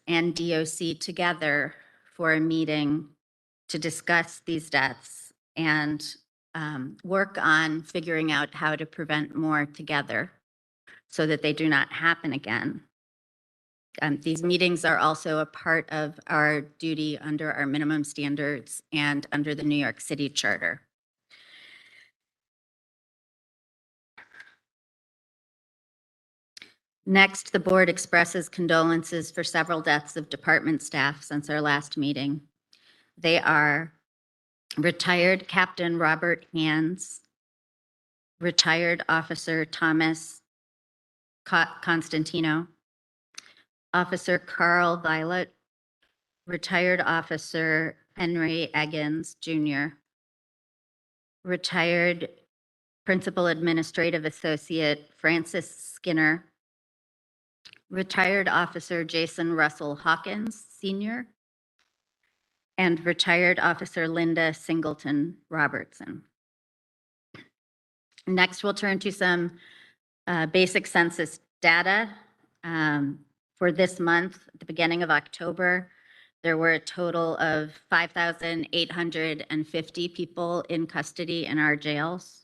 and DOC together for a meeting to discuss these deaths and work on figuring out how to prevent more together so that they do not happen again. These meetings are also a part of our duty under our minimum standards and under the New York City Charter. Next, the board expresses condolences for several deaths of department staff since our last meeting. They are retired Captain Robert Hands, retired Officer Thomas Constantino, Officer Carl Violet, retired Officer Henry Eggins Jr., retired Principal Administrative Associate Francis Skinner, retired Officer Jason Russell Hawkins Sr., and retired Officer Linda Singleton Robertson. Next, we'll turn to some basic census data. For this month, at the beginning of October, there were a total of 5,850 people in custody in our jails.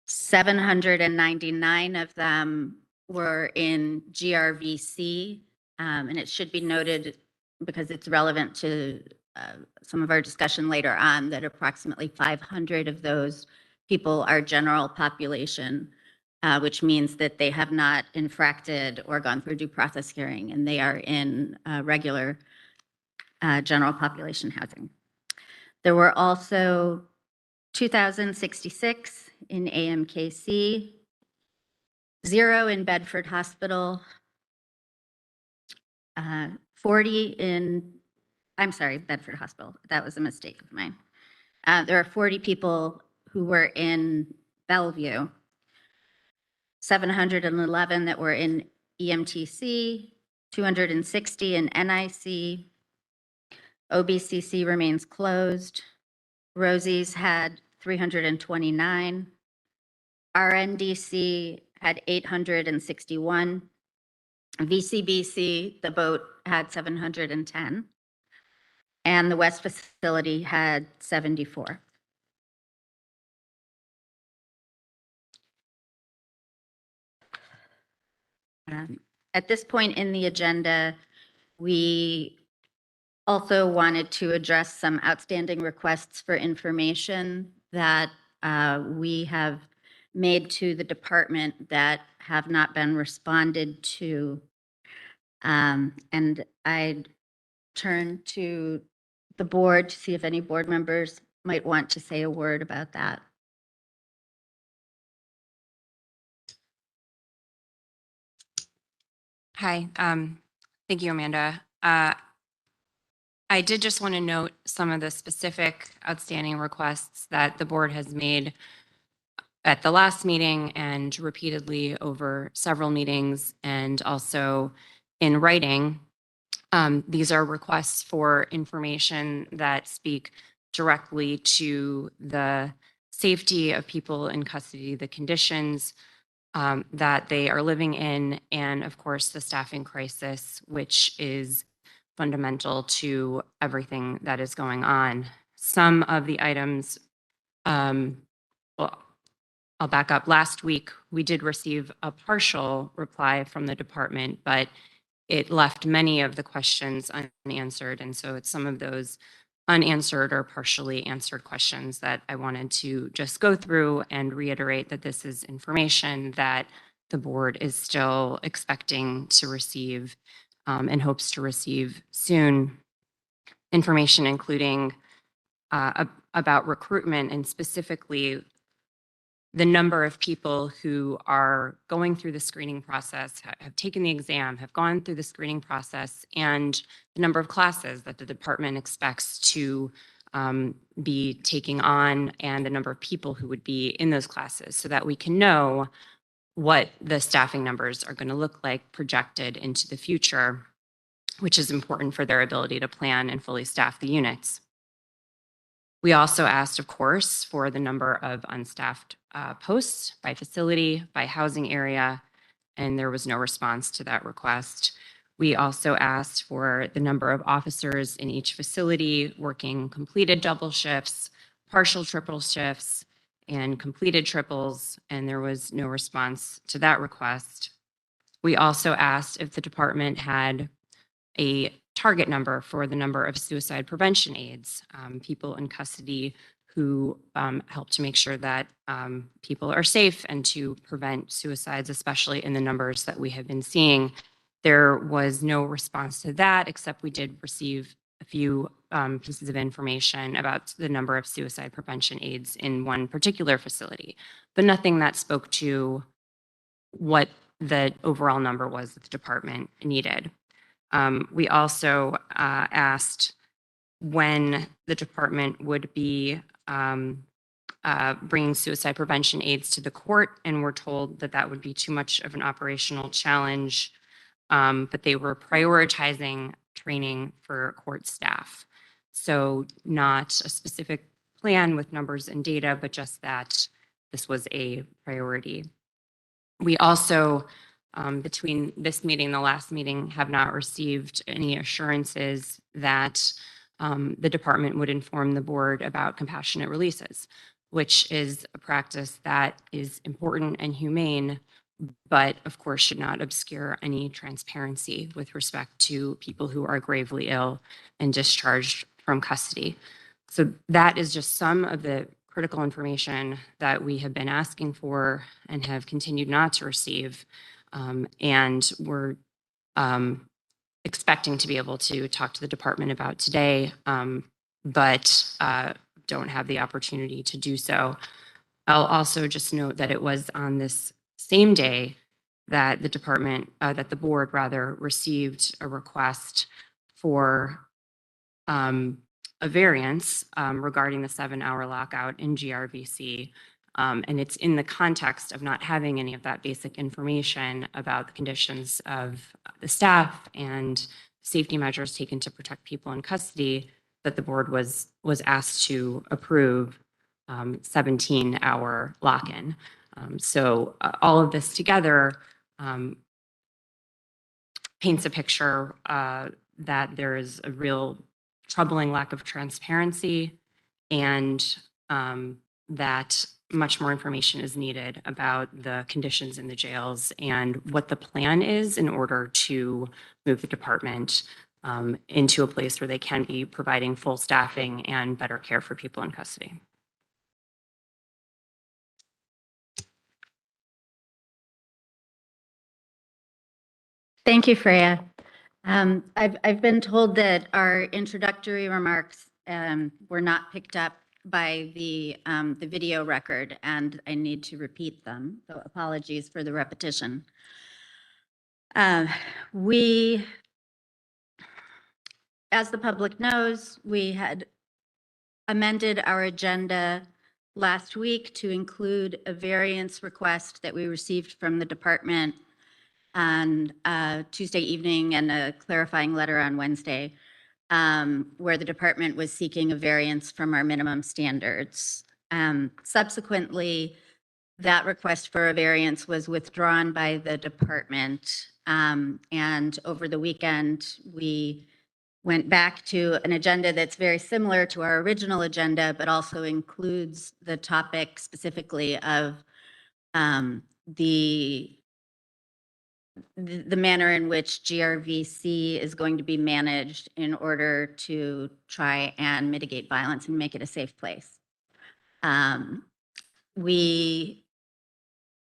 799 of them were in GRVC, and it should be noted because it's relevant to some of our discussion later on that approximately 500 of those people are general population, which means that they have not infracted or gone through due process hearing, and they are in regular general population housing. There were also 2,066 in AMKC, 0 in Bedford Hospital, 40 in, I'm sorry, Bedford Hospital. That was a mistake of mine. There are 40 people who were in Bellevue, 711 that were in EMTC, 260 in NIC, OBCC remains closed. Rosie's had 329. RNDC had 861. VCBC, the boat, had 710. And the West facility had 74. At this point in the agenda, we also wanted to address some outstanding requests for information that we have made to the department that have not been responded to. And I turn to the board to see if any board members might want to say a word about that. Hi, thank you, Amanda. I did just want to note some of the specific outstanding requests that the board has made at the last meeting and repeatedly over several meetings and also in writing. These are requests for information that speak directly to the safety of people in custody, the conditions that they are living in, and of course the staffing crisis, which is fundamental to everything that is going on. Some of the items, well, I'll back up. Last week, we did receive a partial reply from the department, but it left many of the questions unanswered. And so it's some of those unanswered or partially answered questions that I wanted to just go through and reiterate that this is information that the board is still expecting to receive and hopes to receive soon. Information including about recruitment and specifically the number of people who are going through the screening process, have taken the exam, have gone through the screening process, and the number of classes that the department expects to be taking on and the number of people who would be in those classes so that we can know what the staffing numbers are going to look like projected into the future, which is important for their ability to plan and fully staff the units. We also asked, of course, for the number of unstaffed posts by facility, by housing area, and there was no response to that request. We also asked for the number of officers in each facility working completed double shifts, partial triple shifts, and completed triples, and there was no response to that request. We also asked if the department had a target number for the number of suicide prevention aides, people in custody who help to make sure that people are safe and to prevent suicides, especially in the numbers that we have been seeing. There was no response to that, except we did receive a few pieces of information about the number of suicide prevention aides in one particular facility, but nothing that spoke to what the overall number was that the department needed. We also asked when the department would be bringing suicide prevention aides to the court, and we're told that that would be too much of an operational challenge, but they were prioritizing training for court staff. So not a specific plan with numbers and data, but just that this was a priority. We also, between this meeting and the last meeting, have not received any assurances that the department would inform the board about compassionate releases, which is a practice that is important and humane, but of course should not obscure any transparency with respect to people who are gravely ill and discharged from custody. So that is just some of the critical information that we have been asking for and have continued not to receive. And we're expecting to be able to talk to the department about today, but don't have the opportunity to do so. I'll also just note that it was on this same day that the department, that the board rather, received a request for a variance regarding the 7-hour lockout in GRVC. And it's in the context of not having any of that basic information about the conditions of the staff and safety measures taken to protect people in custody that the board was asked to approve 17-hour lock-in. So all of this together paints a picture that there is a real troubling lack of transparency, and that much more information is needed about the conditions in the jails and what the plan is in order to move the department into a place where they can be providing full staffing and better care for people in custody. Thank you, Freya. I've been told that our introductory remarks were not picked up by the video record, and I need to repeat them. So apologies for the repetition. We, as the public knows, we had amended our agenda last week to include a variance request that we received from the department on Tuesday evening and a clarifying letter on Wednesday, where the department was seeking a variance from our minimum standards. Subsequently, that request for a variance was withdrawn by the department. And over the weekend, we went back to an agenda that's very similar to our original agenda, but also includes the topic specifically of the manner in which GRVC is going to be managed in order to try and mitigate violence and make it a safe place. We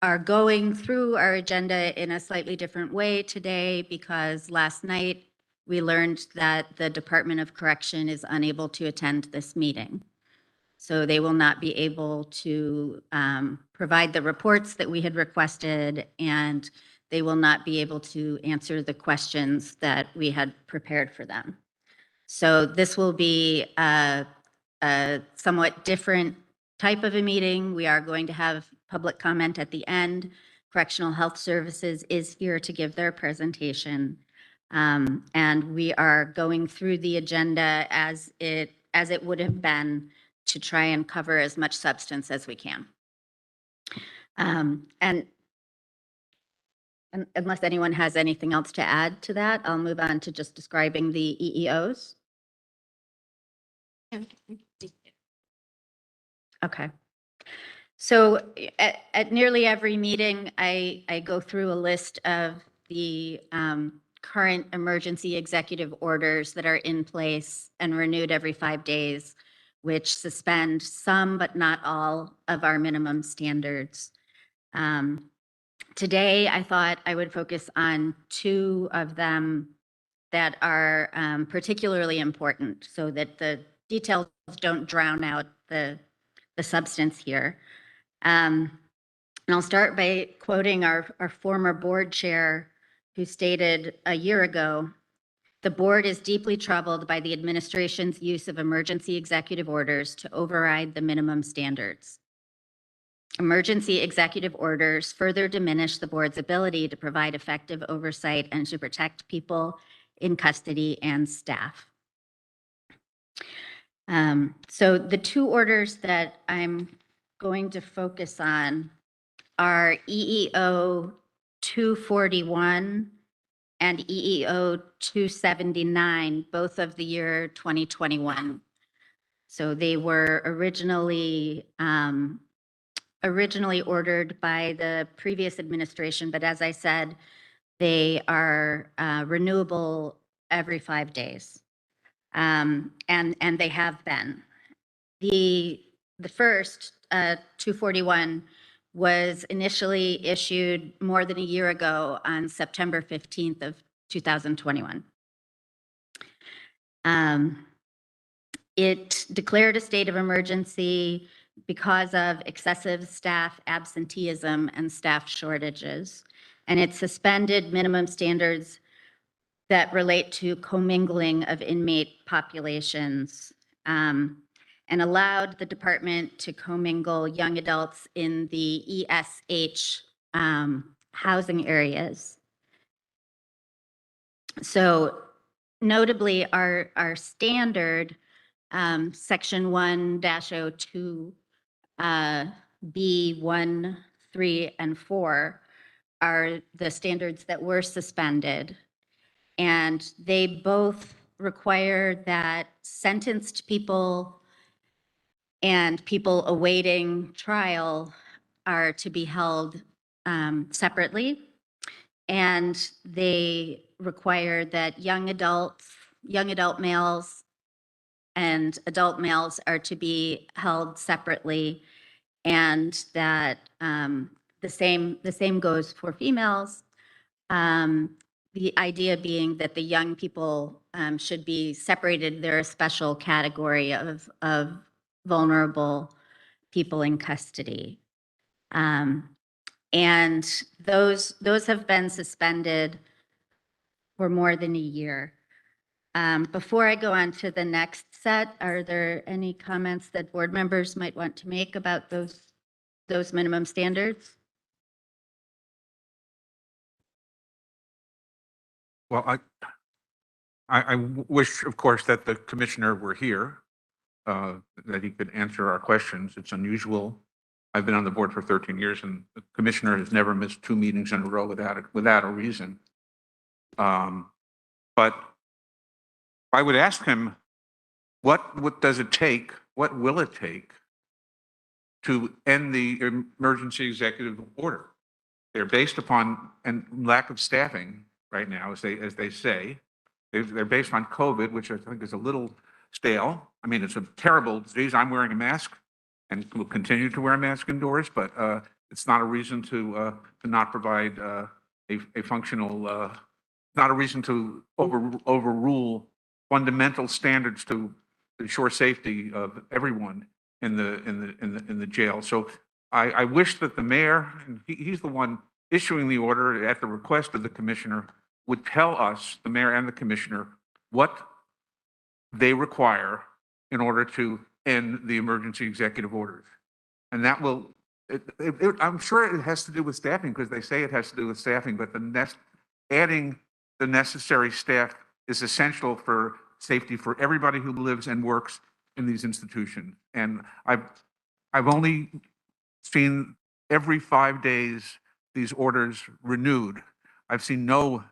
are going through our agenda in a slightly different way today because last night we learned that the Department of Correction is unable to attend this meeting. So they will not be able to provide the reports that we had requested, and they will not be able to answer the questions that we had prepared for them. So this will be a somewhat different type of a meeting. We are going to have public comment at the end. Correctional Health Services is here to give their presentation. And we are going through the agenda as it would have been to try and cover as much substance as we can. And unless anyone has anything else to add to that, I'll move on to just describing the EEOs. Okay. So at nearly every meeting, I go through a list of the current emergency executive orders that are in place and renewed every 5 days, which suspend some but not all of our minimum standards. Today, I thought I would focus on 2 of them that are particularly important so that the details don't drown out the substance here. And I'll start by quoting our former board chair, who stated a year ago, "The board is deeply troubled by the administration's use of emergency executive orders to override the minimum standards. Emergency executive orders further diminish the board's ability to provide effective oversight and to protect people in custody and staff." So the 2 orders that I'm going to focus on are EEO 241 and EEO 279, both of the year 2021. So they were originally ordered by the previous administration, but as I said, they are renewable every 5 days. And they have been. The first, 241, was initially issued more than a year ago on September 15th of 2021. It declared a state of emergency because of excessive staff absenteeism and staff shortages, and it suspended minimum standards that relate to commingling of inmate populations, and allowed the department to commingle young adults in the ESH housing areas. So notably, our standard, section 1-02, B1, 3, and 4 are the standards that were suspended. And they both require that sentenced people and people awaiting trial are to be held separately. And they require that young adult males and adult males are to be held separately, and that the same goes for females. The idea being that the young people should be separated. They're a special category of vulnerable people in custody. And those have been suspended for more than a year. Before I go on to the next set, are there any comments that board members might want to make about those minimum standards? Well, I wish, of course, that the commissioner were here, that he could answer our questions. It's unusual. I've been on the board for 13 years, and the commissioner has never missed 2 meetings in a row without a reason. But I would ask him, what does it take? What will it take to end the emergency executive order? They're based upon lack of staffing right now, as they say. They're based on COVID, which I think is a little stale. I mean, it's a terrible disease. I'm wearing a mask and will continue to wear a mask indoors, but it's not a reason to not provide a functional, not a reason to overrule fundamental standards to ensure safety of everyone in the jail. So I wish that the mayor, and he's the one issuing the order at the request of the commissioner, would tell us, the mayor and the commissioner, what they require in order to end the emergency executive orders. And that will, I'm sure it has to do with staffing, because they say it has to do with staffing, but adding the necessary staff is essential for safety for everybody who lives and works in these institutions. And I've only seen every 5 days these orders renewed. I've seen no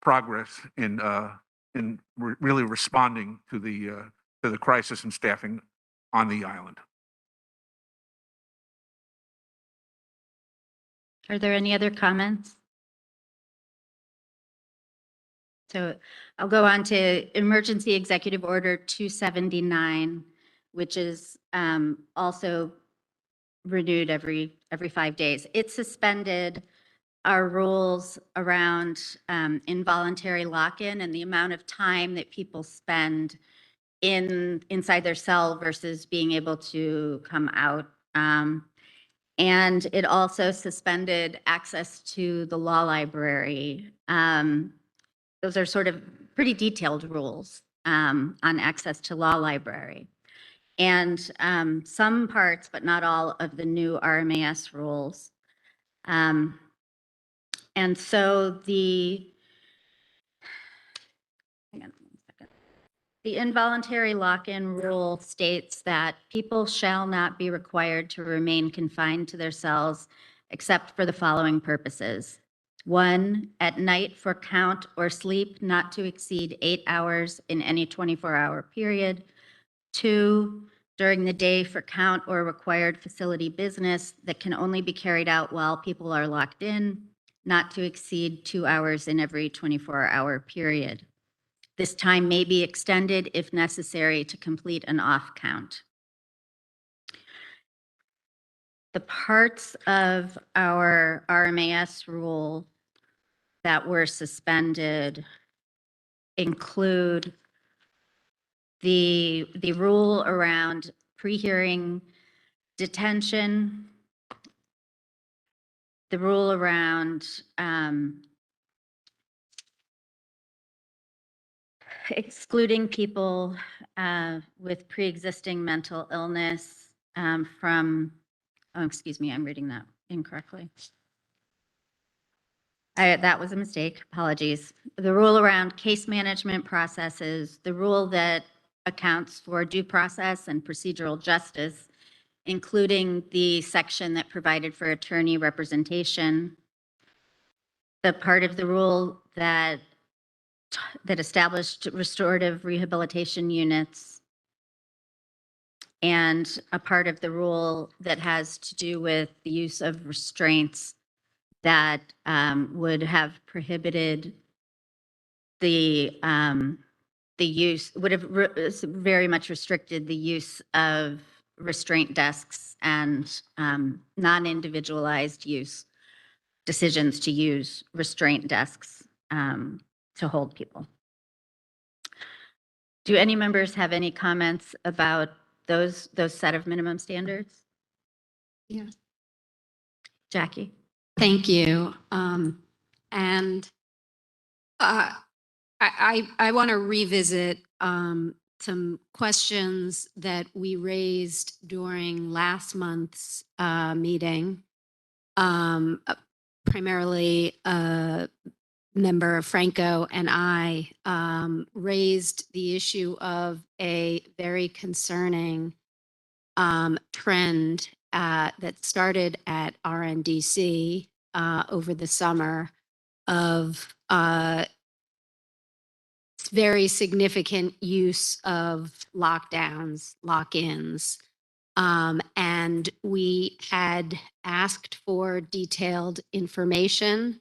progress in really responding to the crisis and staffing on the island. Are there any other comments? So I'll go on to Emergency Executive Order 279, which is also renewed every 5 days. It suspended our rules around involuntary lock-in and the amount of time that people spend inside their cell versus being able to come out. And it also suspended access to the law library. Those are sort of pretty detailed rules on access to law library. And some parts, but not all, of the new RMAS rules. And so hang on one second. The involuntary lock-in rule states that people shall not be required to remain confined to their cells except for the following purposes. 1, at night for count or sleep not to exceed 8 hours in any 24-hour period. 2, during the day for count or required facility business that can only be carried out while people are locked in, not to exceed 2 hours in every 24-hour period. This time may be extended if necessary to complete an off count. The parts of our RMAS rule that were suspended include the rule around pre-hearing detention, the rule around excluding people with pre-existing mental illness from, oh, excuse me, I'm reading that incorrectly. That was a mistake, apologies. The rule around case management processes, the rule that accounts for due process and procedural justice, including the section that provided for attorney representation, the part of the rule that established restorative rehabilitation units, and a part of the rule that has to do with the use of restraints that would have prohibited the use, would have very much restricted the use of restraint desks and non-individualized use decisions to use restraint desks to hold people. Do any members have any comments about those set of minimum standards? Yeah. Jackie? Thank you. And I want to revisit some questions that we raised during last month's meeting. Primarily, Member Franco and I raised the issue of a very concerning trend that started at RNDC over the summer of very significant use of lockdowns, lock-ins. And we had asked for detailed information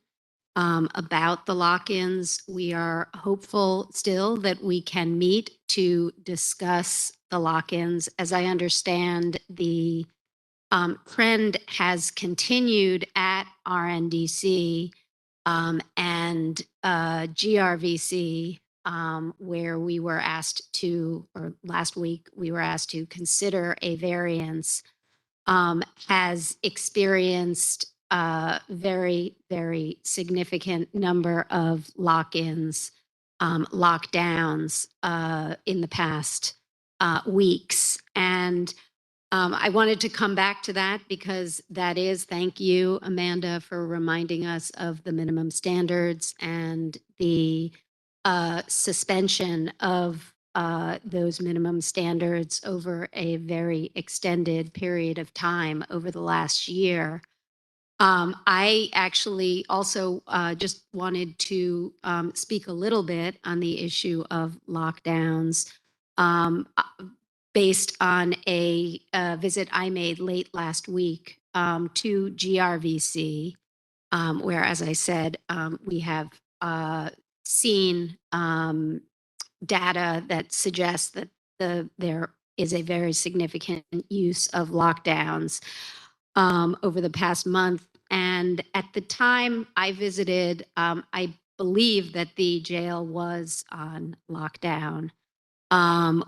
about the lock-ins. We are hopeful still that we can meet to discuss the lock-ins. As I understand, the trend has continued at RNDC and GRVC, where we were asked to, or last week, we were asked to consider a variance, has experienced very, very significant number of lock-ins, lockdowns in the past weeks. And I wanted to come back to that because that is, thank you, Amanda, for reminding us of the minimum standards and the suspension of those minimum standards over a very extended period of time over the last year. I actually also just wanted to speak a little bit on the issue of lockdowns based on a visit I made late last week to GRVC, where, as I said, we have seen data that suggests that there is a very significant use of lockdowns over the past month. And at the time I visited, I believe that the jail was on lockdown.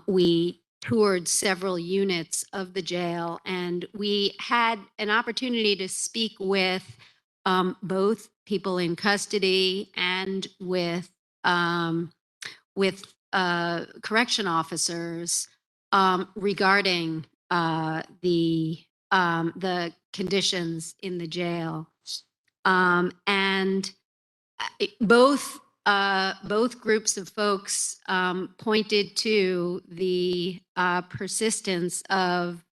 We toured several units of the jail, and we had an opportunity to speak with both people in custody and with correction officers regarding the conditions in the jail, and both groups of folks pointed to the persistence of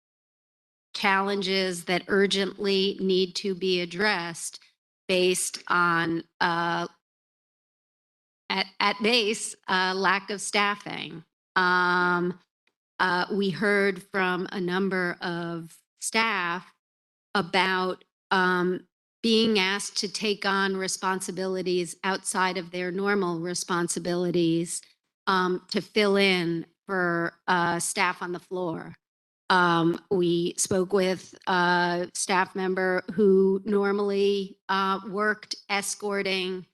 challenges that urgently need to be addressed based on at base lack of staffing. We heard from a number of staff about being asked to take on responsibilities outside of their normal responsibilities to fill in for staff on the floor. We spoke with a staff member who normally worked escorting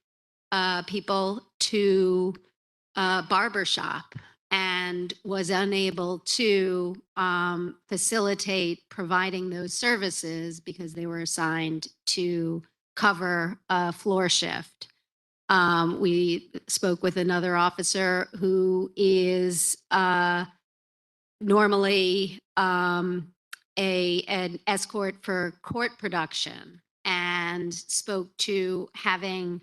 people to a barbershop and was unable to facilitate providing those services because they were assigned to cover a floor shift. We spoke with another officer who is normally an escort for court production and spoke to having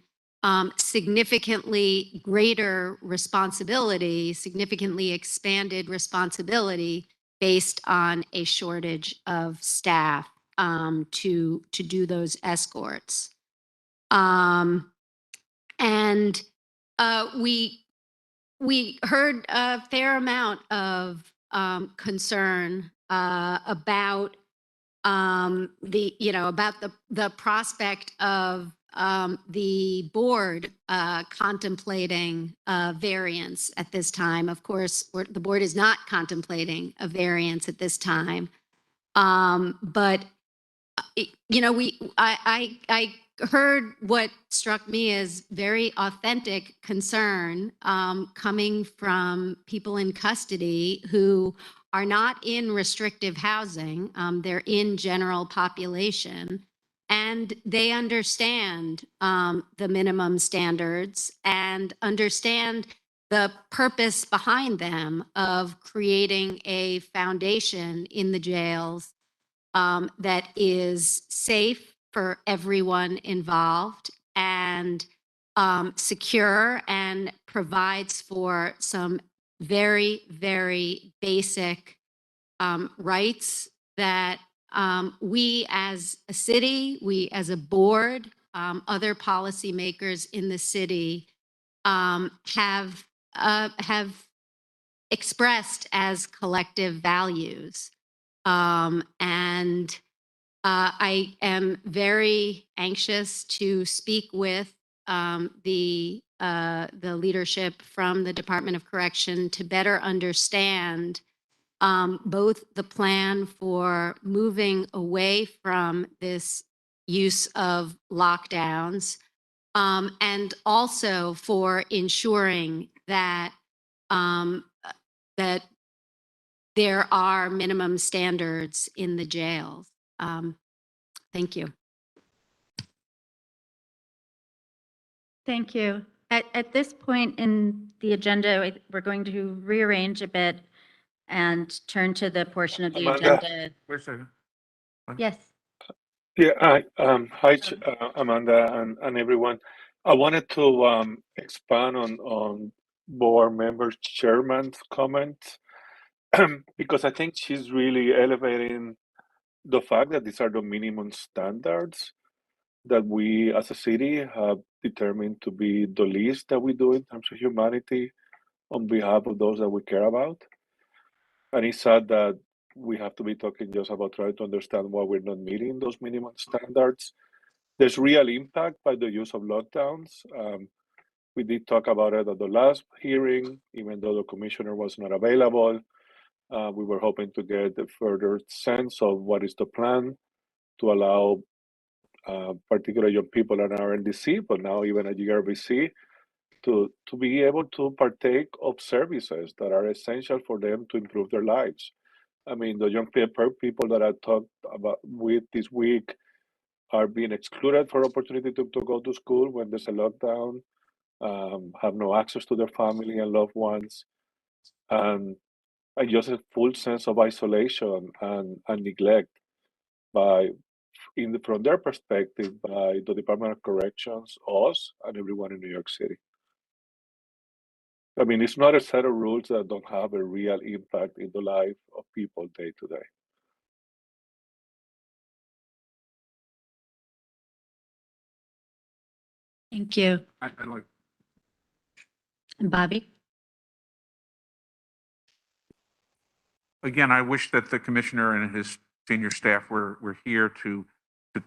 significantly greater responsibility, significantly expanded responsibility based on a shortage of staff to do those escorts. And we heard a fair amount of concern about the prospect of the board contemplating variance at this time. Of course, the board is not contemplating a variance at this time. But I heard what struck me as very authentic concern coming from people in custody who are not in restrictive housing. They're in general population. And they understand the minimum standards and understand the purpose behind them of creating a foundation in the jails that is safe for everyone involved and secure and provides for some very, very basic rights that we as a city, we as a board, other policymakers in the city have expressed as collective values. And I am very anxious to speak with the leadership from the Department of Correction to better understand both the plan for moving away from this use of lockdowns and also for ensuring that that there are minimum standards in the jails. Thank you. Thank you. At this point in the agenda, we're going to rearrange a bit and turn to the portion of the Amanda. agenda. Wait a second. Yes. Yeah, hi, Amanda and everyone. I wanted to expand on board member chairman's comments because I think she's really elevating the fact that these are the minimum standards. that we as a city have determined to be the least that we do in terms of humanity on behalf of those that we care about. And it's sad that we have to be talking just about trying to understand why we're not meeting those minimum standards. There's real impact by the use of lockdowns. We did talk about it at the last hearing, even though the commissioner was not available. We were hoping to get a further sense of what is the plan to allow particularly young people at RNDC, but now even at GRVC, to be able to partake of services that are essential for them to improve their lives. I mean, the young people that I talked about with this week are being excluded for opportunity to go to school when there's a lockdown, have no access to their family and loved ones, and just a full sense of isolation and neglect from their perspective by the Department of Corrections, us, and everyone in New York City. I mean, it's not a set of rules that don't have a real impact in the life of people day to day. Thank you. I'd like, And Bobby? again, I wish that the commissioner and his senior staff were here to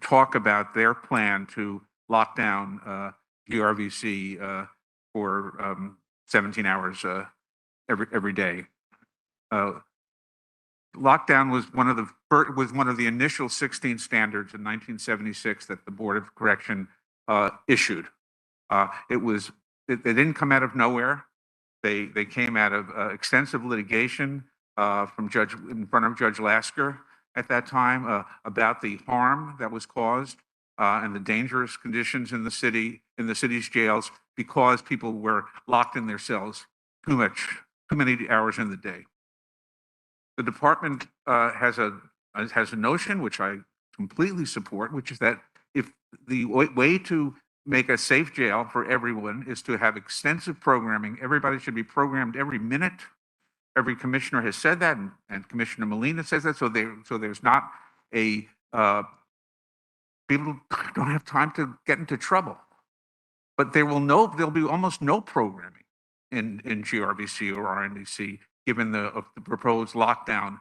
talk about their plan to lock down GRVC for 17 hours every day. Lockdown was one of the initial 16 standards in 1976 that the Board of Correction issued. They didn't come out of nowhere. They came out of extensive litigation in front of Judge Lasker at that time about the harm that was caused and the dangerous conditions in the city's jails because people were locked in their cells too many hours in the day. The department has a notion, which I completely support, which is that if the way to make a safe jail for everyone is to have extensive programming, everybody should be programmed every minute. Every commissioner has said that, and Commissioner Molina says that. So there's not people don't have time to get into trouble. But there'll be almost no programming in GRVC or RNDC given the proposed lockdown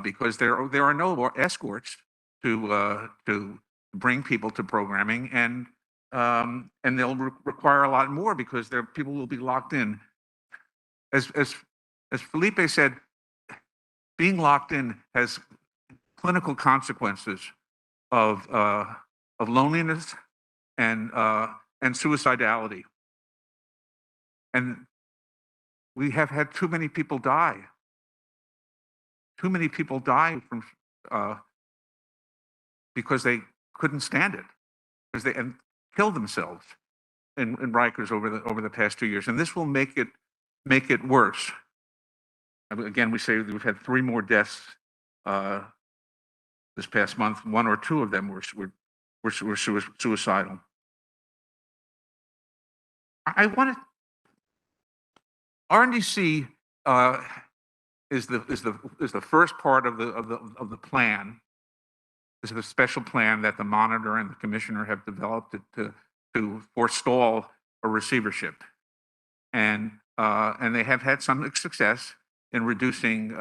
because there are no escorts to bring people to programming, and they'll require a lot more because people will be locked in. As Felipe said, being locked in has clinical consequences of loneliness and suicidality. And we have had too many people die. Too many people die because they couldn't stand it, and killed themselves in Rikers over the past 2 years. And this will make it worse. Again, we say we've had 3 more deaths this past month. 1 or 2 of them were suicidal. RNDC is the first part of the plan. This is a special plan that the monitor and the commissioner have developed to forestall a receivership, and they have had some success in reducing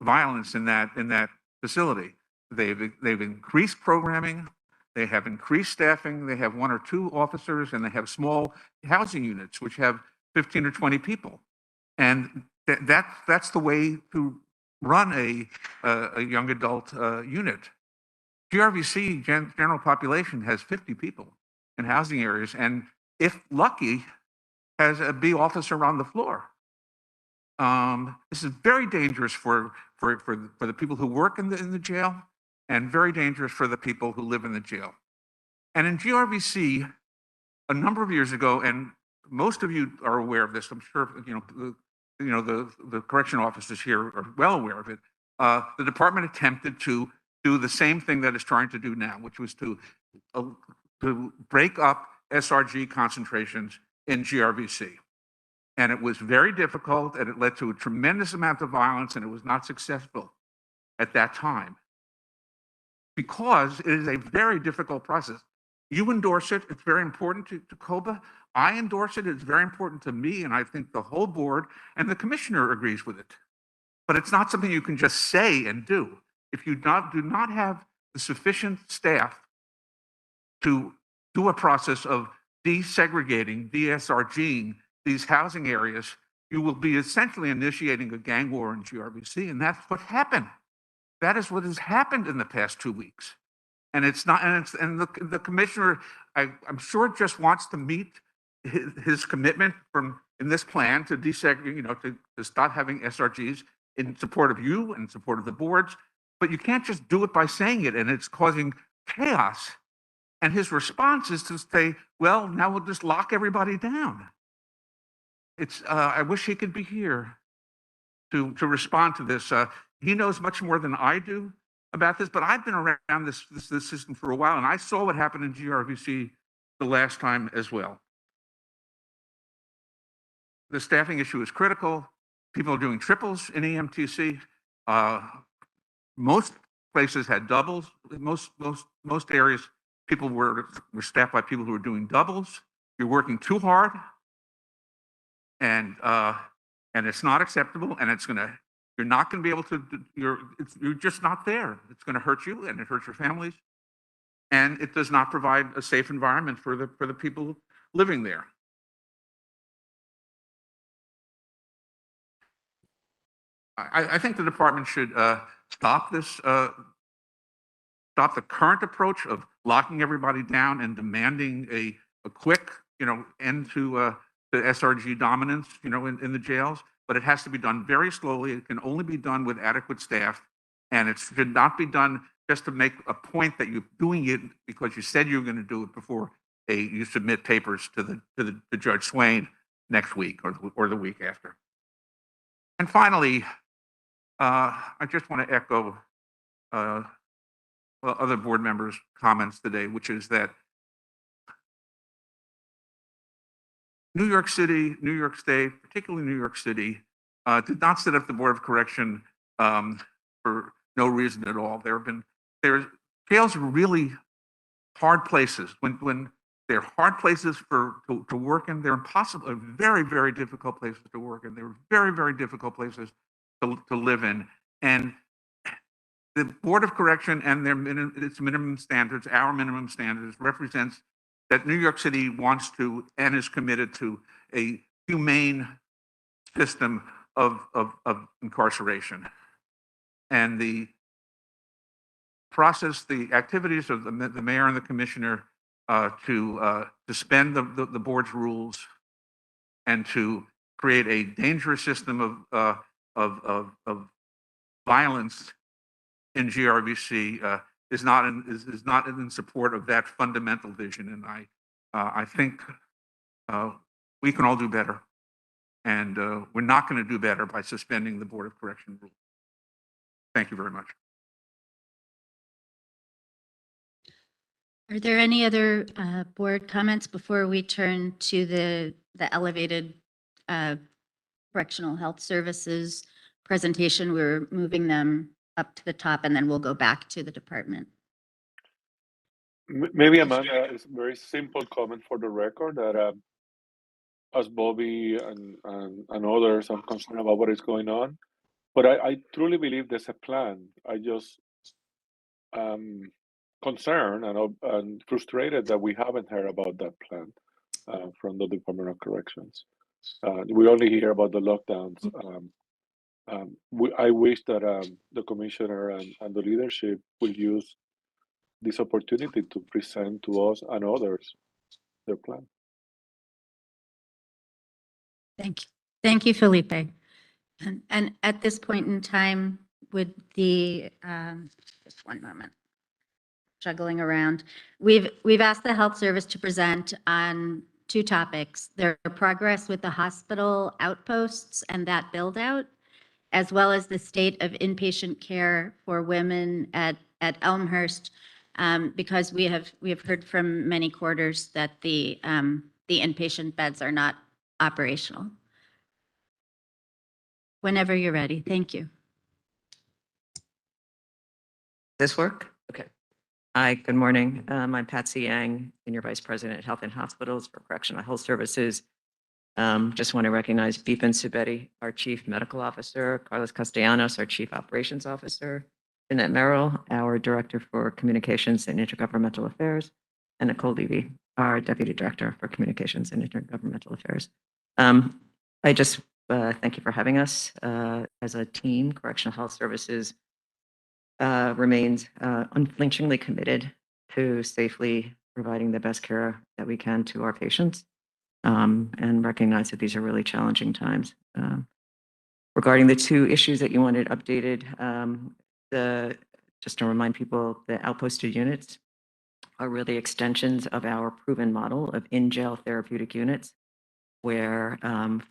violence in that facility. They've increased programming. They have increased staffing. They have 1 or 2 officers, and they have small housing units which have 15 or 20 people. And that's the way to run a young adult unit. GRVC, general population, has 50 people in housing areas, and if lucky, has a B officer on the floor. This is very dangerous for the people who work in the jail, and very dangerous for the people who live in the jail. And in GRVC, a number of years ago, and most of you are aware of this, I'm sure the correction officers here are well aware of it. The department attempted to do the same thing that it's trying to do now, which was to break up SRG concentrations in GRVC. And it was very difficult, and it led to a tremendous amount of violence, and it was not successful at that time because it is a very difficult process. You endorse it. It's very important to COBA. I endorse it. It's very important to me. And I think the whole board and the commissioner agrees with it. But it's not something you can just say and do. If you do not have the sufficient staff to do a process of desegregating, DSRGing these housing areas, you will be essentially initiating a gang war in GRVC, and that's what happened. That is what has happened in the past 2 weeks. And it's not, and the commissioner, I'm sure, just wants to meet his commitment in this plan to desegregate, to stop having SRGs in support of you and support of the boards. But you can't just do it by saying it, and it's causing chaos. And his response is to say, well, now we'll just lock everybody down. I wish he could be here to respond to this. He knows much more than I do about this, but I've been around this system for a while, and I saw what happened in GRVC the last time as well. The staffing issue is critical. People are doing triples in EMTC. Most places had doubles. Most areas, people were staffed by people who were doing doubles. You're working too hard, and it's not acceptable. And you're not going to be able to. You're just not there. It's going to hurt you, and it hurts your families, and it does not provide a safe environment for the people living there. I think the department should stop the current approach of locking everybody down and demanding a quick, end to the SRG dominance, in the jails. But it has to be done very slowly. It can only be done with adequate staff, and it should not be done just to make a point that you're doing it because you said you were going to do it before you submit papers to Judge Swain next week or the week after. And finally, I just want to echo other board members' comments today, which is that New York City, New York State, particularly New York City, did not set up the Board of Correction for no reason at all. Jails are really hard places. When they're hard places to work in, they're impossible, very, very difficult places to work in. They're very, very difficult places to live in. And the Board of Correction and its minimum standards, our minimum standards, represents that New York City wants to and is committed to a humane system of incarceration. And the process, the activities of the mayor and the commissioner to suspend the board's rules and to create a dangerous system of violence in GRVC is not in support of that fundamental vision. And I think we can all do better, and we're not going to do better by suspending the Board of Correction rules. Thank you very much. Are there any other board comments before we turn to the elevated correctional health services presentation? We're moving them up to the top, and then we'll go back to the department. Maybe, Amanda, is a very simple comment for the record that as Bobby and others, I'm concerned about what is going on. But I truly believe there's a plan. I just concerned and frustrated that we haven't heard about that plan from the Department of Corrections. We only hear about the lockdowns. I wish that the commissioner and the leadership will use this opportunity to present to us and others their plan. Thank you. Thank you, Felipe. And at this point in time, would just one moment, juggling around. We've asked the health service to present on 2 topics: their progress with the hospital outposts and that build out, as well as the state of inpatient care for women at Elmhurst, because we have heard from many quarters that the inpatient beds are not operational. Whenever you're ready. Thank you. This work? Okay. Hi, good morning. I'm Patsy Yang, Senior Vice President at Health and Hospitals for Correctional Health Services. Just want to recognize Beepin Subetti, our Chief Medical Officer, Carlos Castellanos, our Chief Operations Officer, Jeanette Merrill, our Director for Communications and Intergovernmental Affairs, and Nicole Levy, our Deputy Director for Communications and Intergovernmental Affairs. I just thank you for having us. As a team, Correctional Health Services remains unflinchingly committed to safely providing the best care that we can to our patients, and recognize that these are really challenging times. Regarding the two issues that you wanted updated, just to remind people, the outposted units are really extensions of our proven model of in-jail therapeutic units, where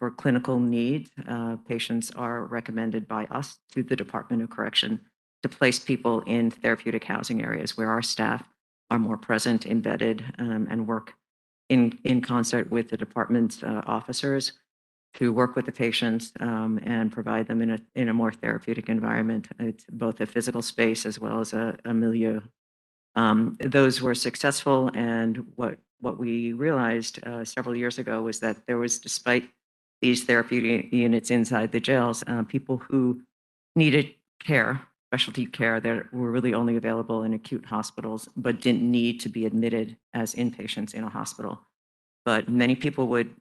for clinical needs, patients are recommended by us to the Department of Correction to place people in therapeutic housing areas where our staff are more present, embedded, and work in concert with the department's officers to work with the patients and provide them in a more therapeutic environment. It's both a physical space as well as a milieu. Those were successful, and what we realized several years ago was that there was, despite these therapeutic units inside the jails, people who needed care, specialty care, that were really only available in acute hospitals, but didn't need to be admitted as inpatients in a hospital. But many people would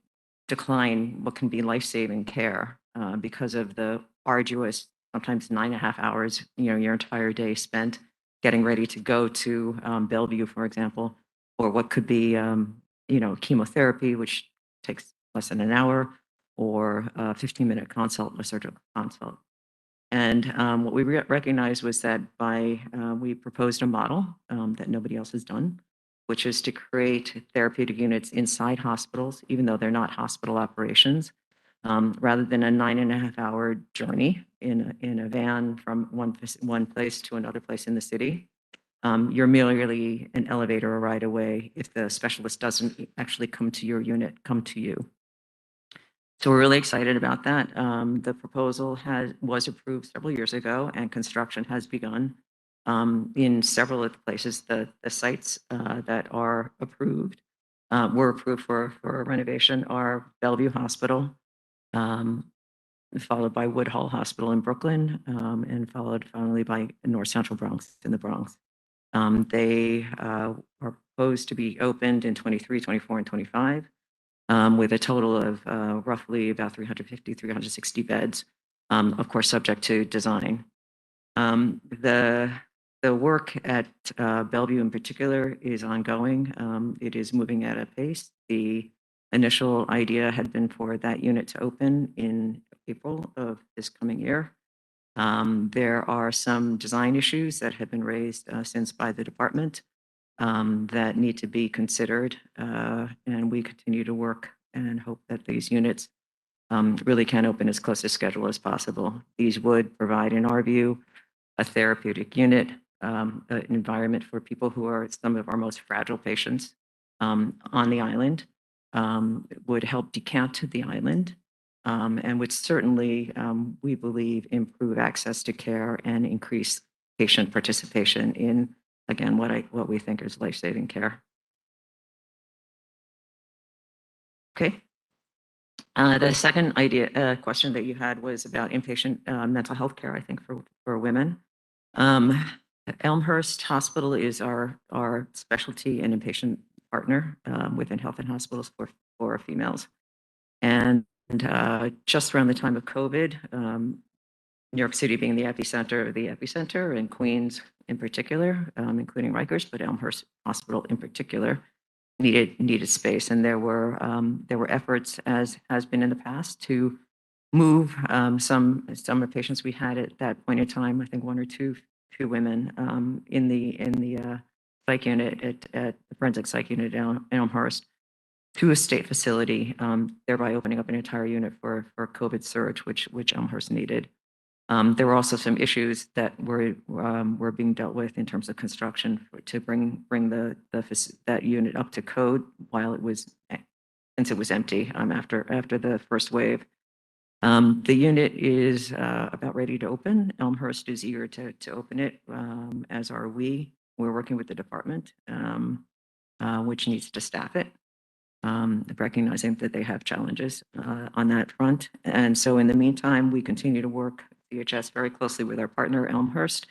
decline what can be life-saving care because of the arduous, sometimes 9.5 hours, your entire day spent getting ready to go to Bellevue, for example, or what could be, chemotherapy, which takes less than an hour, or a 15-minute consult, a surgical consult. And what we recognized was that we proposed a model that nobody else has done, which is to create therapeutic units inside hospitals, even though they're not hospital operations, rather than a 9.5-hour journey in a van from one place to another place in the city. You're merely an elevator or ride away if the specialist doesn't actually come to your unit, come to you. So we're really excited about that. The proposal was approved several years ago, and construction has begun in several of the places. The sites that are approved, were approved for renovation, are Bellevue Hospital, followed by Woodhull Hospital in Brooklyn, and followed finally by North Central Bronx in the Bronx. They are proposed to be opened in 23, 24, and 25. With a total of roughly about 350, 360 beds, of course, subject to design. The work at Bellevue in particular is ongoing. It is moving at a pace. The initial idea had been for that unit to open in April of this coming year. There are some design issues that have been raised since by the department that need to be considered, and we continue to work and hope that these units really can open as close to schedule as possible. These would provide, in our view, a therapeutic unit, an environment for people who are some of our most fragile patients on the island, would help decant the island, and would certainly, we believe, improve access to care and increase patient participation in, again, what we think is life-saving care. Okay. The second question that you had was about inpatient mental health care, I think, for women. Elmhurst Hospital is our specialty and inpatient partner within Health and Hospitals for females. And just around the time of COVID, New York City being the epicenter, and Queens in particular, including Rikers, but Elmhurst Hospital in particular, needed space. And there were efforts, as has been in the past, to move some of the patients we had at that point in time, I think one or two women in the psych unit at the forensic psych unit at Elmhurst, to a state facility, thereby opening up an entire unit for COVID surge, which Elmhurst needed. There were also some issues that were being dealt with in terms of construction to bring that unit up to code since it was empty after the first wave. The unit is about ready to open. Elmhurst is eager to open it, as are we. we're working with the department, which needs to staff it, recognizing that they have challenges on that front. And so in the meantime, we continue to work DHS very closely with our partner Elmhurst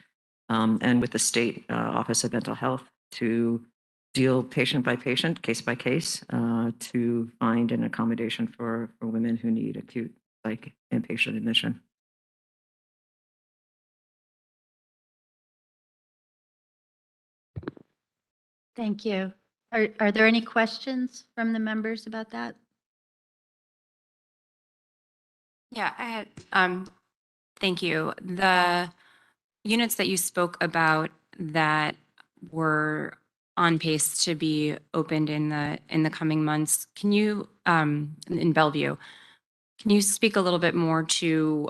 and with the State Office of Mental Health to deal patient by patient, case by case, to find an accommodation for women who need acute psych inpatient admission. Thank you. Are there any questions from the members about that? Yeah, I had, thank you. The units that you spoke about that were on pace to be opened in the coming months, can you, in Bellevue, can you speak a little bit more to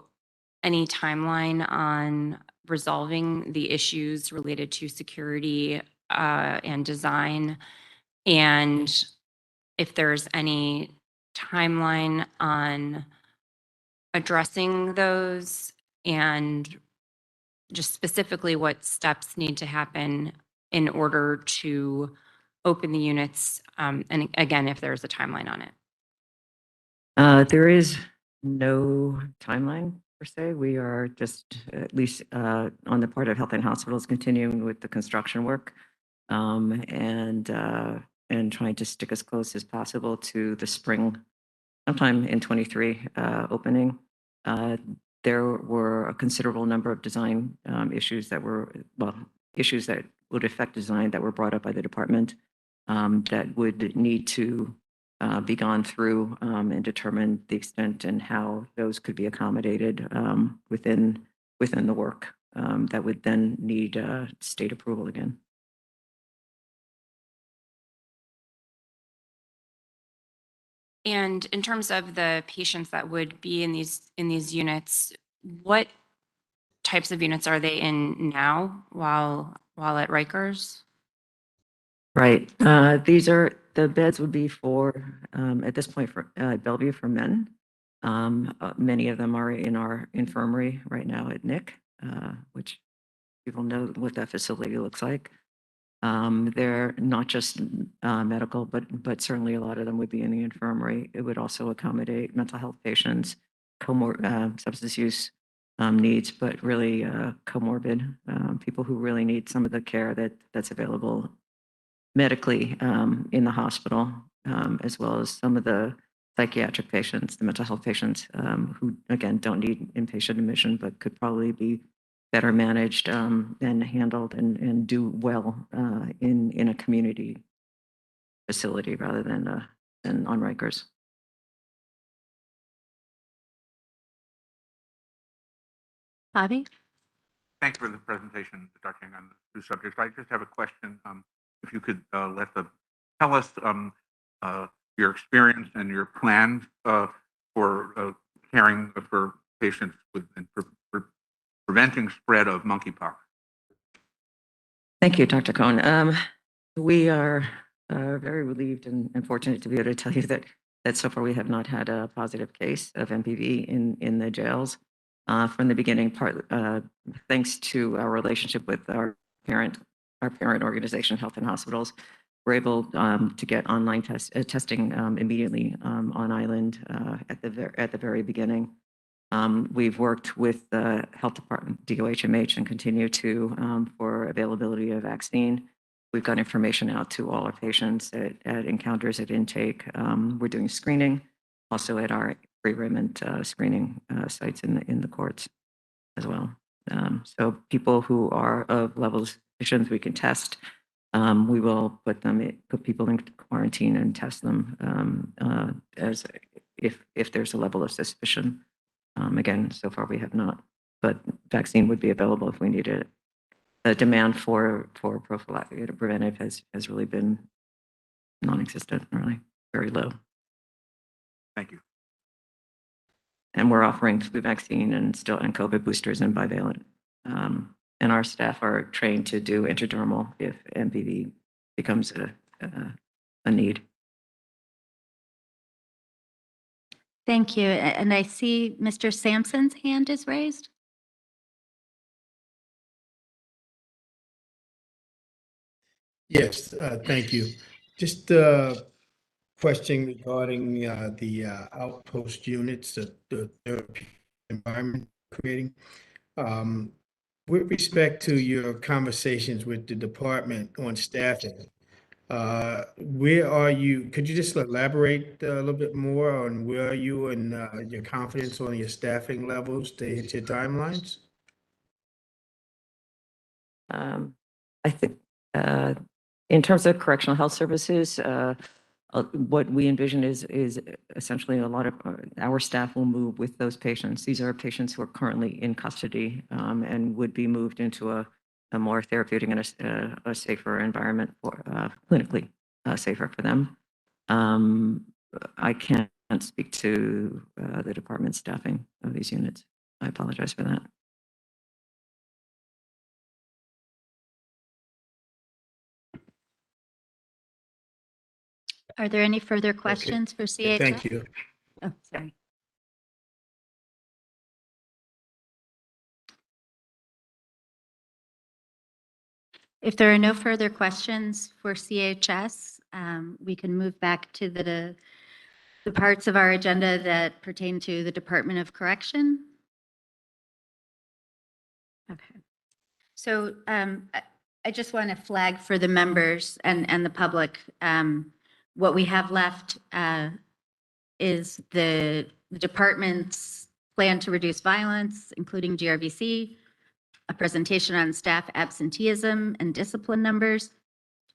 any timeline on resolving the issues related to security and design? And if there's any timeline on addressing those, and just specifically what steps need to happen in order to open the units, and again, if there's a timeline on it. There is no timeline per se. We are just, at least on the part of Health and Hospitals, continuing with the construction work and trying to stick as close as possible to the spring, sometime in 23 opening. There were a considerable number of design issues that were, issues that would affect design that were brought up by the department that would need to be gone through and determine the extent and how those could be accommodated within the work that would then need state approval again. And in terms of the patients that would be in these units, what types of units are they in now while at Rikers? Right. These are, the beds would be for, at this point, for Bellevue for men. Many of them are in our infirmary right now at NIC, which people know what that facility looks like. They're not just medical, but certainly a lot of them would be in the infirmary. It would also accommodate mental health patients, substance use needs, but really comorbid people who really need some of the care that's available medically in the hospital, as well as some of the psychiatric patients, the mental health patients who, again, don't need inpatient admission, but could probably be better managed and handled and do well in a community facility rather than on Rikers. Bobby? Thanks for the presentation, Dr. Yang, on the two subjects. I just have a question. If you could tell us your experience and your plans for caring for patients with and preventing spread of monkeypox. Thank you, Dr. Cohn. We are very relieved and fortunate to be able to tell you that so far we have not had a positive case of MPV in the jails. From the beginning, thanks to our relationship with our parent organization, Health and Hospitals, we're able to get online testing immediately on island at the very beginning. We've worked with the health department, DOHMH, and continue to for availability of vaccine. We've got information out to all our patients at encounters, at intake. We're doing screening also at our pre-arraignment screening sites in the courts as well. So people who are of level of suspicion, we can test. We will put people in quarantine and test them as if there's a level of suspicion. Again, so far we have not, but vaccine would be available if we needed it. The demand for prophylactic preventive has really been non-existent, really very low. Thank you. And we're offering flu vaccine and COVID boosters and bivalent. And our staff are trained to do intradermal if MPV becomes a need. Thank you. And I see Mr. Sampson's hand is raised. Yes, thank you. Just question regarding the outpost units, the therapy environment creating. With respect to your conversations with the department on staffing, where are you? Could you just elaborate a little bit more on where are you and your confidence on your staffing levels to hit your timelines? I think in terms of correctional health services, what we envision is essentially a lot of our staff will move with those patients. These are patients who are currently in custody and would be moved into a more therapeutic and a safer environment for clinically safer for them. I can't speak to the department staffing of these units. I apologize for that. Are there any further questions for CHS? Thank you. Oh, sorry. If there are no further questions for CHS, we can move back to the parts of our agenda that pertain to the Department of Correction. Okay. So I just want to flag for the members and the public, what we have left is the department's plan to reduce violence, including GRVC, a presentation on staff absenteeism and discipline numbers,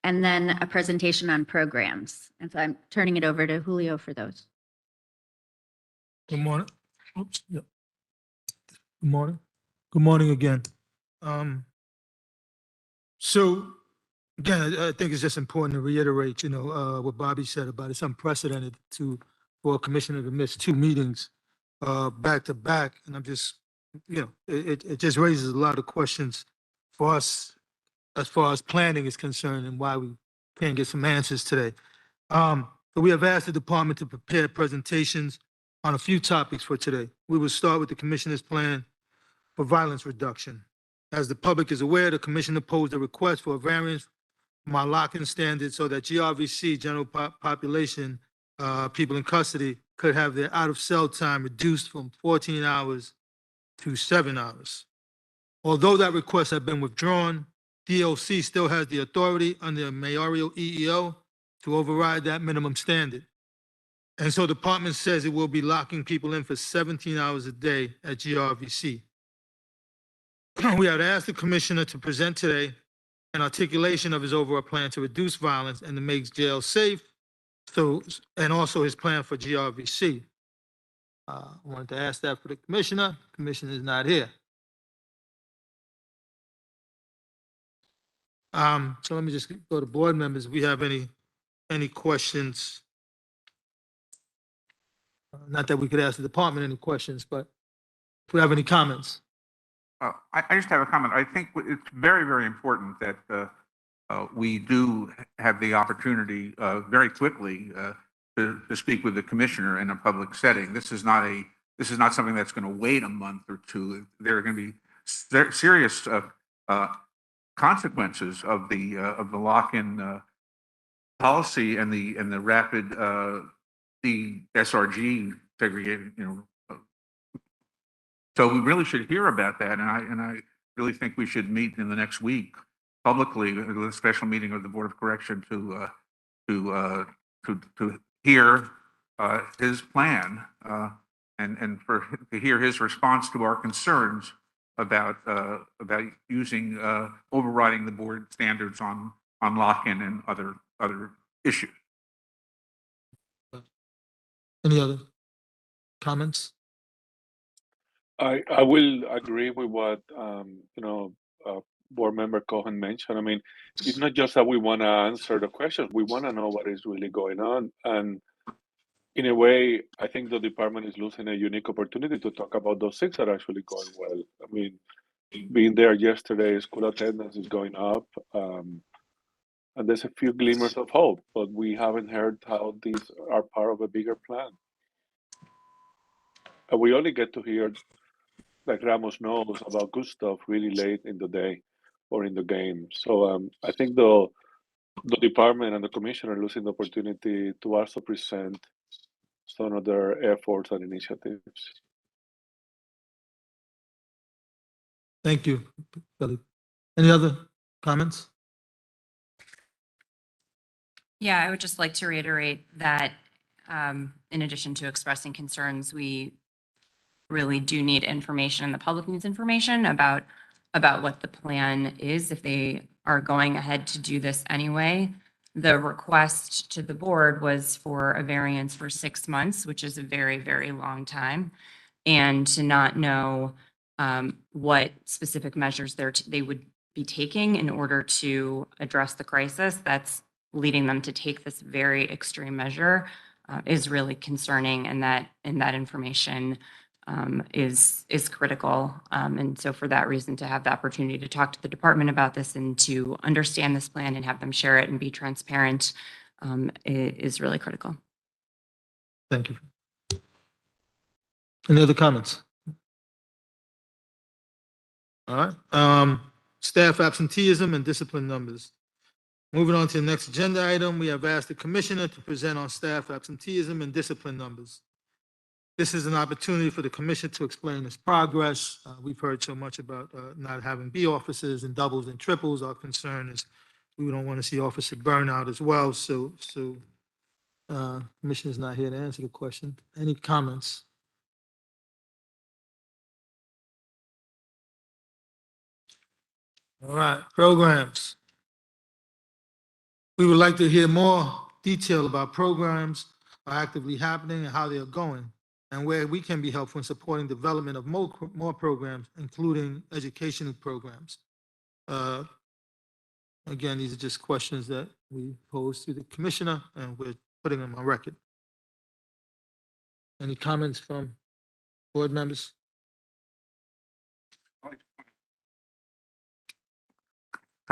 and then a presentation on programs. And so I'm turning it over to Julio for those. Good morning. Oops. Yep. Good morning. Good morning again. So again, I think it's just important to reiterate, what Bobby said about it's unprecedented for a commissioner to miss 2 meetings back to back. And I'm just, it just raises a lot of questions for us as far as planning is concerned and why we can't get some answers today. So we have asked the department to prepare presentations on a few topics for today. We will start with the commissioner's plan for violence reduction. As the public is aware, the commissioner posed a request for a variance from our lock-in standards so that GRVC, general population, people in custody, could have their out-of-cell time reduced from 14 hours to 7 hours. Although that request had been withdrawn, DOC still has the authority under a mayoral EEO to override that minimum standard. And so the department says it will be locking people in for 17 hours a day at GRVC. We have asked the commissioner to present today an articulation of his overall plan to reduce violence and to make jail safe, and also his plan for GRVC. I wanted to ask that for the commissioner. The commissioner is not here. So let me just go to board members. If we have any questions? Not that we could ask the department any questions, but if we have any comments. I just have a comment. I think it's very, very important that we do have the opportunity very quickly to speak with the commissioner in a public setting. This is not something that's going to wait a month or two. There are going to be serious consequences of the lock-in policy and the rapid the SRG segregated, So we really should hear about that, and I really think we should meet in the next week publicly with a special meeting of the Board of Correction to hear his plan and to hear his response to our concerns about using overriding the board standards on lock-in and other issues. Any other comments? I will agree with what board member Cohen mentioned. I mean, it's not just that we want to answer the questions; we want to know what is really going on. And in a way, I think the department is losing a unique opportunity to talk about those things that are actually going well. I mean, being there yesterday, school attendance is going up, and there's a few glimmers of hope, but we haven't heard how these are part of a bigger plan. And we only get to hear, like Ramos knows, about good stuff really late in the day or in the game. So I think the the department and the commissioner losing the opportunity to also present some of their efforts and initiatives. Thank you, Philip. Any other comments? Yeah, I would just like to reiterate that in addition to expressing concerns, we really do need information and the public needs information about what the plan is if they are going ahead to do this anyway. The request to the board was for a variance for 6 months, which is a very, very long time. And to not know what specific measures they would be taking in order to address the crisis that's leading them to take this very extreme measure is really concerning, and that information is critical. And so for that reason, to have the opportunity to talk to the department about this and to understand this plan and have them share it and be transparent is really critical. Thank you. Any other comments? All right. Staff absenteeism and discipline numbers. Moving on to the next agenda item, we have asked the commissioner to present on staff absenteeism and discipline numbers. This is an opportunity for the commission to explain its progress. We've heard so much about not having B officers and doubles and triples. Our concern is we don't want to see officer burnout as well. So commissioner's not here to answer the question. Any comments? All right, programs. We would like to hear more detail about programs are actively happening and how they are going, and where we can be helpful in supporting development of more programs, including educational programs. Again, these are just questions that we pose to the commissioner, and we're putting them on record. Any comments from board members?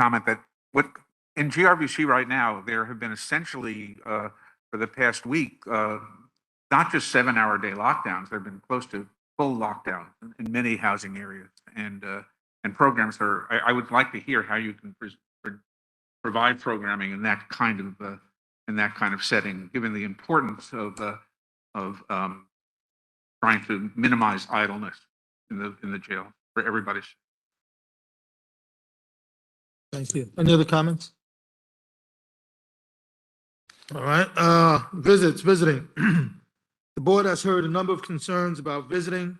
Comment that in GRVC right now, there have been essentially for the past week, not just 7-hour-a-day lockdowns, there have been close to full lockdowns in many housing areas, and programs are. I would like to hear how you can provide programming in that kind of setting, given the importance of trying to minimize idleness in the jail for everybody. Thank you. Any other comments? All right, visiting. The board has heard a number of concerns about visiting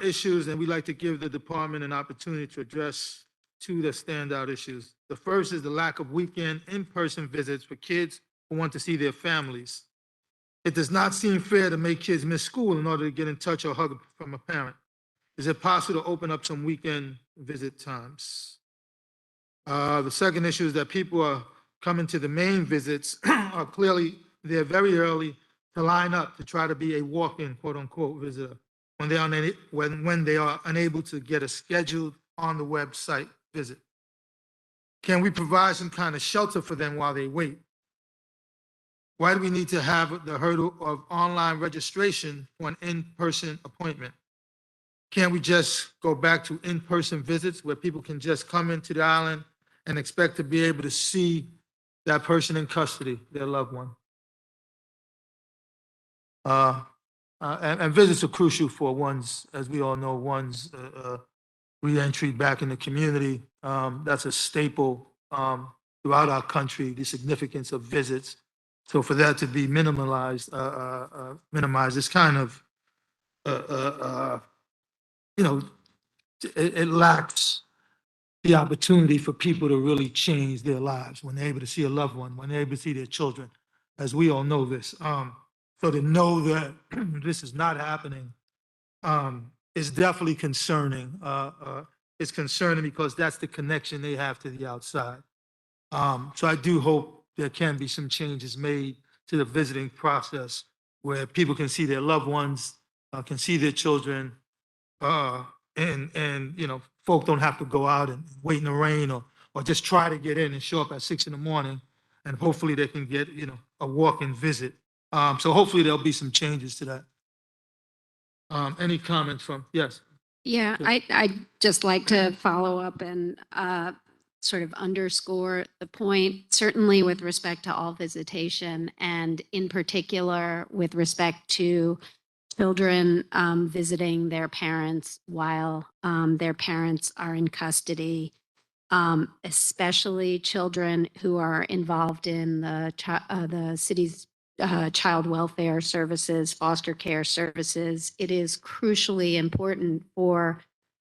issues, and we'd like to give the department an opportunity to address two of the standout issues. The first is the lack of weekend in-person visits for kids who want to see their families. It does not seem fair to make kids miss school in order to get in touch or hug from a parent. Is it possible to open up some weekend visit times? The second issue is that people are coming to the main visits are clearly, they're very early to line up to try to be a walk-in, quote unquote, visitor when they are unable to get a scheduled on the website visit. Can we provide some kind of shelter for them while they wait? Why do we need to have the hurdle of online registration for an in-person appointment? Can't we just go back to in-person visits where people can just come into the island and expect to be able to see that person in custody, their loved one? And visits are crucial for one's, as we all know, one's re-entry back in the community. That's a staple throughout our country, the significance of visits. So for that to be minimized, is kind of, it lacks the opportunity for people to really change their lives when they're able to see a loved one, when they're able to see their children, as we all know this. So to know that this is not happening is definitely concerning. It's concerning because that's the connection they have to the outside. So I do hope there can be some changes made to the visiting process where people can see their loved ones, can see their children, and folk don't have to go out and wait in the rain or just try to get in and show up at 6 in the morning, and hopefully they can get a walk-in visit. So hopefully there'll be some changes to that. Any comments from, yes? Yeah, I'd just like to follow up and sort of underscore the point, certainly with respect to all visitation, and in particular with respect to children visiting their parents while their parents are in custody, especially children who are involved in the city's child welfare services, foster care services. It is crucially important for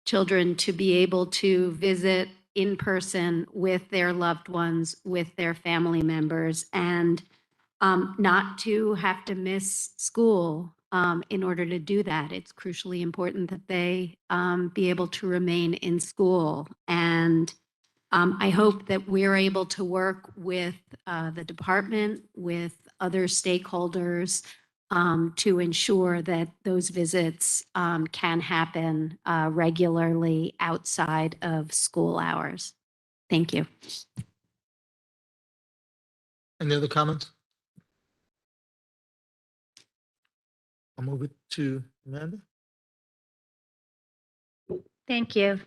children to be able to visit in person with their loved ones, with their family members, and not to have to miss school in order to do that. It's crucially important that they be able to remain in school. And I hope that we're able to work with the department, with other stakeholders to ensure that those visits can happen regularly outside of school hours. Thank you. Any other comments? I'll move it to Amanda. Thank you.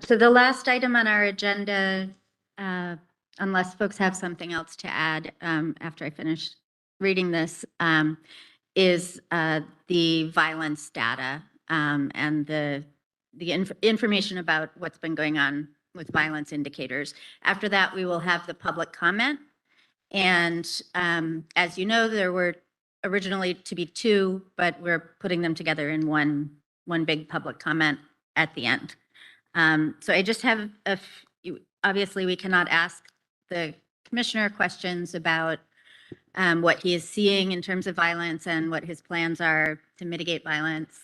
So the last item on our agenda, unless folks have something else to add after I finish reading this, is the violence data and the information about what's been going on with violence indicators. After that, we will have the public comment. And as you know, there were originally to be two, but we're putting them together in one big public comment at the end. So I just have obviously we cannot ask the commissioner questions about what he is seeing in terms of violence and what his plans are to mitigate violence.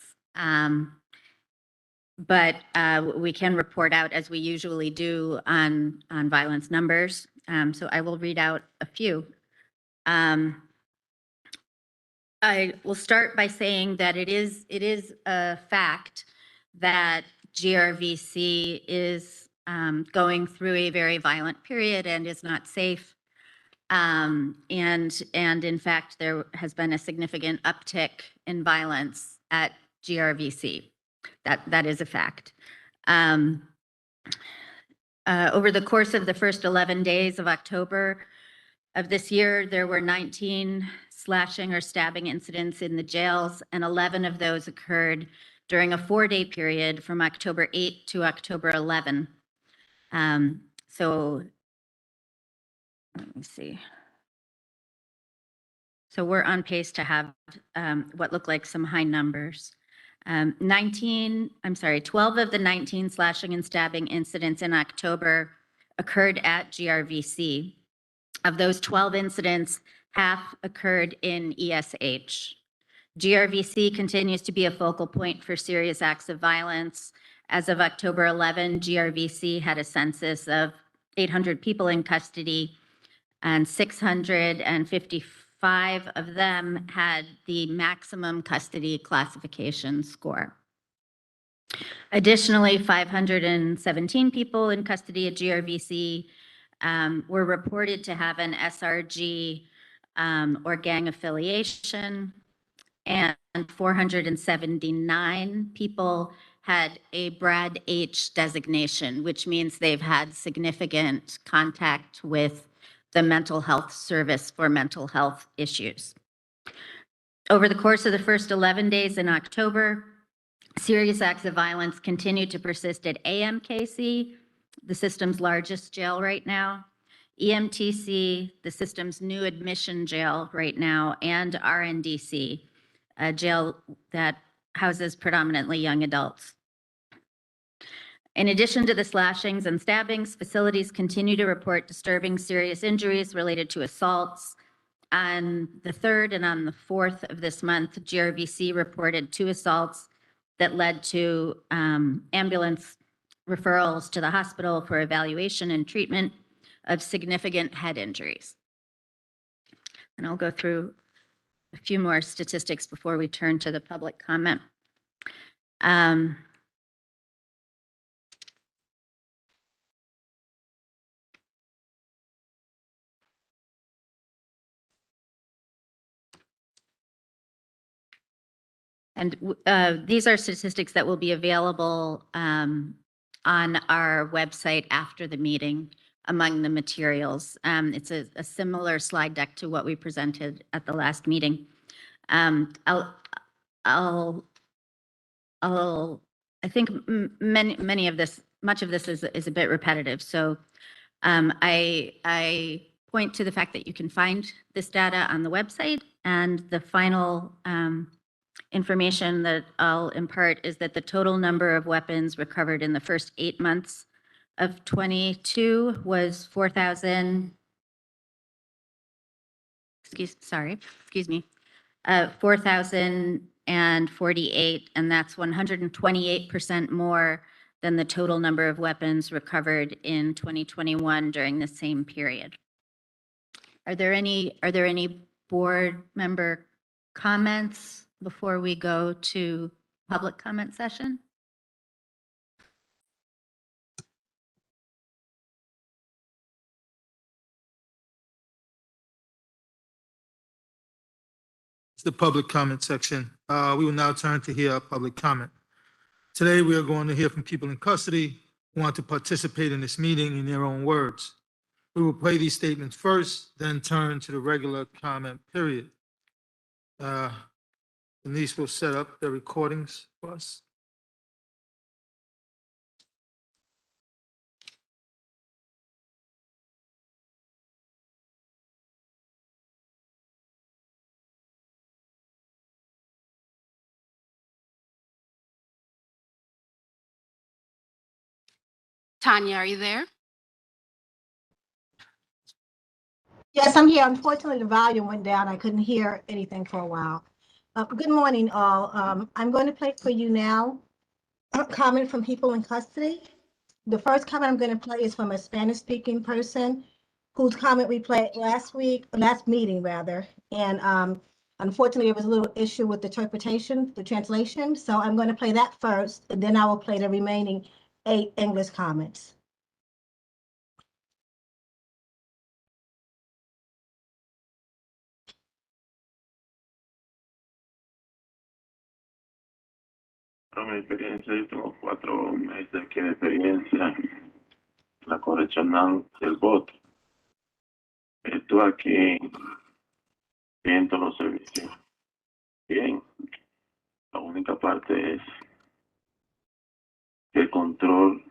But we can report out, as we usually do, on violence numbers. So I will read out a few. I will start by saying that it is a fact that GRVC is going through a very violent period and is not safe. And in fact, there has been a significant uptick in violence at GRVC. That is a fact. Over the course of the first 11 days of October of this year, there were 19 slashing or stabbing incidents in the jails, and 11 of those occurred during a 4-day period from October 8 to October 11. So let me see. So we're on pace to have what look like some high numbers. 12 of the 19 slashing and stabbing incidents in October occurred at GRVC. Of those 12 incidents, half occurred in ESH. GRVC continues to be a focal point for serious acts of violence. As of October 11, GRVC had a census of 800 people in custody, and 655 of them had the maximum custody classification score. Additionally, 517 people in custody at GRVC were reported to have an SRG or gang affiliation, and 479 people had a Brad H designation, which means they've had significant contact with the mental health service for mental health issues. Over the course of the first 11 days in October, serious acts of violence continued to persist at AMKC, the system's largest jail right now, EMTC, the system's new admission jail right now, and RNDC, a jail that houses predominantly young adults. In addition to the slashings and stabbings, facilities continue to report disturbing serious injuries related to assaults. On the 3rd and on the 4th of this month, GRVC reported 2 assaults that led to ambulance referrals to the hospital for evaluation and treatment of significant head injuries. And I'll go through a few more statistics before we turn to the public comment. And these are statistics that will be available on on our website after the meeting among the materials. It's a similar slide deck to what we presented at the last meeting. I think much of this is a bit repetitive. So I point to the fact that you can find this data on the website, and the final information that I'll impart is that the total number of weapons recovered in the first 8 months of 22 was 4,000. Excuse me. 4,048, and that's 128% more than the total number of weapons recovered in 2021 during the same period. Are there any board member comments before we go to public comment session? It's the public comment section. We will now turn to hear public comment. Today, we are going to hear from people in custody who want to participate in this meeting in their own words. We will play these statements first, then turn to the regular comment period. Denise will set up the recordings for us. Tanya, are you there? Yes, I'm here. Unfortunately, the volume went down. I couldn't hear anything for a while. Good morning, all. I'm going to play for you now a comment from people in custody. The first comment I'm going to play is from a Spanish-speaking person whose comment we played last meeting rather. And unfortunately, there was a little issue with the interpretation, the translation. So I'm going to play that first, and then I will play the remaining 8 English comments. Mi experiencia, yo tengo 4 meses aquí de experiencia en la Correctional del voto. Estoy aquí viendo los servicios. Bien, la única parte es que el control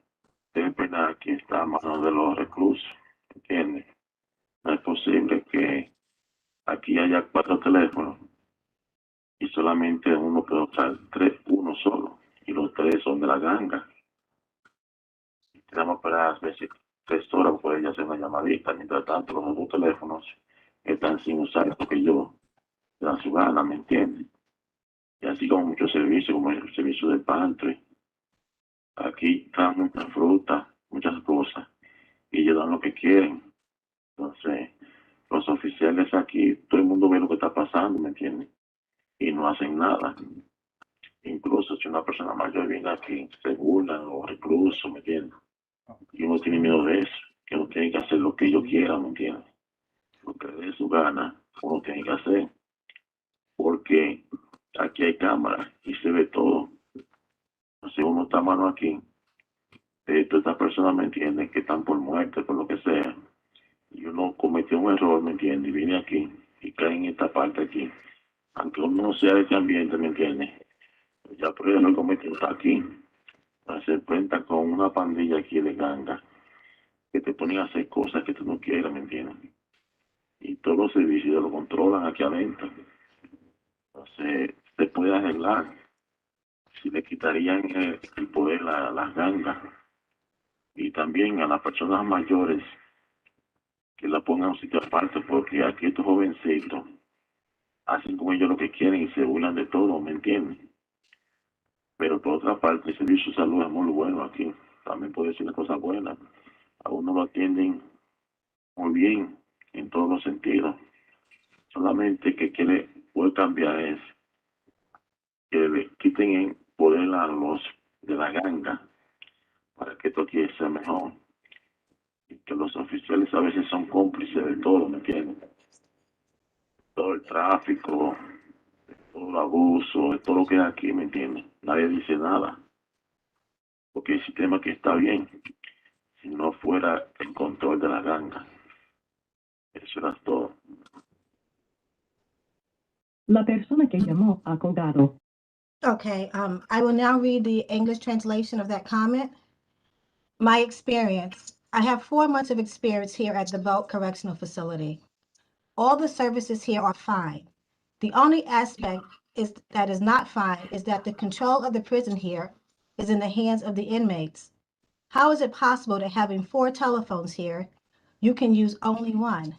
del penal aquí está a manos de los reclusos, ¿entiendes? No es posible que aquí haya 4 teléfonos y solamente uno puede usar uno solo, y los 3 son de la ganga. Tenemos que esperar a veces 3 horas para poder hacer una llamadita. Mientras tanto, los 2 teléfonos están sin usar porque yo le dan su gana, ¿me entienden? Y así como muchos servicios, como el servicio de pantry. Aquí están muchas frutas, muchas cosas, y ellos dan lo que quieren. Entonces, los oficiales aquí, todo el mundo ve lo que está pasando, ¿me entienden? Y no hacen nada. Incluso si una persona mayor viene aquí, se burlan los reclusos, ¿me entienden? Y uno tiene miedo de eso, que uno tiene que hacer lo que ellos quieran, ¿me entienden? Lo que le dé su gana, uno tiene que hacer. Porque aquí hay cámaras y se ve todo. Si uno está a mano aquí, todas estas personas, ¿me entienden? Que están por muerte, por lo que sea. Y uno cometió un error, ¿me entiende? Y viene aquí y cae en esta parte aquí. Aunque uno no sea de este ambiente, ¿me entiende? Ya por el error cometido está aquí. Se cuenta con una pandilla aquí de ganga que te ponen a hacer cosas que tú no quieras, ¿me entiendes? Y todos los servicios lo controlan aquí adentro. Entonces, se puede arreglar si le quitarían el poder a las gangas y también a las personas mayores que la pongan a un sitio aparte, porque aquí estos jovencitos hacen con ellos lo que quieren y se burlan de todo, ¿me entienden? Pero por otra parte, el servicio de salud es muy bueno aquí. También puede decir una cosa buena. A uno lo atienden muy bien en todos los sentidos. Solamente que puede cambiar es que le quiten el poder a los de la ganga para que esto aquí sea mejor. Y que los oficiales a veces son cómplices de todo, ¿me entienden? Todo el tráfico, todo el abuso, de todo lo que hay aquí, ¿me entienden? Nadie dice nada. porque el sistema que está bien, si no fuera el control de la ganga. Eso era todo. La persona que llamó ha colgado. Okay, I will now read the English translation of that comment. My experience. I have 4 months of experience here at the Boat Correctional Facility. All the services here are fine. The only aspect that is not fine is that the control of the prison here is in the hands of the inmates. How is it possible that having 4 telephones here, you can use only 1?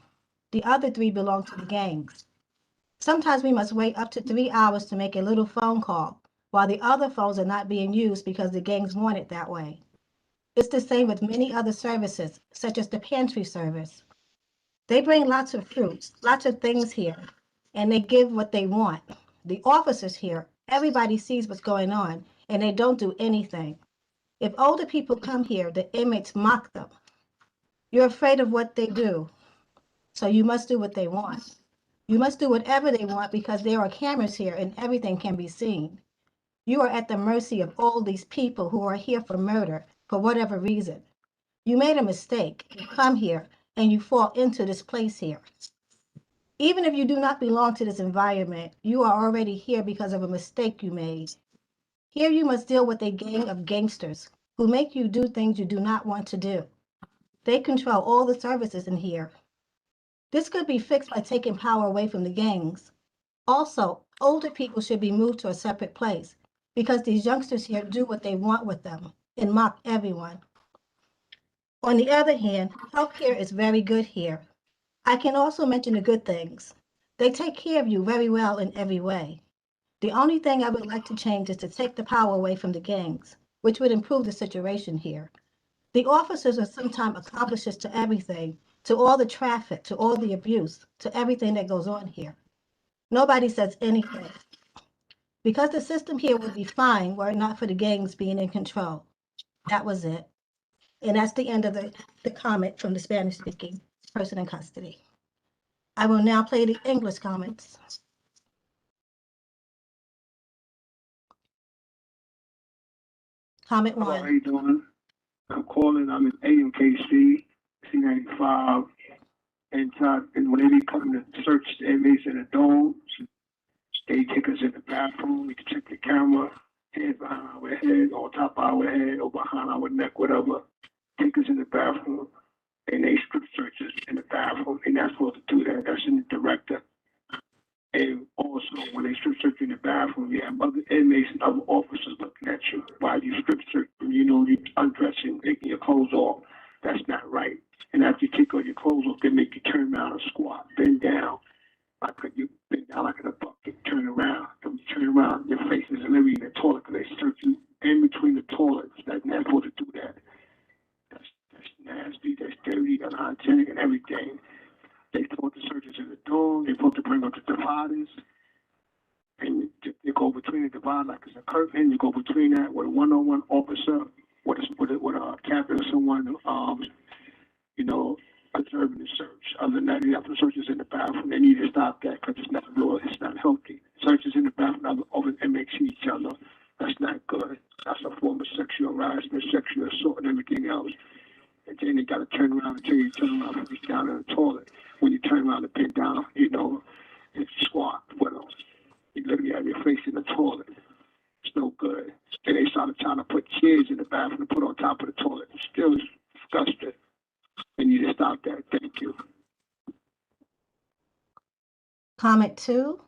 The other 3 belong to the gangs. Sometimes we must wait up to 3 hours to make a little phone call, while the other phones are not being used because the gangs want it that way. It's the same with many other services, such as the pantry service. They bring lots of fruits, lots of things here, and they give what they want. The officers here, everybody sees what's going on, and they don't do anything. If older people come here, the inmates mock them. You're afraid of what they do, so you must do what they want. You must do whatever they want because there are cameras here and everything can be seen. You are at the mercy of all these people who are here for murder, for whatever reason. You made a mistake. You come here and you fall into this place here. Even if you do not belong to this environment, you are already here because of a mistake you made. Here you must deal with a gang of gangsters who make you do things you do not want to do. They control all the services in here. This could be fixed by taking power away from the gangs. Also, older people should be moved to a separate place because these youngsters here do what they want with them and mock everyone. On the other hand, healthcare is very good here. I can also mention the good things. They take care of you very well in every way. The only thing I would like to change is to take the power away from the gangs, which would improve the situation here. The officers are sometimes accomplices to everything, to all the traffic, to all the abuse, to everything that goes on here. Nobody says anything. Because the system here would be fine were it not for the gangs being in control. That was it. And that's the end of the comment from the Spanish-speaking person in custody. I will now play the English comments. Comment Hello, how 1. you doing? I'm calling. I'm in AMKC, C95, and when they come to search the inmates in the domes, they take us in the bathroom. We can check the camera, hands behind our head, on top of our head, or behind our neck, whatever. Take us in the bathroom, and they strip search us in the bathroom. They're not supposed to do that. That's in the director. And also, when they strip search in the bathroom, you have other inmates and other officers looking at you while you strip search. You know, you undressing, taking your clothes off. That's not right. And after you take all your clothes off, they make you turn around and squat, bend down. Like you bend down like in a bucket, turn around. And you turn around, your face is literally in the toilet because they search you in between the toilets. That's not supposed to do that. That's nasty. That's dirty, unhygienic, and everything. They put the searchers in the door. They supposed to bring up the dividers. And they go between the divider like it's a curtain. You go between that with a one-on-one officer, with a captain or someone, you know, observing the search. Other than that, you have the searchers in the bathroom. They need to stop that because it's not real. It's not healthy. Searchers in the bathroom, other inmates see each other. That's not good. That's a form of sexual harassment, sexual assault, and everything else. And then they got to turn around until you turn around and reach down in the toilet. When you turn around and bend down, you know, it's squat. What else? You literally have your face in the toilet. It's no good. And they started trying to put chairs in the bathroom to put on top of the toilet. It's still disgusting. And you just stop that. Thank you. Comment 2.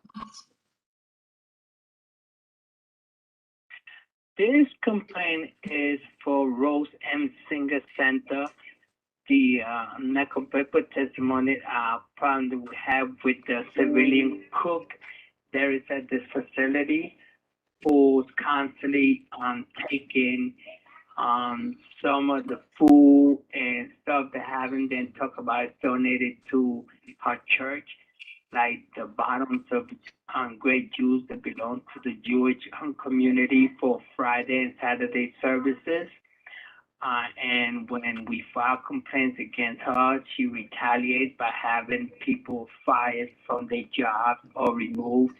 This complaint is for Rose M. Singer Center. The non-paper testimony problem that we have with the civilian cook there is at this facility who's constantly taking some of the food and stuff that haven't been talked about donated to her church, like the bottoms of grape juice that belong to the Jewish community for Friday and Saturday services. And when we file complaints against her, she retaliates by having people fired from their jobs or removed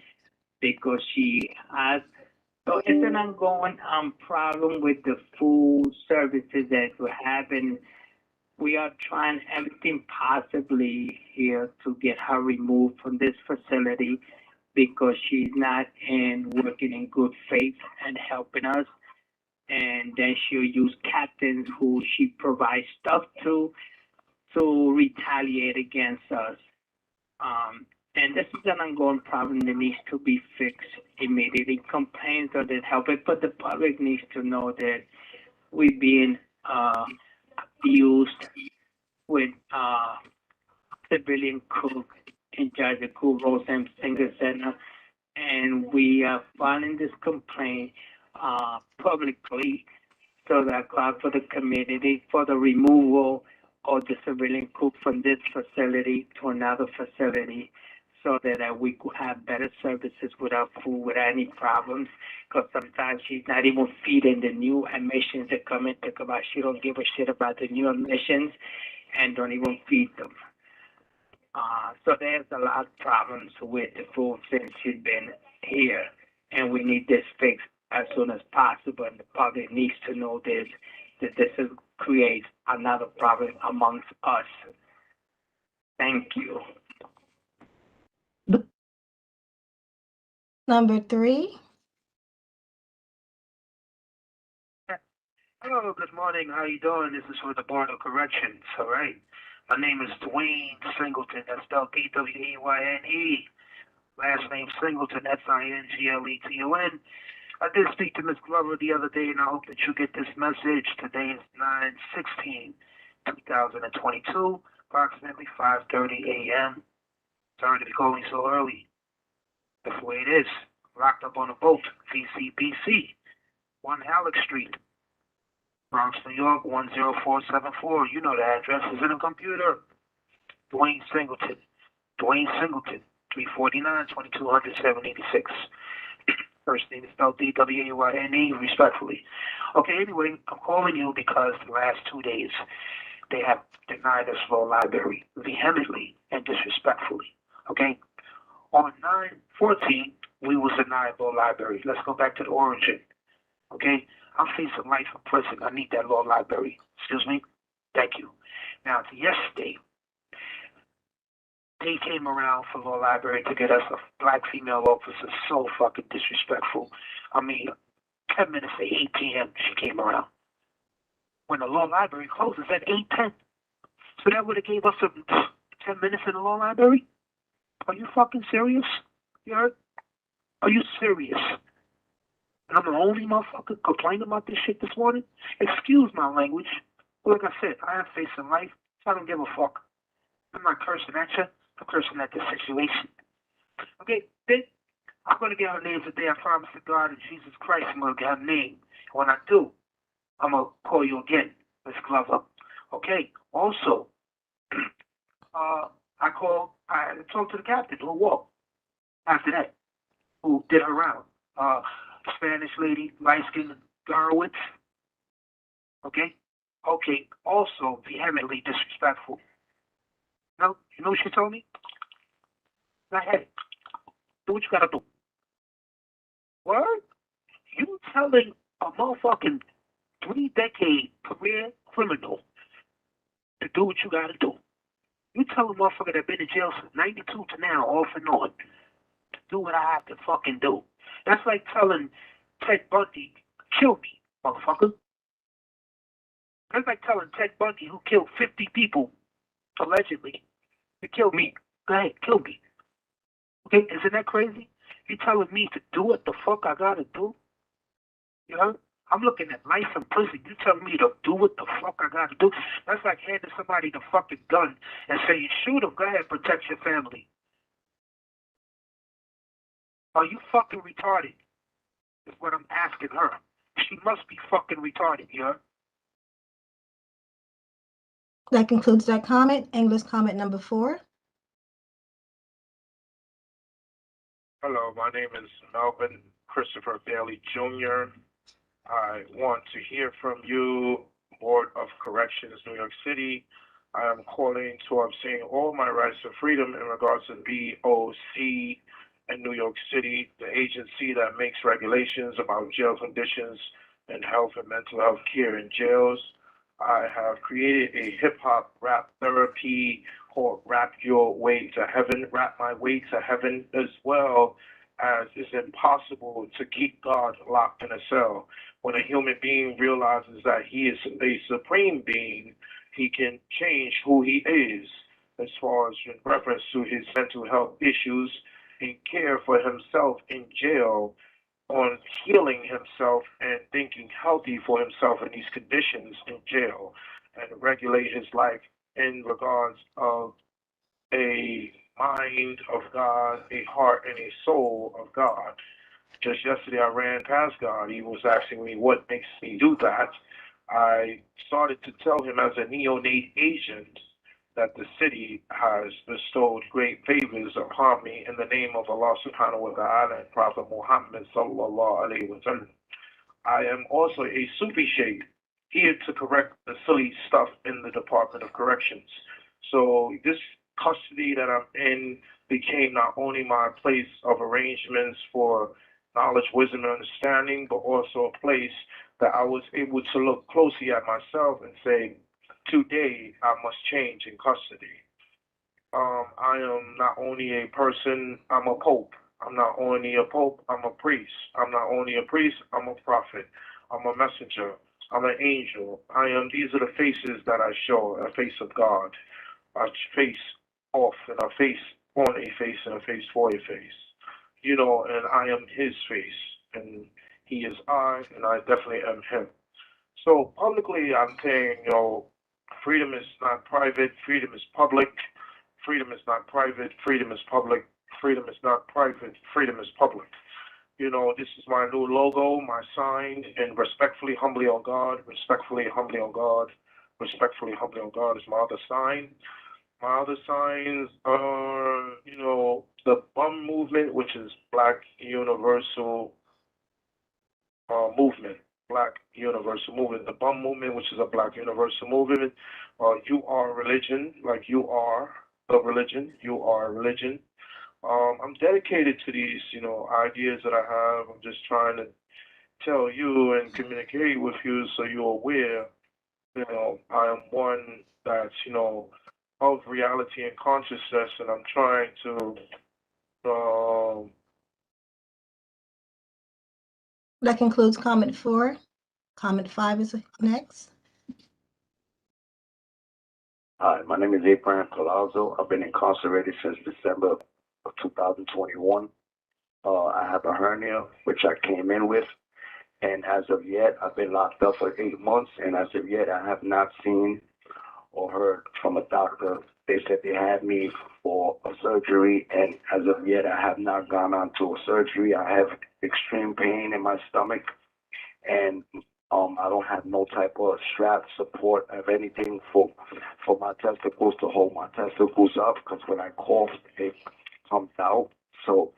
because she has So it's an ongoing problem with the food services that we're having. We are trying everything possibly here to get her removed from this facility because she's not working in good faith and helping us. And then she'll use captains who she provides stuff to retaliate against us. And this is an ongoing problem that needs to be fixed immediately. Complaints are that help it, but the public needs to know that we're being abused with civilian cook in charge of Cool Rose and Singer Center. And we are filing this complaint publicly so that call for the community for the removal of the civilian cook from this facility to another facility so that we could have better services without food, without any problems. Because sometimes she's not even feeding the new admissions that come in. Think about she don't give a shit about the new admissions and don't even feed them. So there's a lot of problems with the food since she's been here, and we need this fixed as soon as possible. And the public needs to know this, that this creates another problem amongst us. Thank you. Number 3. Hello, good morning. How you doing? This is for the Board of Corrections, all right? My name is Dwayne Singleton. That's spelled D-W-A-Y-N-E. Last name Singleton, S-I-N-G-L-E-T-O-N. I did speak to Ms. Glover the other day, and I hope that you get this message. Today is 9/16/2022, approximately 5:30 a.m. Sorry to be calling so early. That's the way it is. Locked up on a boat, VCBC, 1 Halleck Street, Bronx, New York, 10474. You know the address. Is in a computer. Dwayne Singleton. Dwayne Singleton. 349, 2200, 786. First name is spelled D-W-A-Y-N-E, respectfully. Okay, anyway, I'm calling you because the last 2 days they have denied us law library vehemently and disrespectfully. Okay? On 9/14, we was denied law library. Let's go back to the origin. Okay? I'm facing life in prison. I need that law library. Excuse me? Thank you. Now, yesterday, they came around for law library to get us a black female officer. So fucking disrespectful. I mean, 10 minutes to 8 p.m. she came around. When the law library closes at 8:10. So that would have gave us 10 minutes in the law library? Are you fucking serious? You heard? Are you serious? And I'm the only motherfucker complaining about this shit this morning? Excuse my language. Like I said, I am facing life, so I don't give a fuck. I'm not cursing at you. I'm cursing at the situation. Okay, then I'm going to get her name today. I promise to God and Jesus Christ I'm going to get her name. When I do, I'm going to call you again, Miss Glover. Okay, also, I talked to the captain who walked after that, who did her round. Spanish lady, light-skinned Garowitz. Okay? Okay, also vehemently disrespectful. No, you know what she told me? Now, hey, do what you gotta do. Word? You telling a motherfucking 3-decade career criminal to do what you gotta do. You tell a motherfucker that been in jail since 92 to now, off and on, to do what I have to fucking do. That's like telling Ted Bundy, kill me, motherfucker. That's like telling Ted Bundy, who killed 50 people, allegedly, to kill me. Go ahead, kill me. Okay, isn't that crazy? You telling me to do what the fuck I gotta do? You know? I'm looking at life in prison. You telling me to do what the fuck I gotta do? That's like handing somebody the fucking gun and saying, shoot him, go ahead, protect your family. Are you fucking retarded? Is what I'm asking her. She must be fucking retarded, you know? That concludes that comment. English comment number 4. Hello, my name is Melvin Christopher Bailey Jr. I want to hear from you, Board of Corrections, New York City. I am calling to obtain all my rights and freedom in regards to BOC in New York City, the agency that makes regulations about jail conditions and health and mental health care in jails. I have created a hip hop rap therapy called Rap Your Way to Heaven, Rap My Way to Heaven, as well as it's impossible to keep God locked in a cell. When a human being realizes that he is a supreme being, he can change who he is as far as in reference to his mental health issues and care for himself in jail, on healing himself and thinking healthy for himself in these conditions in jail, and regulate his life in regards of a mind of God, a heart and a soul of God. Just yesterday, I ran past God. He was asking me what makes me do that. I started to tell him as a neonate agent that the city has bestowed great favors upon me in the name of Allah subhanahu wa ta'ala and Prophet Muhammad sallallahu alayhi wa sallam. I am also a Sufi sheikh here to correct the silly stuff in the Department of Corrections. So this custody that I'm in became not only my place of arrangements for knowledge, wisdom, and understanding, but also a place that I was able to look closely at myself and say, today I must change in custody. I am not only a person, I'm a pope. I'm not only a pope, I'm a priest. I'm not only a priest, I'm a prophet. I'm a messenger. I'm an angel. These are the faces that I show, a face of God, a face off and a face on a face and a face for a face. You know, and I am his face, and he is I, and I definitely am him. So publicly, I'm saying, you know, freedom is not private, freedom is public. Freedom is not private, freedom is public. Freedom is not private, freedom is public. You know, this is my new logo, my sign, and respectfully, humbly on God, respectfully, humbly on God, respectfully, humbly on God is my other sign. My other signs are, you know, the BUM movement, which is Black Universal Movement. Black Universal Movement. The BUM movement, which is a Black Universal Movement. You are religion, like you are the religion. You are religion. I'm dedicated to these, you know, ideas that I have. I'm just trying to tell you and communicate with you so you're aware, you know, I am one that's, you know, of reality and consciousness, and I'm trying to That concludes comment 4. Comment 5 is next. Hi, my name is Abraham Palazzo. I've been incarcerated since December of 2021. I have a hernia, which I came in with. And as of yet, I've been locked up for 8 months. And as of yet, I have not seen or heard from a doctor. They said they had me for a surgery. And as of yet, I have not gone on to a surgery. I have extreme pain in my stomach. And I don't have no type of strap support of anything for my testicles to hold my testicles up, because when I cough, it comes out. So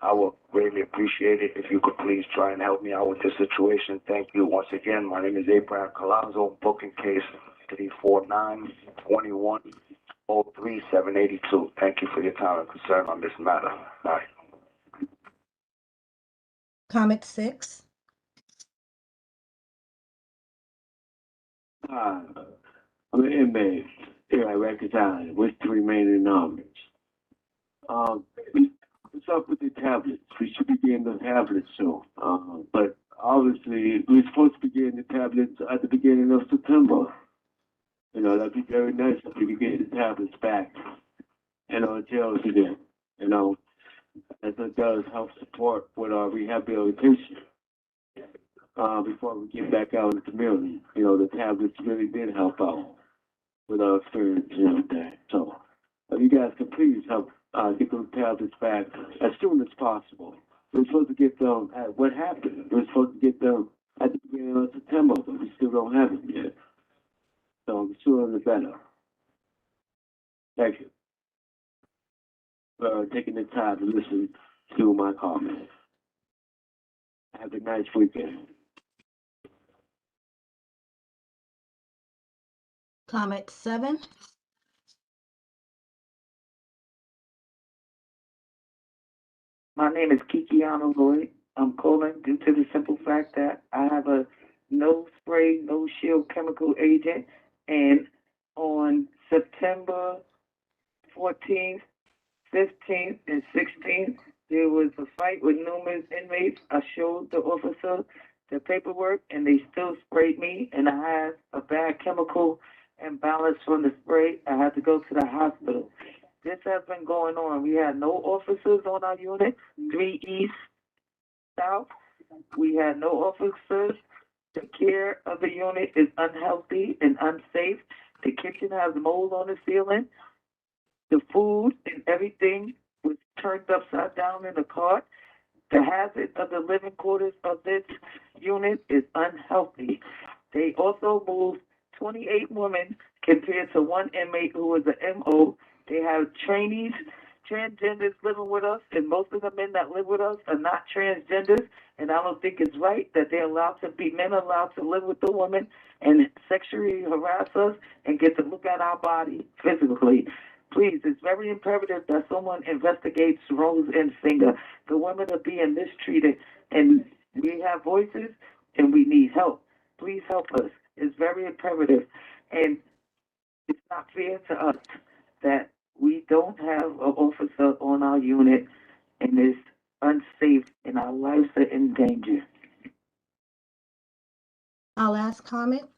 I would greatly appreciate it if you could please try and help me out with this situation. Thank you once again. My name is Abraham Colanzo, booking case 349-21-03782. Thank you for your time and concern on this matter. Bye. Comment 6. Hi, I'm an inmate here at Rikers Island with 3 remaining numbers. What's up with the tablets? We should be getting the tablets soon. But obviously, we're supposed to be getting the tablets at the beginning of September. You know, that'd be very nice if we could get the tablets back and our jails again. You know, as it does help support with our rehabilitation. Before we get back out in the community, you know, the tablets really did help out with our experience and everything. So, you guys can please help get those tablets back as soon as possible. We're supposed to get them at what happened? We're supposed to get them at the beginning of September, but we still don't have it yet. So the sooner the better. Thank you for taking the time to listen to my comments. Have a nice weekend. Comment 7. My name is Kikiano Lloyd. I'm calling due to the simple fact that I have a no spray, no shield chemical agent. And on September 14th, 15th, and 16th, there was a fight with numerous inmates. I showed the officer the paperwork and they still sprayed me, and I had a bad chemical imbalance from the spray. I had to go to the hospital. This has been going on. We had no officers on our unit, 3 East, South. We had no officers. The care of the unit is unhealthy and unsafe. The kitchen has mold on the ceiling. The food and everything was turned upside down in the cart. The hazard of the living quarters of this unit is unhealthy. They also moved 28 women compared to 1 inmate who was an MO. They have trainees, transgenders living with us, and most of the men that live with us are not transgenders. And I don't think it's right that they're allowed to be men allowed to live with the women and sexually harass us and get to look at our body physically. Please, it's very imperative that someone investigates Rose and Singer. The women are being mistreated, and we have voices, and we need help. Please help us. It's very imperative, and it's not fair to us that we don't have an officer on our unit, and it's unsafe, and our lives are in danger. Our last comment.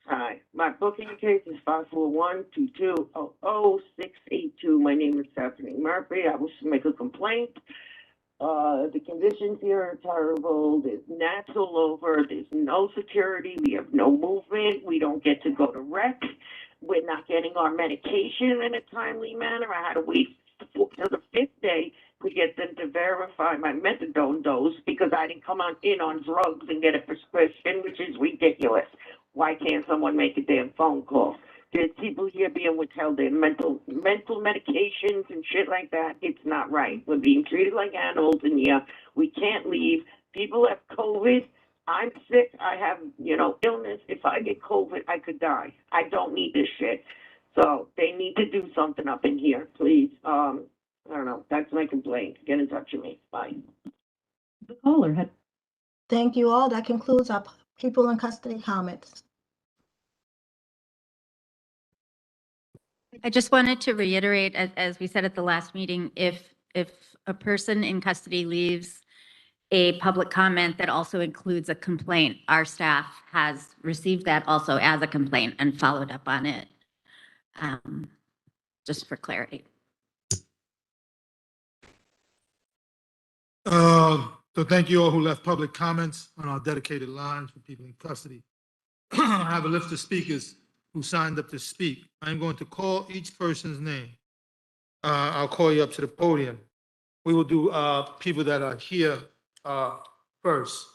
Hi, my booking case is 541-2200-682. My name is Stephanie Murphy. I wish to make a complaint. The conditions here are terrible. There's gnats all over. There's no security. We have no movement. We don't get to go to rec. We're not getting our medication in a timely manner. I had to wait till the 5th day to get them to verify my methadone dose because I didn't come in on drugs and get a prescription, which is ridiculous. Why can't someone make a damn phone call? There's people here being withheld their mental medications and shit like that. It's not right. We're being treated like animals in here. We can't leave. People have COVID. I'm sick. I have, illness. If I get COVID, I could die. I don't need this shit. So they need to do something up in here, please. I don't know. That's my complaint. Get in touch with me. Bye. The caller had. Thank you all. That concludes our people in custody comments. I just wanted to reiterate, as we said at the last meeting, if a person in custody leaves a public comment that also includes a complaint, our staff has received that also as a complaint and followed up on it, just for clarity. So thank you all who left public comments on our dedicated lines for people in custody. I have a list of speakers who signed up to speak. I'm going to call each person's name. I'll call you up to the podium. We will do people that are here first.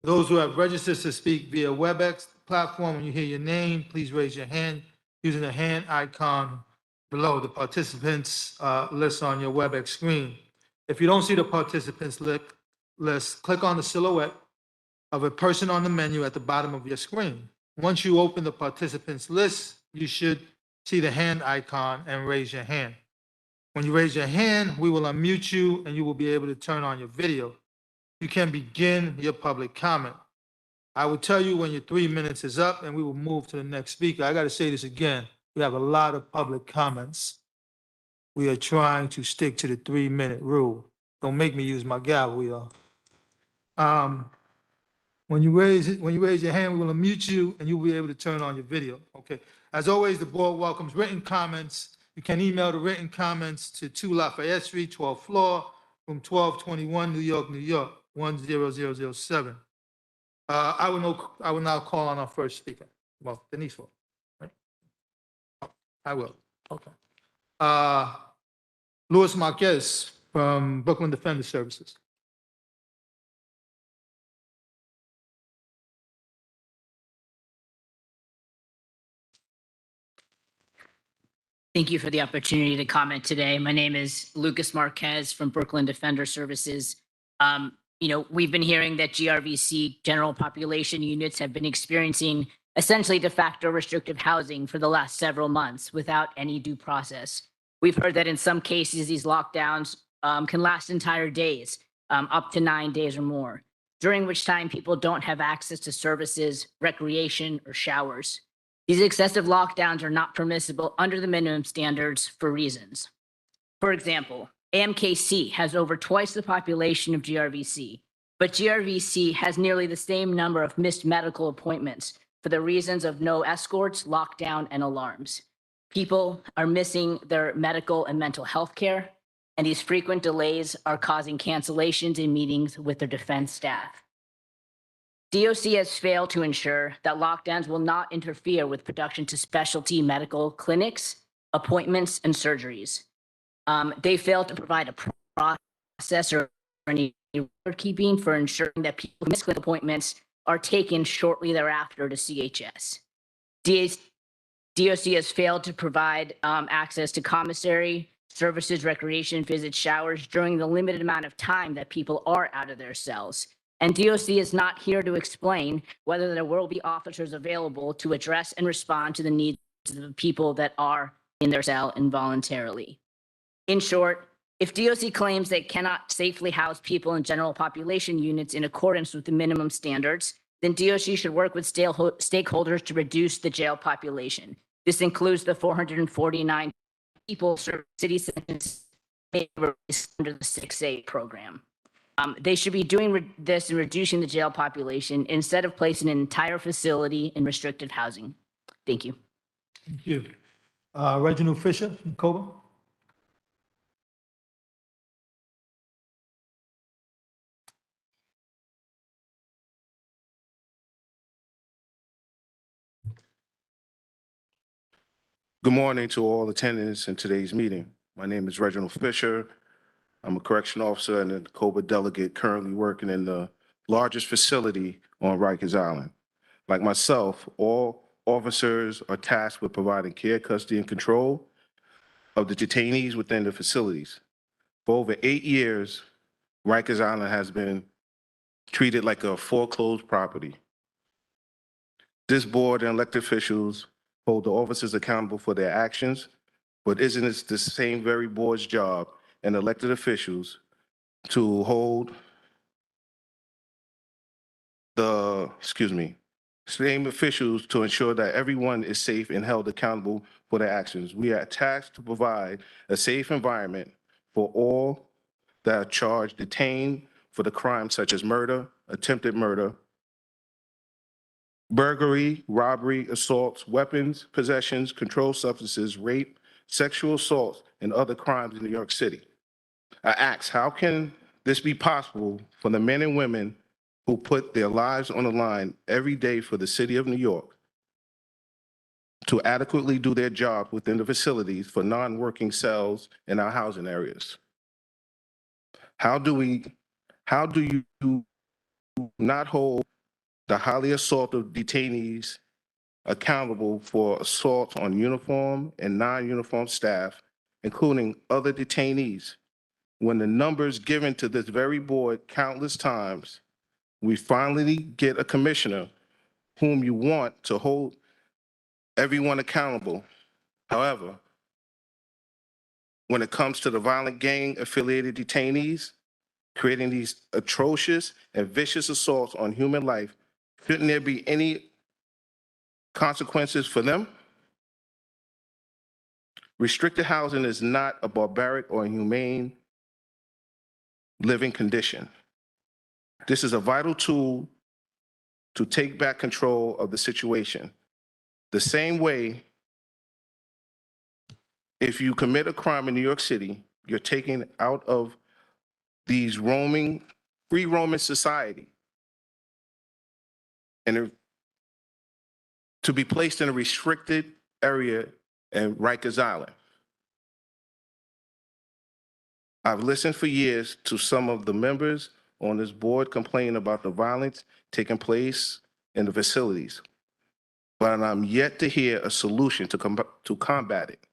Those who have registered to speak via WebEx platform, when you hear your name, please raise your hand using the hand icon below the participants list on your WebEx screen. If you don't see the participants list, click on the silhouette of a person on the menu at the bottom of your screen. Once you open the participants list, you should see the hand icon and raise your hand. When you raise your hand, we will unmute you and you will be able to turn on your video. You can begin your public comment. I will tell you when your 3 minutes is up and we will move to the next speaker. I got to say this again. We have a lot of public comments. We are trying to stick to the 3-minute rule. Don't make me use my gavel, y'all. When you raise your hand, we will unmute you and you'll be able to turn on your video. Okay. As always, the board welcomes written comments. You can email the written comments to 2 Lafayette Street, 12th floor, room 1221, New York, New York, 10007. I will now call on our first speaker. Well, Denise will. Right? I will. Okay. Luis Marquez from Brooklyn Defender Services. Thank you for the opportunity to comment today. My name is Lucas Marquez from Brooklyn Defender Services. We've been hearing that GRVC general population units have been experiencing essentially de facto restrictive housing for the last several months without any due process. We've heard that in some cases, these lockdowns can last entire days, up to 9 days or more, during which time people don't have access to services, recreation, or showers. These excessive lockdowns are not permissible under the minimum standards for reasons. For example, AMKC has over twice the population of GRVC, but GRVC has nearly the same number of missed medical appointments for the reasons of no escorts, lockdown, and alarms. People are missing their medical and mental health care, and these frequent delays are causing cancellations in meetings with their defense staff. DOC has failed to ensure that lockdowns will not interfere with production to specialty medical clinics, appointments, and surgeries. They failed to provide a process or any record keeping for ensuring that people who miss clinic appointments are taken shortly thereafter to CHS. DOC has failed to provide access to commissary services, recreation, visits, showers during the limited amount of time that people are out of their cells. And DOC is not here to explain whether there will be officers available to address and respond to the needs of the people that are in their cell involuntarily. In short, if DOC claims they cannot safely house people in general population units in accordance with the minimum standards, then DOC should work with stakeholders to reduce the jail population. This includes the 449 people served city sentences under the 6A program. They should be doing this and reducing the jail population instead of placing an entire facility in restricted housing. Thank you. Thank you. Reginald Fisher from COBA. Good morning to all attendants in today's meeting. My name is Reginald Fisher. I'm a correction officer and a COBA delegate currently working in the largest facility on Rikers Island. Like myself, all officers are tasked with providing care, custody, and control of the detainees within the facilities. For over 8 years, Rikers Island has been treated like a foreclosed property. This board and elected officials hold the officers accountable for their actions, but isn't it the same very board's job and elected officials to hold same officials to ensure that everyone is safe and held accountable for their actions? We are tasked to provide a safe environment for all that are charged, detained for the crimes such as murder, attempted murder, burglary, robbery, assaults, weapons, possessions, controlled substances, rape, sexual assaults, and other crimes in New York City. I ask, how can this be possible for the men and women who put their lives on the line every day for the city of New York to adequately do their job within the facilities for non-working cells in our housing areas? How do you not hold the highly assaulted detainees accountable for assault on uniform and non-uniform staff, including other detainees, when the numbers given to this very board countless times, we finally get a commissioner whom you want to hold everyone accountable. However, when it comes to the violent gang-affiliated detainees, creating these atrocious and vicious assaults on human life, shouldn't there be any consequences for them? Restricted housing is not a barbaric or inhumane living condition. This is a vital tool to take back control of the situation. The same way, if you commit a crime in New York City, you're taken out of these free roaming society and to be placed in a restricted area in Rikers Island. I've listened for years to some of the members on this board complain about the violence taking place in the facilities, but I'm yet to hear a solution to combat it.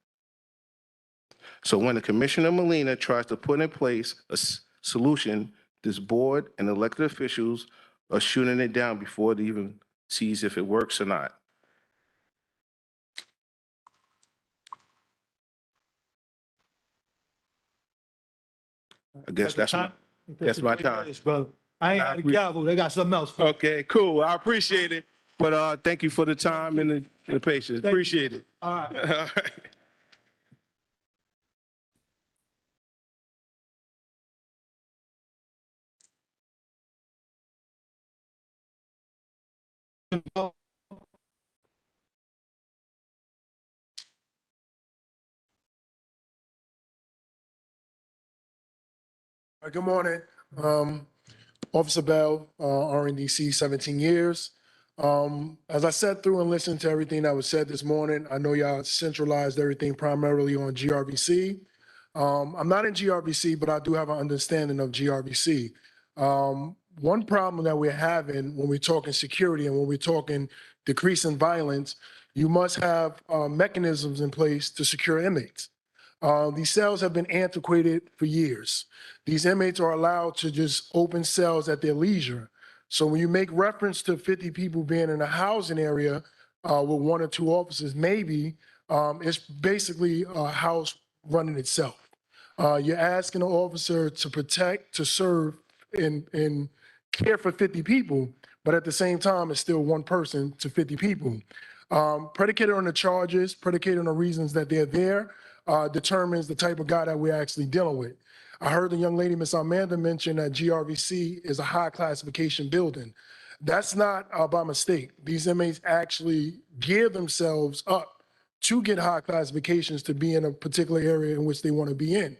So when the Commissioner Molina tries to put in place a solution, this board and elected officials are shooting it down before it even sees if it works or not. I guess that's my time. Yes, brother. I ain't got the gavel. They got something else. Okay, cool. I appreciate it. But thank you for the time and the patience. Appreciate it. All right. All right. Good morning. Officer Bell, RNDC, 17 years. As I sat through and listened to everything that was said this morning, I know y'all centralized everything primarily on GRVC. I'm not in GRVC, but I do have an understanding of GRVC. One problem that we're having when we're talking security and when we're talking decreasing violence, you must have mechanisms in place to secure inmates. These cells have been antiquated for years. These inmates are allowed to just open cells at their leisure. So when you make reference to 50 people being in a housing area with 1 or 2 officers, maybe it's basically a house running itself. You're asking an officer to protect, to serve, and care for 50 people, but at the same time, it's still 1 person to 50 people. Predicated on the charges, predicated on the reasons that they're there, determines the type of guy that we're actually dealing with. I heard the young lady, Miss Amanda, mention that GRVC is a high classification building. That's not by mistake. These inmates actually gear themselves up to get high classifications to be in a particular area in which they want to be in.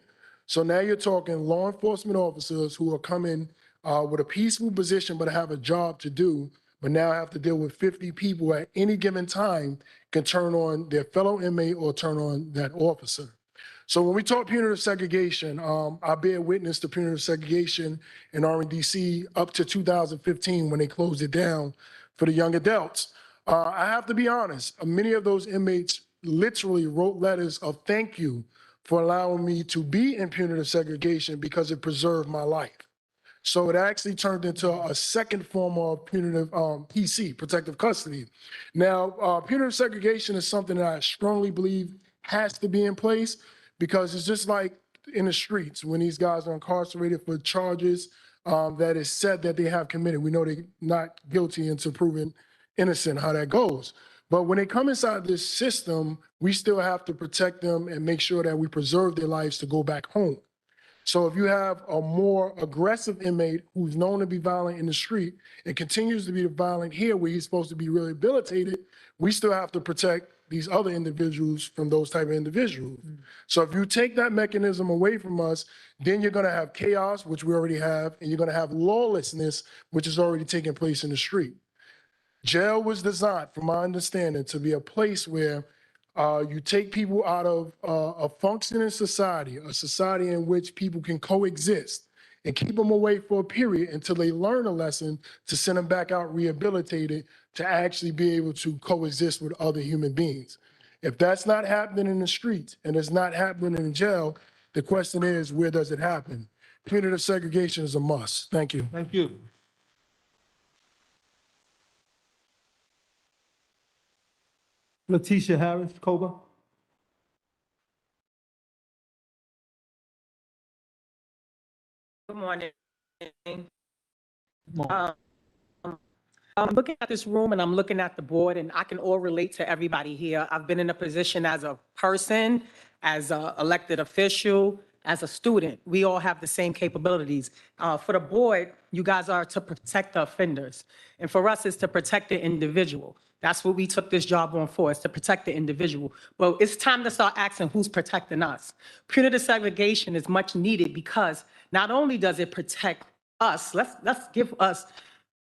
So now you're talking law enforcement officers who are coming with a peaceful position but have a job to do, but now have to deal with 50 people at any given time, can turn on their fellow inmate or turn on that officer. So when we talk punitive segregation, I bear witness to punitive segregation in RNDC up to 2015 when they closed it down for the young adults. I have to be honest, many of those inmates literally wrote letters of thank you for allowing me to be in punitive segregation because it preserved my life. So it actually turned into a second form of punitive PC, protective custody. Now, punitive segregation is something that I strongly believe has to be in place because it's just like in the streets when these guys are incarcerated for charges that is said that they have committed. We know they're not guilty until proven innocent, how that goes. But when they come inside this system, we still have to protect them and make sure that we preserve their lives to go back home. So if you have a more aggressive inmate who's known to be violent in the street and continues to be violent here where he's supposed to be rehabilitated, we still have to protect these other individuals from those type of individuals. So if you take that mechanism away from us, then you're gonna have chaos, which we already have, and you're gonna have lawlessness, which is already taking place in the street. Jail was designed, from my understanding, to be a place where you take people out of a functioning society, a society in which people can coexist, and keep them away for a period until they learn a lesson to send them back out rehabilitated to actually be able to coexist with other human beings. If that's not happening in the streets and it's not happening in jail, the question is, where does it happen? Punitive segregation is a must. Thank you. Thank you. Letitia Harris, Koba. Good morning. I'm looking at this room and I'm looking at the board and I can all relate to everybody here. I've been in a position as a person, as an elected official, as a student. We all have the same capabilities. For the board, you guys are to protect the offenders. And for us, it's to protect the individual. That's what we took this job on for, is to protect the individual. Well, it's time to start asking who's protecting us. Punitive segregation is much needed because not only does it protect us, let's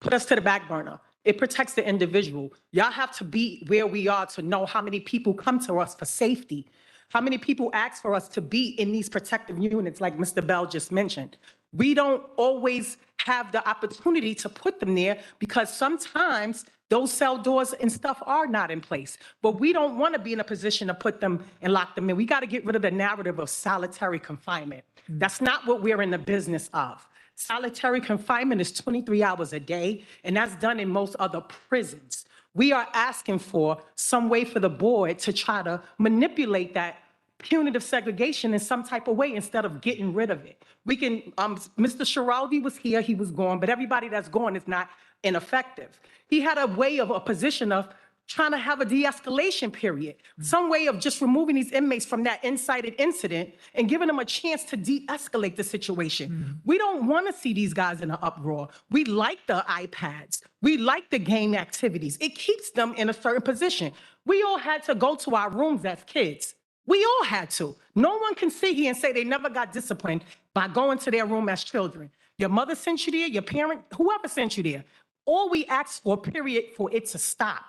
put us to the back burner. It protects the individual. Y'all have to be where we are to know how many people come to us for safety. How many people ask for us to be in these protective units like Mr. Bell just mentioned. We don't always have the opportunity to put them there because sometimes those cell doors and stuff are not in place. But we don't want to be in a position to put them and lock them in. We got to get rid of the narrative of solitary confinement. That's not what we're in the business of. Solitary confinement is 23 hours a day, and that's done in most other prisons. We are asking for some way for the board to try to manipulate that punitive segregation in some type of way instead of getting rid of it. We can, Mr. Schiraldi was here, he was gone, but everybody that's gone is not ineffective. He had a way of a position of trying to have a de-escalation period, some way of just removing these inmates from that incited incident and giving them a chance to de-escalate the situation. We don't want to see these guys in an uproar. We like the iPads. We like the gang activities. It keeps them in a certain position. We all had to go to our rooms as kids. We all had to. No one can sit here and say they never got disciplined by going to their room as children. Your mother sent you there, your parent, whoever sent you there. All we asked for, period, for it to stop.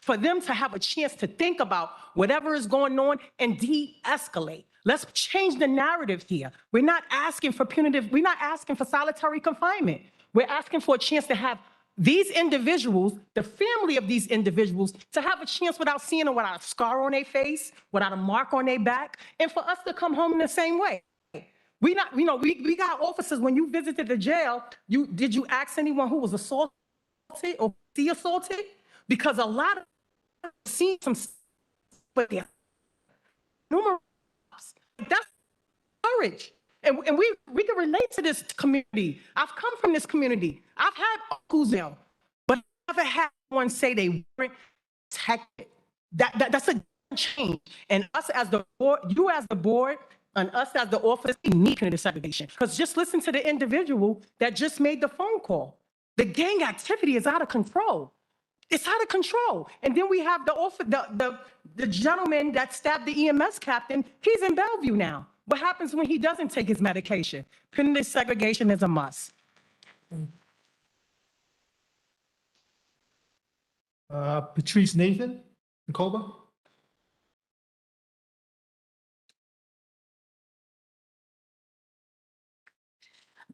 For them to have a chance to think about whatever is going on and de-escalate. Let's change the narrative here. We're not asking for punitive, we're not asking for solitary confinement. We're asking for a chance to have these individuals, the family of these individuals, to have a chance without seeing them without a scar on their face, without a mark on their back, and for us to come home in the same way. We not, you know, we got officers, when you visited the jail, did you ask anyone who was assaulted or see assaulted? Because a lot of seen some, but yeah, numerous. That's courage, and we can relate to this community. I've come from this community. I've had uncles now, but I've never had one say they weren't protected. That's a change. And us as the board, you as the board, and us as the office, we need punitive segregation. Because just listen to the individual that just made the phone call. The gang activity is out of control. It's out of control. And then we have the gentleman that stabbed the EMS captain. He's in Bellevue now. What happens when he doesn't take his medication? Punitive segregation is a must. Patrice Nathan, Nicoba.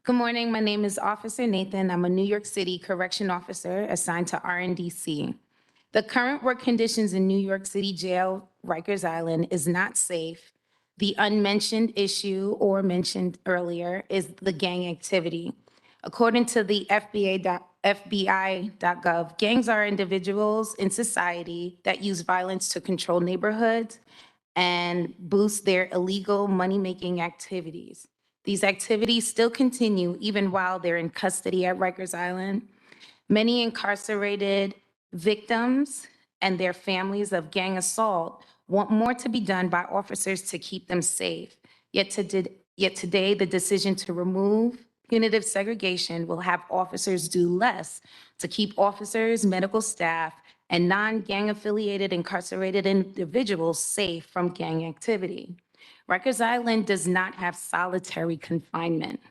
Good morning. My name is Officer Nathan. I'm a New York City correction officer assigned to RNDC. The current work conditions in New York City Jail, Rikers Island, is not safe. The unmentioned issue or mentioned earlier is the gang activity. According to the FBI.gov, gangs are individuals in society that use violence to control neighborhoods and boost their illegal money-making activities. These activities still continue even while they're in custody at Rikers Island. Many incarcerated victims and their families of gang assault want more to be done by officers to keep them safe. Yet today, the decision to remove punitive segregation will have officers do less to keep officers, medical staff, and non-gang affiliated incarcerated individuals safe from gang activity. Rikers Island does not have solitary confinement,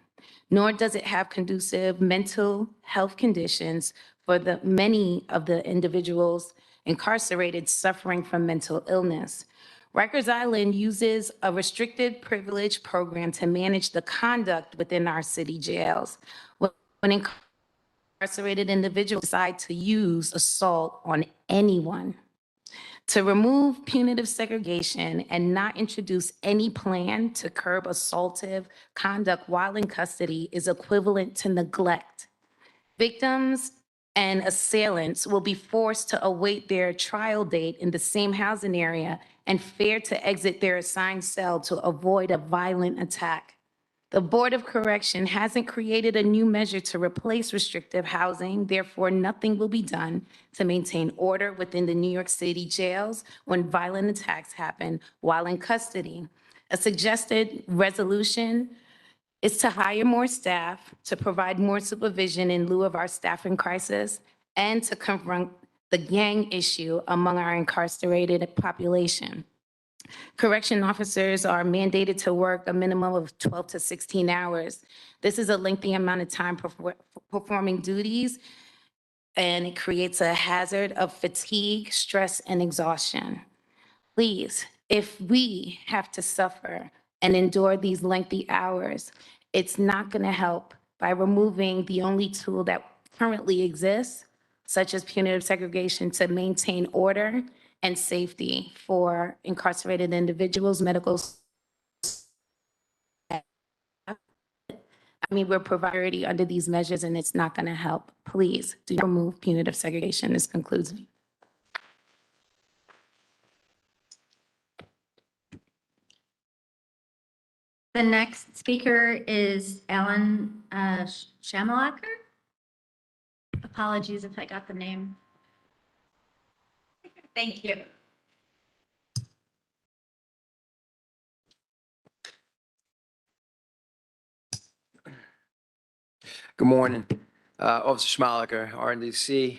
nor does it have conducive mental health conditions for the many of the individuals incarcerated suffering from mental illness. Rikers Island uses a restricted privilege program to manage the conduct within our city jails. When incarcerated individuals decide to use assault on anyone, to remove punitive segregation and not introduce any plan to curb assaultive conduct while in custody is equivalent to neglect. Victims and assailants will be forced to await their trial date in the same housing area and fear to exit their assigned cell to avoid a violent attack. The Board of Correction hasn't created a new measure to replace restrictive housing. Therefore, nothing will be done to maintain order within the New York City jails when violent attacks happen while in custody. A suggested resolution is to hire more staff, to provide more supervision in lieu of our staffing crisis, and to confront the gang issue among our incarcerated population. Correction officers are mandated to work a minimum of 12 to 16 hours. This is a lengthy amount of time performing duties, and it creates a hazard of fatigue, stress, and exhaustion. Please, if we have to suffer and endure these lengthy hours, it's not going to help by removing the only tool that currently exists, such as punitive segregation, to maintain order and safety for incarcerated individuals, medical. We're providing under these measures and it's not going to help. Please do not remove punitive segregation. This concludes me. The next speaker is Ellen Shamalacker. Apologies if I got the name. Thank you. Good morning. Officer Schmalacher, RNDC.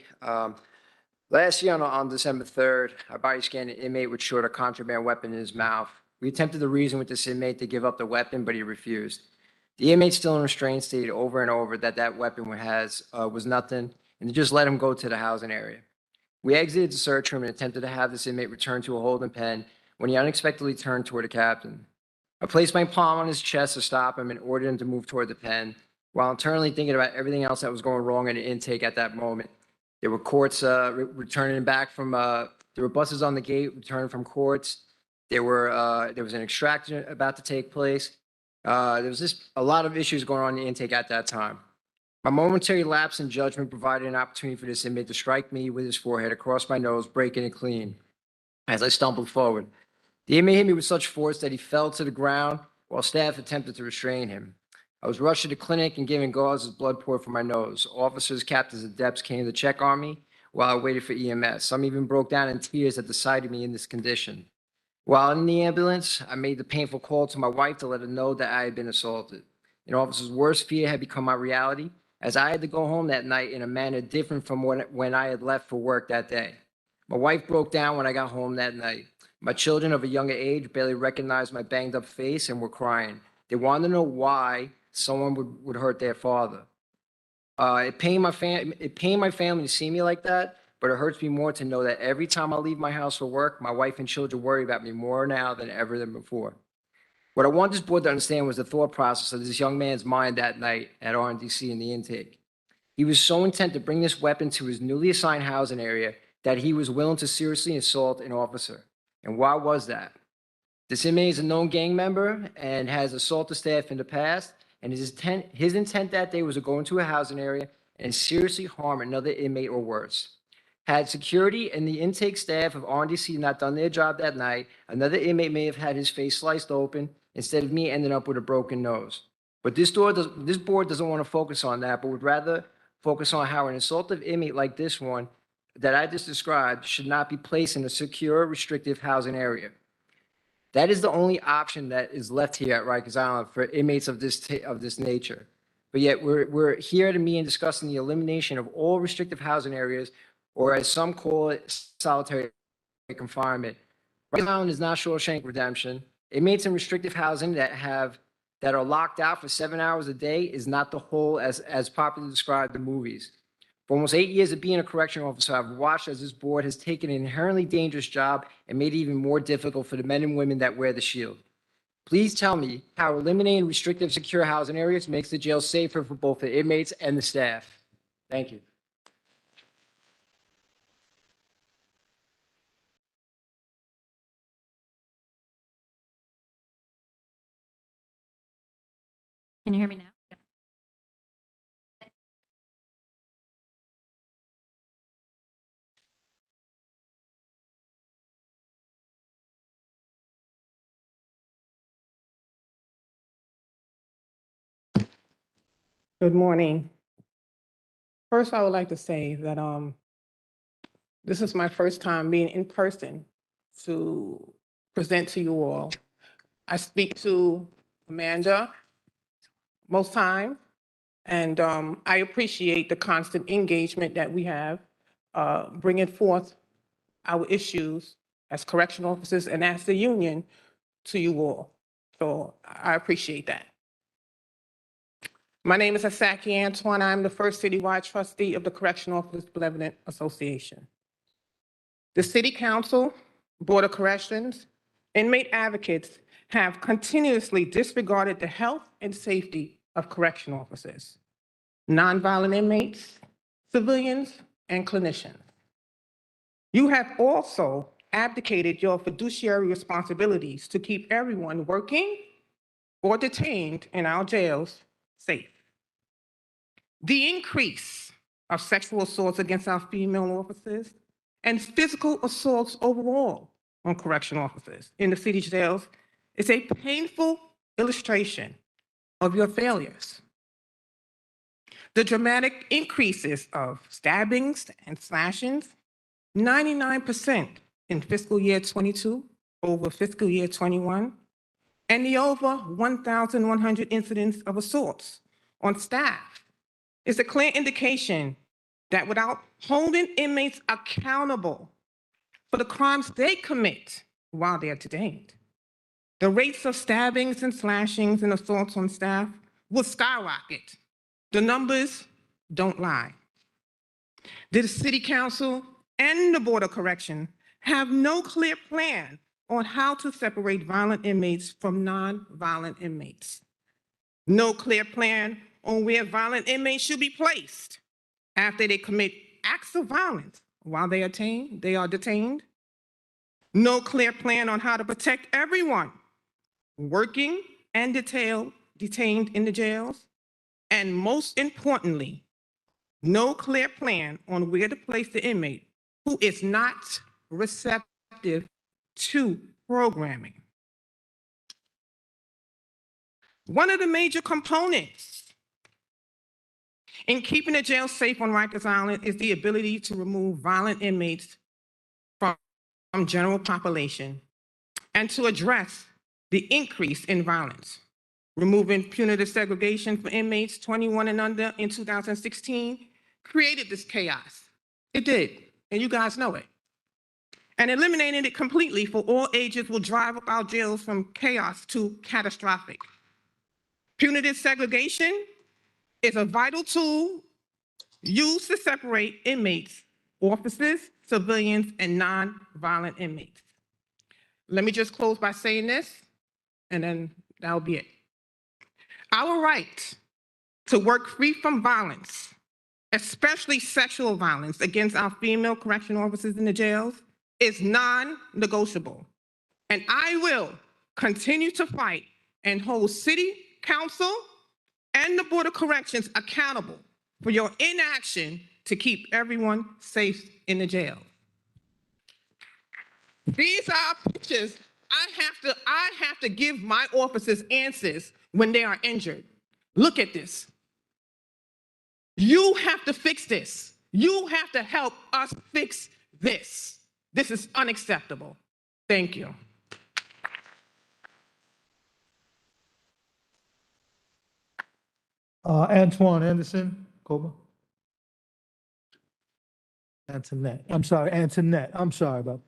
Last year on December 3rd, I body scanned an inmate which showed a contraband weapon in his mouth. We attempted to reason with this inmate to give up the weapon, but he refused. The inmate still in restraint stated over and over that weapon was nothing, and to just let him go to the housing area. We exited the search room and attempted to have this inmate return to a holding pen when he unexpectedly turned toward the captain. I placed my palm on his chest to stop him and ordered him to move toward the pen, while internally thinking about everything else that was going wrong in the intake at that moment. There were courts returning back from, there were buses on the gate returning from courts. There was an extraction about to take place. There was just a lot of issues going on in the intake at that time. My momentary lapse in judgment provided an opportunity for this inmate to strike me with his forehead across my nose, breaking it clean as I stumbled forward. The inmate hit me with such force that he fell to the ground while staff attempted to restrain him. I was rushed to the clinic and given gauze as blood poured from my nose. Officers, captains, and depths came to check on me while I waited for EMS. Some even broke down in tears at the sight of me in this condition. While in the ambulance, I made the painful call to my wife to let her know that I had been assaulted. An officer's worst fear had become my reality, as I had to go home that night in a manner different from when I had left for work that day. My wife broke down when I got home that night. My children of a younger age barely recognized my banged up face and were crying. They wanted to know why someone would hurt their father. It pained my family to see me like that, but it hurts me more to know that every time I leave my house for work, my wife and children worry about me more now than ever than before. What I want this board to understand was the thought process of this young man's mind that night at RNDC in the intake. He was so intent to bring this weapon to his newly assigned housing area that he was willing to seriously assault an officer. And why was that? This inmate is a known gang member and has assaulted staff in the past, and his intent that day was to go into a housing area and seriously harm another inmate or worse. Had security and the intake staff of RNDC not done their job that night, another inmate may have had his face sliced open instead of me ending up with a broken nose. But this board doesn't want to focus on that, but would rather focus on how an assaultive inmate like this one that I just described should not be placed in a secure, restrictive housing area. That is the only option that is left here at Rikers Island for inmates of this nature. But yet we're here at a meeting discussing the elimination of all restrictive housing areas, or as some call it, solitary confinement. Rikers Island is not Shawshank Redemption. Inmates in restrictive housing that are locked out for 7 hours a day is not the whole as popularly described in movies. For almost 8 years of being a correctional officer, I've watched as this board has taken an inherently dangerous job and made it even more difficult for the men and women that wear the shield. Please tell me how eliminating restrictive secure housing areas makes the jail safer for both the inmates and the staff. Thank you. Can you hear me now? Good morning. First, I would like to say that this is my first time being in person to present to you all. I speak to Amanda most time, and I appreciate the constant engagement that we have, bringing forth our issues as correctional officers and as the union to you all. So I appreciate that. My name is Asaki Antoine. I'm the first citywide trustee of the Correctional Officers Benevolent Association. The City Council, Board of Corrections, inmate advocates have continuously disregarded the health and safety of correctional officers, nonviolent inmates, civilians, and clinicians. You have also abdicated your fiduciary responsibilities to keep everyone working or detained in our jails safe. The increase of sexual assaults against our female officers and physical assaults overall on correctional officers in the city jails is a painful illustration of your failures. The dramatic increases of stabbings and slashings, 99% in fiscal year 22 over fiscal year 21, and the over 1,100 incidents of assaults on staff is a clear indication that without holding inmates accountable for the crimes they commit while they're detained, the rates of stabbings and slashings and assaults on staff will skyrocket. The numbers don't lie. The City Council and the Board of Correction have no clear plan on how to separate violent inmates from non-violent inmates. No clear plan on where violent inmates should be placed after they commit acts of violence while they are detained. No clear plan on how to protect everyone working and detained in the jails. And most importantly, no clear plan on where to place the inmate who is not receptive to programming. One of the major components in keeping the jail safe on Rikers Island is the ability to remove violent inmates from general population and to address the increase in violence. Removing punitive segregation for inmates 21 and under in 2016 created this chaos. It did, and you guys know it. And eliminating it completely for all ages will drive up our jails from chaos to catastrophic. Punitive segregation is a vital tool used to separate inmates, officers, civilians, and non-violent inmates. Let me just close by saying this, and then that'll be it. Our right to work free from violence, especially sexual violence against our female correctional officers in the jails, is non-negotiable. And I will continue to fight and hold City Council and the Board of Corrections accountable for your inaction to keep everyone safe in the jail. These are pictures I have to give my officers answers when they are injured. Look at this. You have to fix this. You have to help us fix this. This is unacceptable. Thank you. Antoine Anderson, Coba. Antoinette. I'm sorry about.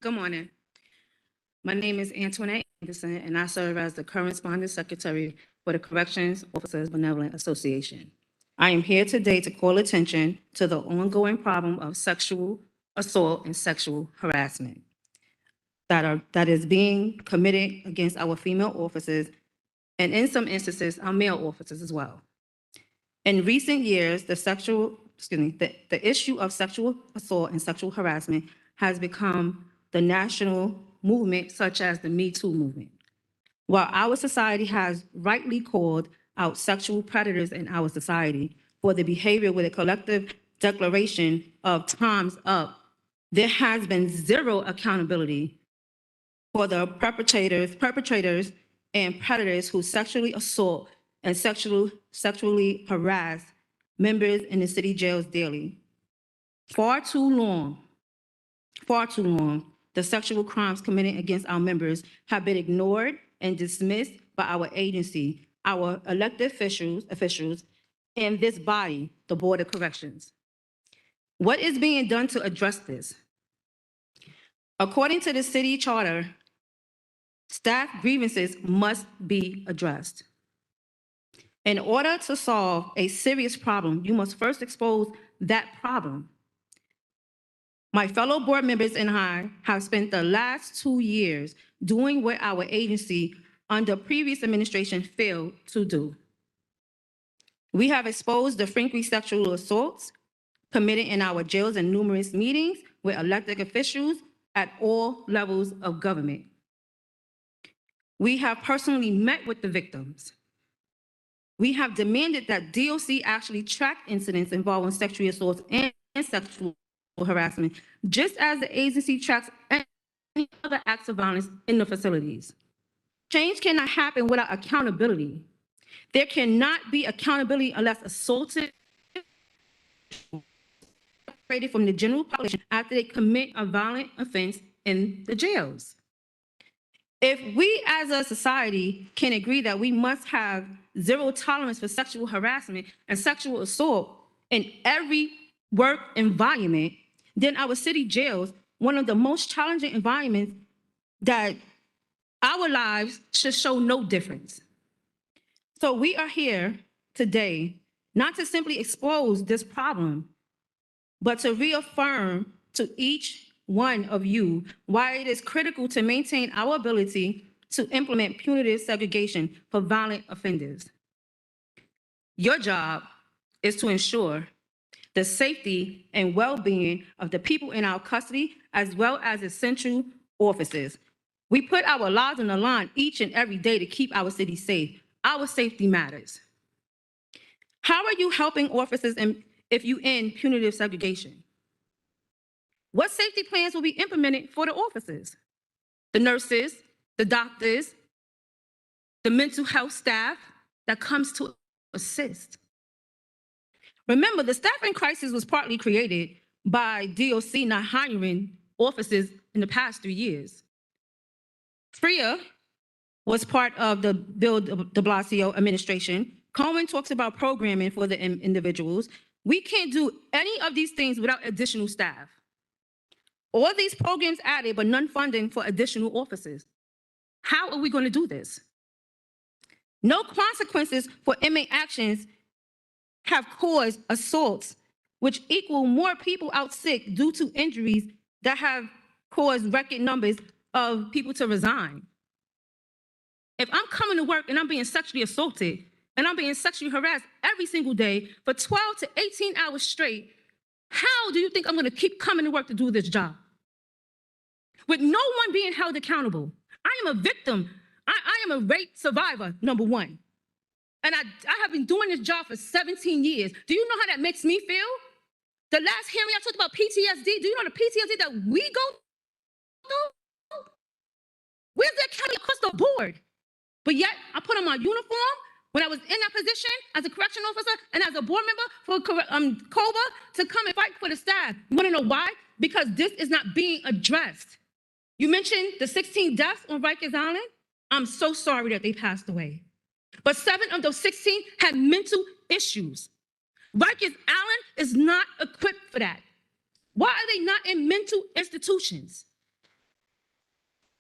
Good morning. My name is Antoinette Anderson, and I serve as the Correspondent Secretary for the Corrections Officers Benevolent Association. I am here today to call attention to the ongoing problem of sexual assault and sexual harassment that is being committed against our female officers, and in some instances, our male officers as well. In recent years, the issue of sexual assault and sexual harassment has become the national movement, such as the Me Too movement. While our society has rightly called out sexual predators in our society for the behavior with a collective declaration of time's up, there has been zero accountability for the perpetrators and predators who sexually assault and sexually harass members in the city jails daily. Far too long, the sexual crimes committed against our members have been ignored and dismissed by our agency, our elected officials, and this body, the Board of Corrections. What is being done to address this? According to the city charter, staff grievances must be addressed. In order to solve a serious problem, you must first expose that problem. My fellow board members and I have spent the last 2 years doing what our agency under previous administration failed to do. We have exposed the frequent sexual assaults committed in our jails and numerous meetings with elected officials at all levels of government. We have personally met with the victims. We have demanded that DOC actually track incidents involving sexual assault and sexual harassment, just as the agency tracks any other acts of violence in the facilities. Change cannot happen without accountability. There cannot be accountability unless assaulted separated from the general population after they commit a violent offense in the jails. If we as a society can agree that we must have zero tolerance for sexual harassment and sexual assault in every work environment, then our city jails, one of the most challenging environments, that our lives should show no difference. So we are here today not to simply expose this problem, but to reaffirm to each one of you why it is critical to maintain our ability to implement punitive segregation for violent offenders. Your job is to ensure the safety and well-being of the people in our custody, as well as essential officers. We put our lives on the line each and every day to keep our city safe. Our safety matters. How are you helping officers if you end punitive segregation? What safety plans will be implemented for the officers, the nurses, the doctors, the mental health staff that comes to assist? Remember, the staffing crisis was partly created by DOC not hiring officers in the past 3 years. FRIA was part of the Bill de Blasio administration. Cohen talks about programming for the individuals. We can't do any of these things without additional staff. All these programs added, but none funding for additional officers. How are we going to do this? No consequences for inmate actions have caused assaults, which equal more people out sick due to injuries that have caused record numbers of people to resign. If I'm coming to work and I'm being sexually assaulted and I'm being sexually harassed every single day for 12 to 18 hours straight, how do you think I'm going to keep coming to work to do this job? With no one being held accountable. I am a victim. I am a rape survivor, number one. And I have been doing this job for 17 years. Do you know how that makes me feel? The last hearing I talked about PTSD. Do you know the PTSD that we go through? Where's the accountability across the board? But yet, I put on my uniform when I was in that position as a correction officer and as a board member for COBA to come and fight for the staff. You want to know why? Because this is not being addressed. You mentioned the 16 deaths on Rikers Island. I'm so sorry that they passed away. But 7 of those 16 had mental issues. Rikers Island is not equipped for that. Why are they not in mental institutions?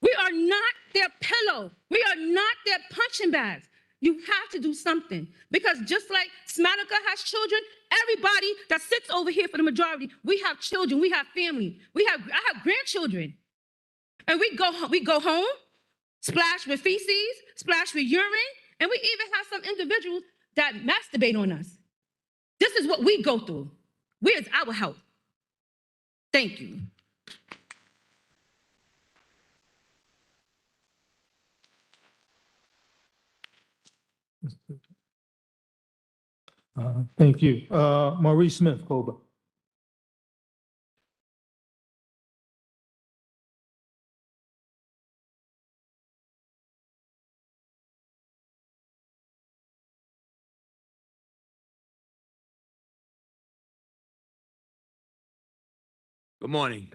We are not their pillow. We are not their punching bags. You have to do something. Because just like Smatica has children, everybody that sits over here for the majority, we have children, we have family. I have grandchildren. And we go home, splash with feces, splash with urine, and we even have some individuals that masturbate on us. This is what we go through. Where's our help? Thank you. Thank you. Maurice Smith, COBA. Good morning.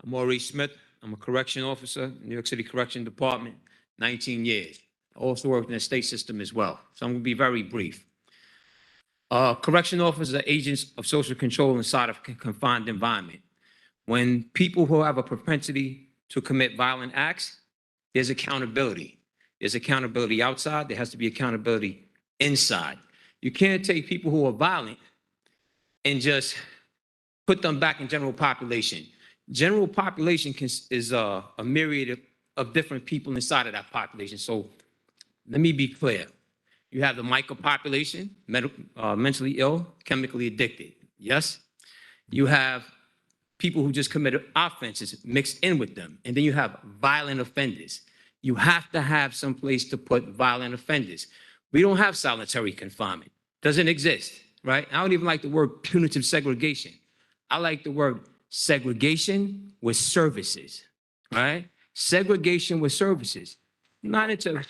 I'm Maurice Smith. I'm a correction officer in New York City Correction Department, 19 years. I also worked in the state system as well. So I'm going to be very brief. Correction officers are agents of social control inside of a confined environment. When people who have a propensity to commit violent acts, there's accountability. There's accountability outside. There has to be accountability inside. You can't take people who are violent and just put them back in general population. General population is a myriad of different people inside of that population. So let me be clear. You have the micro population, mentally ill, chemically addicted. Yes? You have people who just committed offenses mixed in with them. And then you have violent offenders. You have to have some place to put violent offenders. We don't have solitary confinement. Doesn't exist, right? I don't even like the word punitive segregation. I like the word segregation with services, right? Segregation with services. Not into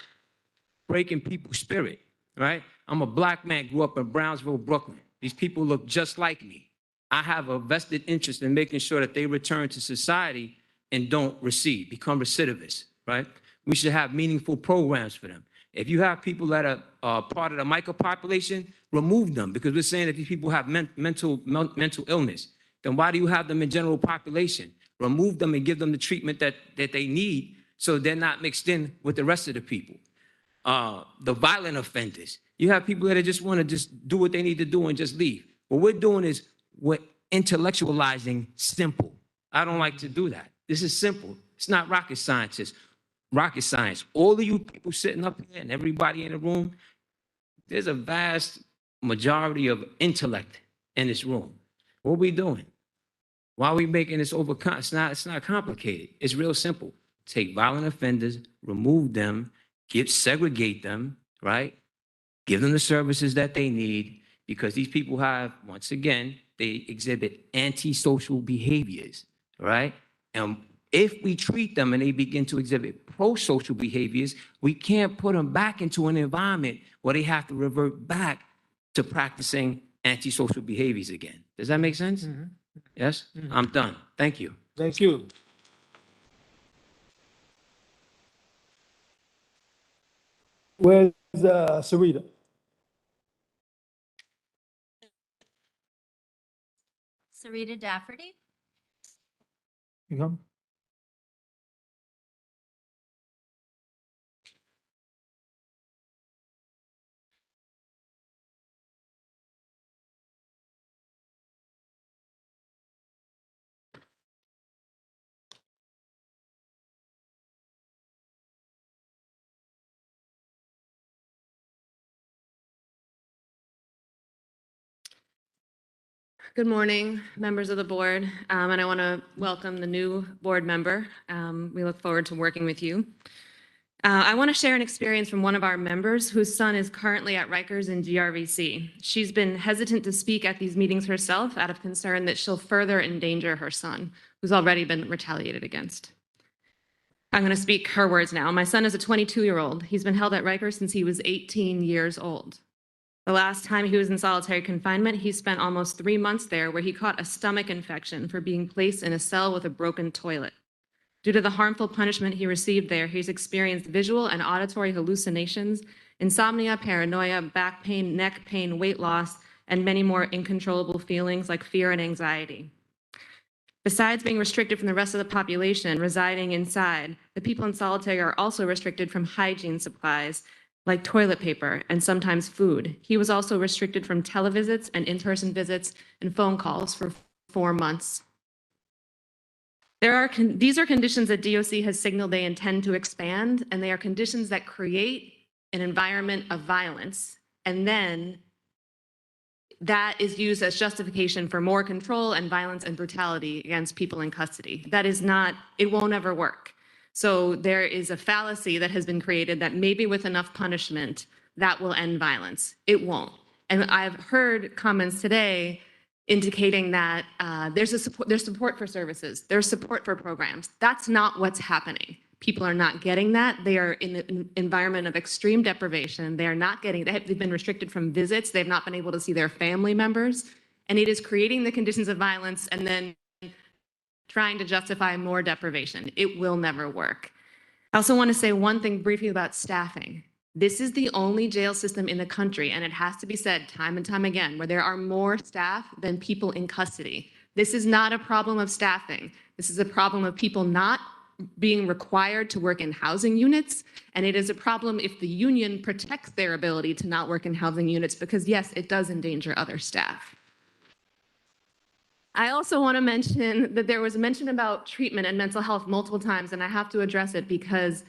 breaking people's spirit, right? I'm a Black man, grew up in Brownsville, Brooklyn. These people look just like me. I have a vested interest in making sure that they return to society and don't recede, become recidivists, right? We should have meaningful programs for them. If you have people that are part of the micropopulation, remove them, because we're saying that these people have mental illness. Then why do you have them in general population? Remove them and give them the treatment that they need so they're not mixed in with the rest of the people. The violent offenders, you have people that just want to just do what they need to do and just leave. What we're doing is we're intellectualizing simple. I don't like to do that. This is simple. It's not rocket science. All of you people sitting up here and everybody in the room, there's a vast majority of intellect in this room. What are we doing? Why are we making this it's not complicated. It's real simple. Take violent offenders, remove them, segregate them, right? Give them the services that they need, because these people have, once again, they exhibit antisocial behaviors, right? And if we treat them and they begin to exhibit pro-social behaviors, we can't put them back into an environment where they have to revert back to practicing antisocial behaviors again. Does that make sense? Mm-hmm. Yes? Mhm. I'm done. Thank you. Thank you. Where's Sarita? Sarita Dafferty. You come? Good morning, members of the board, and I want to welcome the new board member. We look forward to working with you. I want to share an experience from one of our members whose son is currently at Rikers in GRVC. She's been hesitant to speak at these meetings herself out of concern that she'll further endanger her son, who's already been retaliated against. I'm going to speak her words now. My son is a 22-year-old. He's been held at Rikers since he was 18 years old. The last time he was in solitary confinement, he spent almost 3 months there, where he caught a stomach infection for being placed in a cell with a broken toilet. Due to the harmful punishment he received there, he's experienced visual and auditory hallucinations, insomnia, paranoia, back pain, neck pain, weight loss, and many more uncontrollable feelings like fear and anxiety. Besides being restricted from the rest of the population residing inside, the people in solitary are also restricted from hygiene supplies like toilet paper and sometimes food. He was also restricted from televisits and in-person visits and phone calls for 4 months. These are conditions that DOC has signaled they intend to expand, and they are conditions that create an environment of violence, and then that is used as justification for more control and violence and brutality against people in custody. That is not, it won't ever work. So there is a fallacy that has been created that maybe with enough punishment, that will end violence. It won't. And I've heard comments today indicating that there's support for services, there's support for programs. That's not what's happening. People are not getting that. They are in an environment of extreme deprivation. They are not getting, they've been restricted from visits. They've not been able to see their family members. And it is creating the conditions of violence and then trying to justify more deprivation. It will never work. I also want to say one thing briefly about staffing. This is the only jail system in the country, and it has to be said time and time again, where there are more staff than people in custody. This is not a problem of staffing. This is a problem of people not being required to work in housing units, and it is a problem if the union protects their ability to not work in housing units, because yes, it does endanger other staff. I also want to mention that there was a mention about treatment and mental health multiple times, and I have to address it because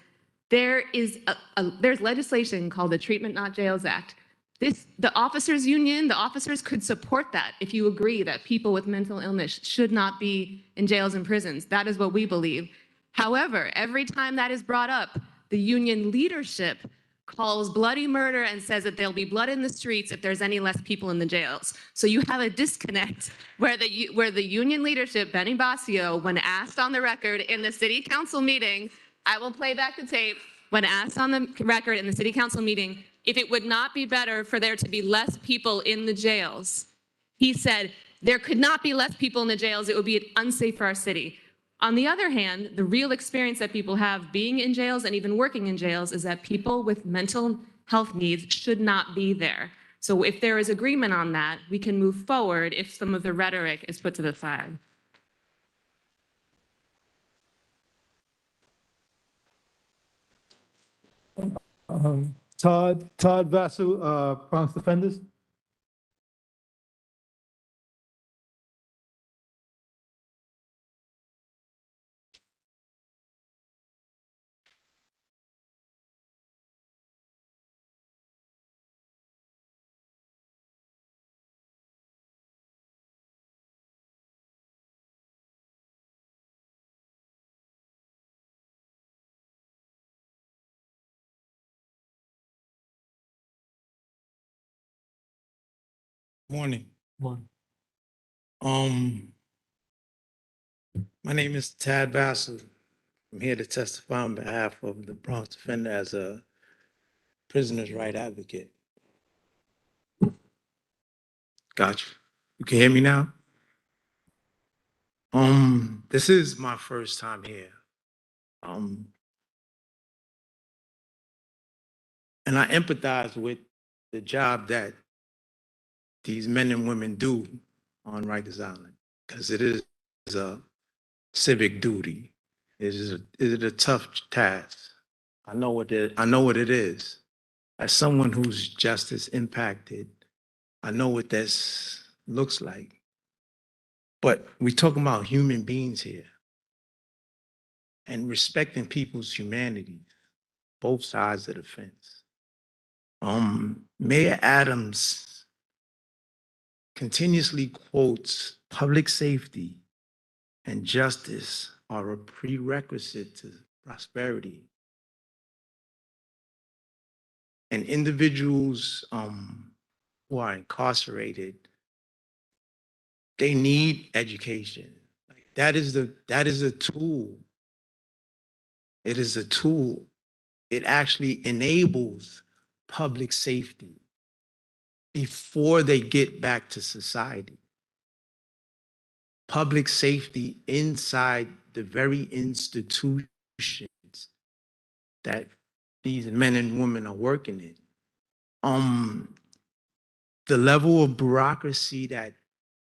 there's legislation called the Treatment Not Jails Act. The officers union, the officers could support that if you agree that people with mental illness should not be in jails and prisons. That is what we believe. However, every time that is brought up, the union leadership calls bloody murder and says that there'll be blood in the streets if there's any less people in the jails. So you have a disconnect where the union leadership, Benny Basio, when asked on the record in the city council meeting, I will play back the tape, when asked on the record in the city council meeting, if it would not be better for there to be less people in the jails, he said, there could not be less people in the jails. It would be unsafe for our city. On the other hand, the real experience that people have being in jails and even working in jails is that people with mental health needs should not be there. So if there is agreement on that, we can move forward if some of the rhetoric is put to the side. Todd Vassell, Bronx Defenders. Morning. One. My name is Tad Vassell. I'm here to testify on behalf of the Bronx Defender as a prisoner's right advocate. Gotcha. You can hear me now? This is my first time here. And I empathize with the job that these men and women do on Rikers Island, because it is a civic duty. It is a tough task. I know what it is. As someone who's justice impacted, I know what this looks like. But we're talking about human beings here and respecting people's humanity, both sides of the fence. Mayor Adams continuously quotes public safety and justice are a prerequisite to prosperity. And individuals who are incarcerated, they need education. That is a tool. It is a tool. It actually enables public safety before they get back to society. Public safety inside the very institutions that these men and women are working in. The level of bureaucracy that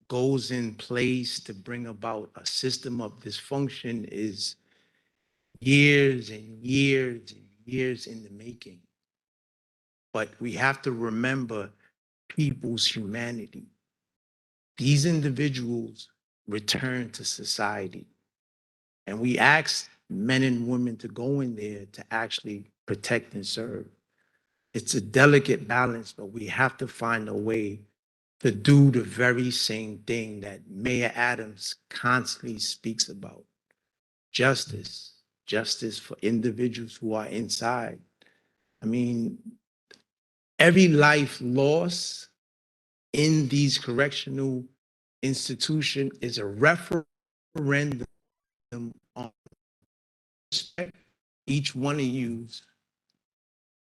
goes in place to bring about a system of dysfunction is years and years and years in the making. But we have to remember people's humanity. These individuals return to society. And we ask men and women to go in there to actually protect and serve. It's a delicate balance, but we have to find a way to do the very same thing that Mayor Adams constantly speaks about. Justice for individuals who are inside. I mean, every life lost in these correctional institutions is a referendum on respect. Each one of you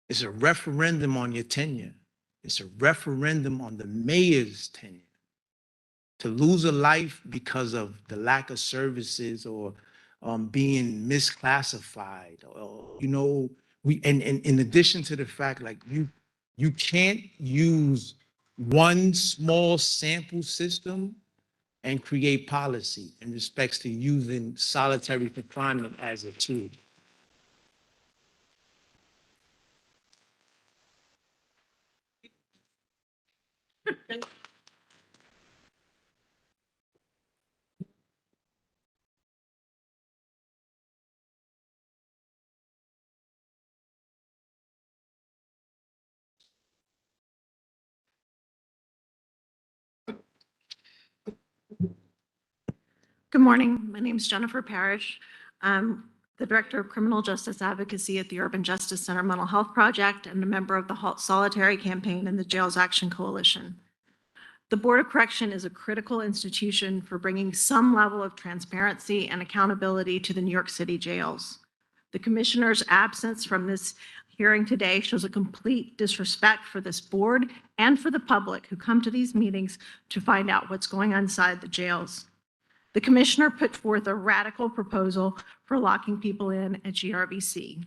is a referendum on your tenure. It's a referendum on the mayor's tenure. To lose a life because of the lack of services or being misclassified, or, you know, and in addition to the fact, like you can't use one small sample system and create policy in respects to using solitary confinement as a tool. Good morning. My name is Jennifer Parrish. the Director of Criminal Justice Advocacy at the Urban Justice Center Mental Health Project, and a member of the Solitary Campaign and the Jails Action Coalition. The Board of Correction is a critical institution for bringing some level of transparency and accountability to the New York City jails. The Commissioner's absence from this hearing today shows a complete disrespect for this board and for the public who come to these meetings to find out what's going on inside the jails. The Commissioner put forth a radical proposal for locking people in at GRVC.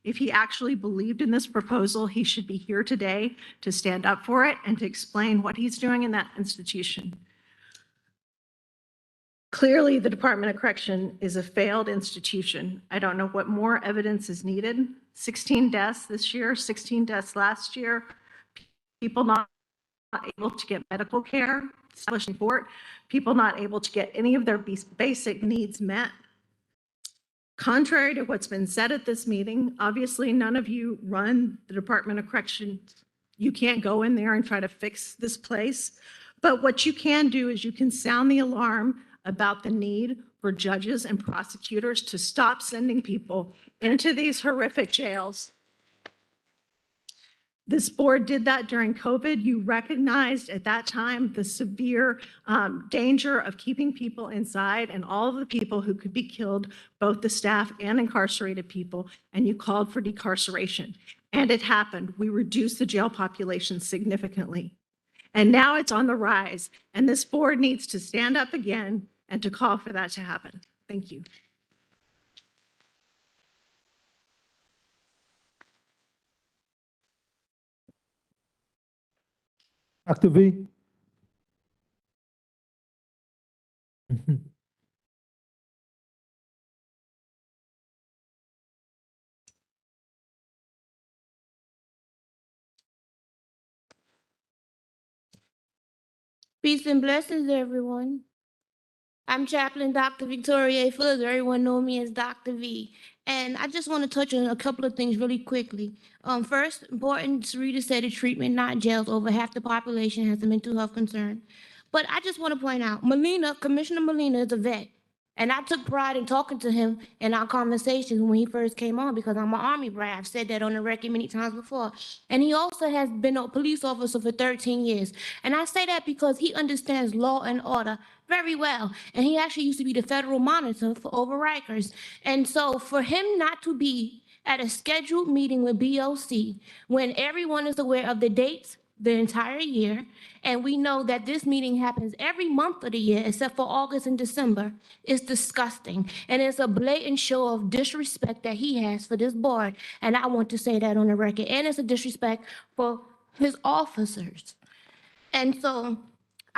If he actually believed in this proposal, he should be here today to stand up for it and to explain what he's doing in that institution. Clearly, the Department of Correction is a failed institution. I don't know what more evidence is needed. 16 deaths this year, 16 deaths last year, people not able to get medical care, establishing support, people not able to get any of their basic needs met. Contrary to what's been said at this meeting, obviously none of you run the Department of Corrections. You can't go in there and try to fix this place. But what you can do is you can sound the alarm about the need for judges and prosecutors to stop sending people into these horrific jails. This board did that during COVID. You recognized at that time the severe danger of keeping people inside and all of the people who could be killed, both the staff and incarcerated people, and you called for decarceration. And it happened. We reduced the jail population significantly. And now it's on the rise, and this board needs to stand up again and to call for that to happen. Thank you. Dr. V? Peace and blessings, everyone. I'm Chaplain Dr. Victoria A. Fuller. Everyone know me as Dr. V. And I just want to touch on a couple of things really quickly. First, important, Sarita said the treatment, not jails. Over half the population has a mental health concern. But I just want to point out, Commissioner Molina is a vet. And I took pride in talking to him in our conversations when he first came on because I'm an Army brat. I've said that on the record many times before. And he also has been a police officer for 13 years. And I say that because he understands law and order very well. And he actually used to be the federal monitor for Oversight. And so for him not to be at a scheduled meeting with BOC when everyone is aware of the dates, the entire year, and we know that this meeting happens every month of the year except for August and December, is disgusting. And it's a blatant show of disrespect that he has for this board, and I want to say that on the record. And it's a disrespect for his officers. And so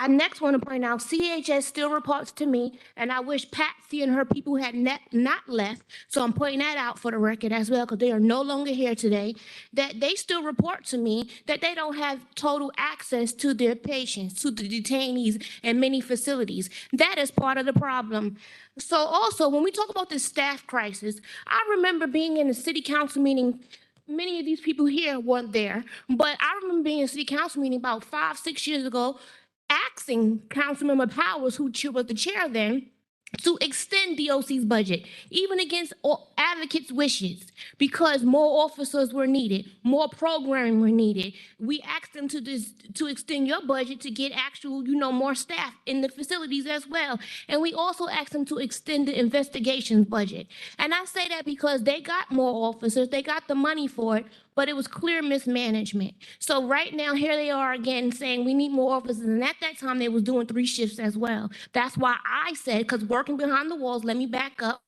I next want to point out, CHS still reports to me, and I wish Patsy and her people had not left, so I'm pointing that out for the record as well, because they are no longer here today, that they still report to me that they don't have total access to their patients, to the detainees in many facilities. That is part of the problem. So also, when we talk about this staff crisis, I remember being in a city council meeting. Many of these people here weren't there, but I remember being in a city council meeting about 5-6 years ago, asking Councilmember Powers, who was the chair then, to extend DOC's budget, even against advocates' wishes, because more officers were needed, more programming were needed. We asked them to extend your budget to get actual, more staff in the facilities as well. And we also asked them to extend the investigations budget. And I say that because they got more officers, they got the money for it, but it was clear mismanagement. So right now, here they are again saying we need more officers. And at that time, they was doing 3 shifts as well. That's why I said, because working behind the walls, let me back up,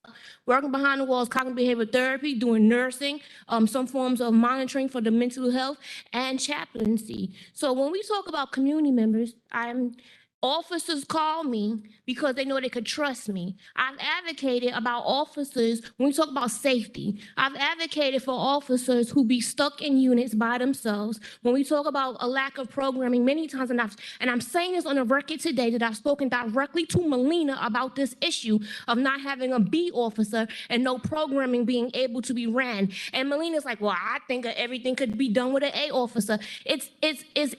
working behind the walls, cognitive behavioral therapy, doing nursing, some forms of monitoring for the mental health, and chaplaincy. So when we talk about community members, officers call me because they know they could trust me. I've advocated about officers, when we talk about safety, I've advocated for officers who be stuck in units by themselves. When we talk about a lack of programming, many times, and I'm saying this on the record today, that I've spoken directly to Melina about this issue of not having a B officer and no programming being able to be ran. And Melina's like, well, I think everything could be done with an A officer. It's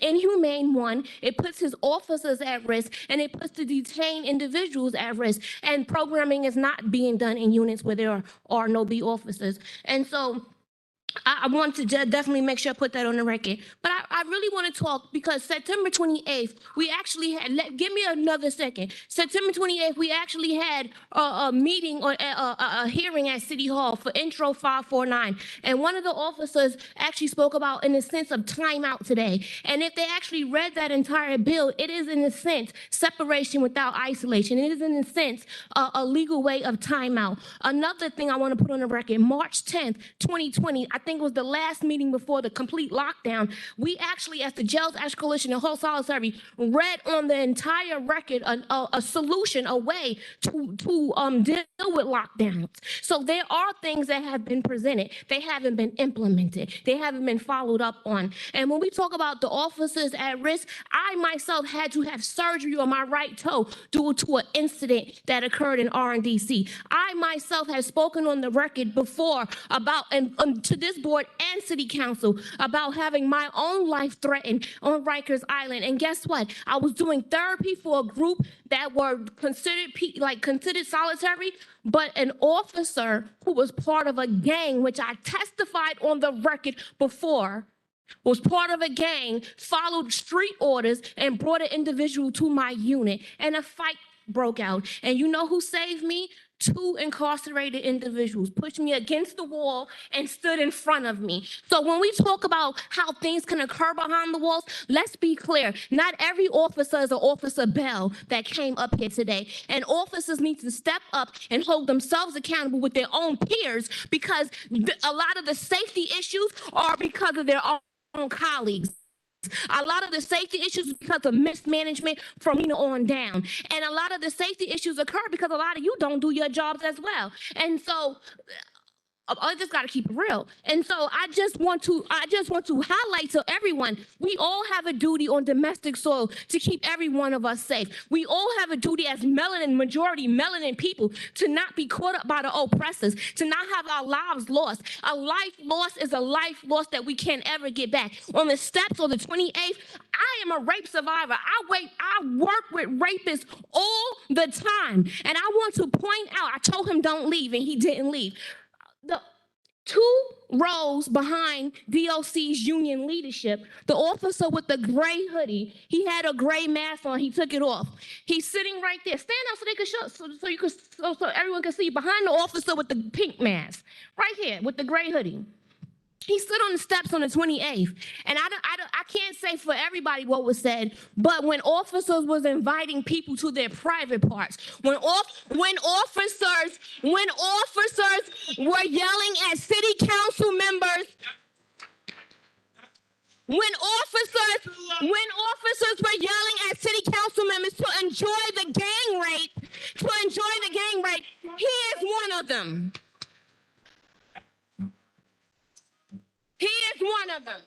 inhumane, one. It puts his officers at risk. risk, and it puts the detained individuals at risk. And programming is not being done in units where there are no B officers. And so I want to definitely make sure I put that on the record. But I really want to talk because September 28th, we actually had, give me another second. September 28th, we actually had a meeting or a hearing at City Hall for Intro 549. And one of the officers actually spoke about in the sense of timeout today. And if they actually read that entire bill, it is in a sense separation without isolation. It is in a sense a legal way of timeout. Another thing I want to put on the record, March 10th, 2020, I think it was the last meeting before the complete lockdown, we actually, as the Jails Action Coalition and Whole Solitary, read on the entire record a solution, a way to deal with lockdowns. So there are things that have been presented. They haven't been implemented. They haven't been followed up on. And when we talk about the officers at risk, I myself had to have surgery on my right toe due to an incident that occurred in RNDC. I myself have spoken on the record before about, and to this board and city council, about having my own life threatened on Rikers Island. And guess what? I was doing therapy for a group that were considered solitary, but an officer who was part of a gang, which I testified on the record before, was part of a gang, followed street orders, and brought an individual to my unit. And a fight broke out. And you know who saved me? 2 incarcerated individuals pushed me against the wall and stood in front of me. So when we talk about how things can occur behind the walls, let's be clear. Not every officer is an Officer Bell that came up here today. And officers need to step up and hold themselves accountable with their own peers, because a lot of the safety issues are because of their own colleagues. A lot of the safety issues is because of mismanagement from on down. And a lot of the safety issues occur because a lot of you don't do your jobs as well. And so I just got to keep it real. And so I just want to highlight to everyone, we all have a duty on domestic soil to keep every one of us safe. We all have a duty as majority melanin people to not be caught up by the oppressors, to not have our lives lost. A life lost is a life lost that we can't ever get back. On the steps on the 28th, I am a rape survivor. I work with rapists all the time. And I want to point out, I told him don't leave, and he didn't leave. The 2 rows behind DOC's union leadership, the officer with the gray hoodie, he had a gray mask on, he took it off. He's sitting right there. Stand up so they could show, so everyone can see behind the officer with the pink mask, right here with the gray hoodie. He stood on the steps on the 28th. And I can't say for everybody what was said, but when officers was inviting people to their private parts, when officers were yelling at city council members, when officers were yelling at city council members to enjoy the gang rape, he is one of them. He is one of them.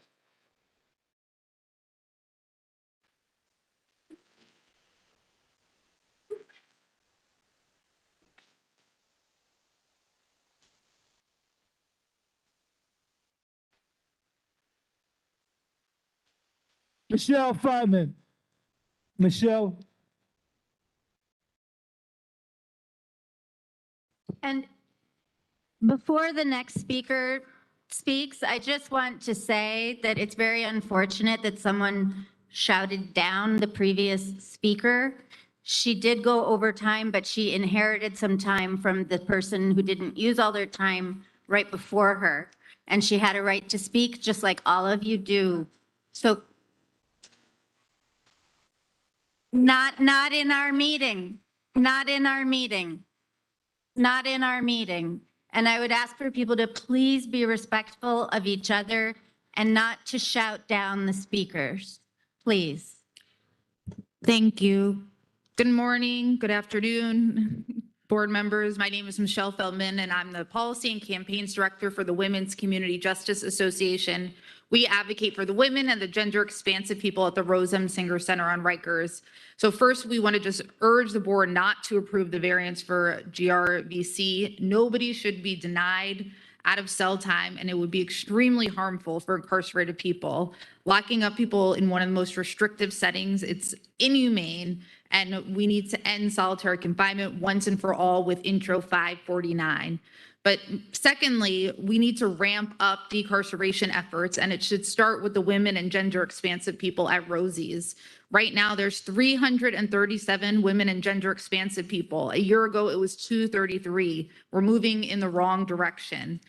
Michelle Feynman. Michelle. And before the next speaker speaks, I just want to say that it's very unfortunate that someone shouted down the previous speaker. She did go over time, but she inherited some time from the person who didn't use all their time right before her. And she had a right to speak just like all of you do. So not in our meeting, not in our meeting, not in our meeting. And I would ask for people to please be respectful of each other and not to shout down the speakers, please. Thank you. Good morning, good afternoon, board members. My name is Michelle Feldman, and I'm the Policy and Campaigns Director for the Women's Community Justice Association. We advocate for the women and the gender expansive people at the Rose M. Singer Center on Rikers. So first, we want to just urge the board not to approve the variance for GRVC. Nobody should be denied out of cell time, and it would be extremely harmful for incarcerated people. Locking up people in one of the most restrictive settings, it's inhumane. And we need to end solitary confinement once and for all with Intro 549. But secondly, we need to ramp up decarceration efforts, and it should start with the women and gender expansive people at Rosie's. Right now, there's 337 women and gender expansive people. A year ago, it was 233. We're moving in the wrong direction.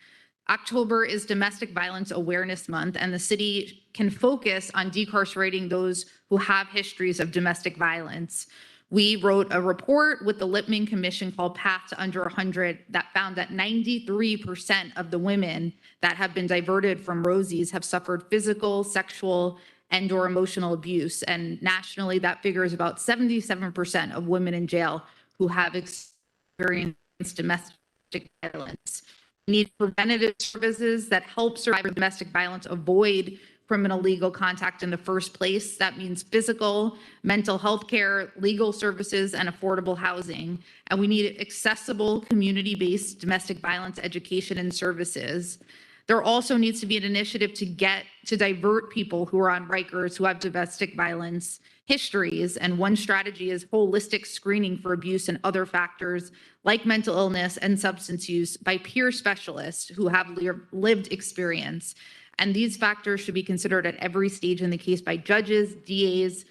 October is Domestic Violence Awareness Month, and the city can focus on decarcerating those who have histories of domestic violence. We wrote a report with the Lippman Commission called Path to Under 100 that found that 93% of the women that have been diverted from Rosie's have suffered physical, sexual, and/or emotional abuse. And nationally, that figure is about 77% of women in jail who have experienced domestic violence. We need preventative services that help survivors of domestic violence avoid criminal legal contact in the first place. That means physical, mental health care, legal services, and affordable housing. And we need accessible community-based domestic violence education and services. There also needs to be an initiative to divert people who are on Rikers who have domestic violence histories. And one strategy is holistic screening for abuse and other factors like mental illness and substance use by peer specialists who have lived experience. And these factors should be considered at every stage in the case by judges, DAs,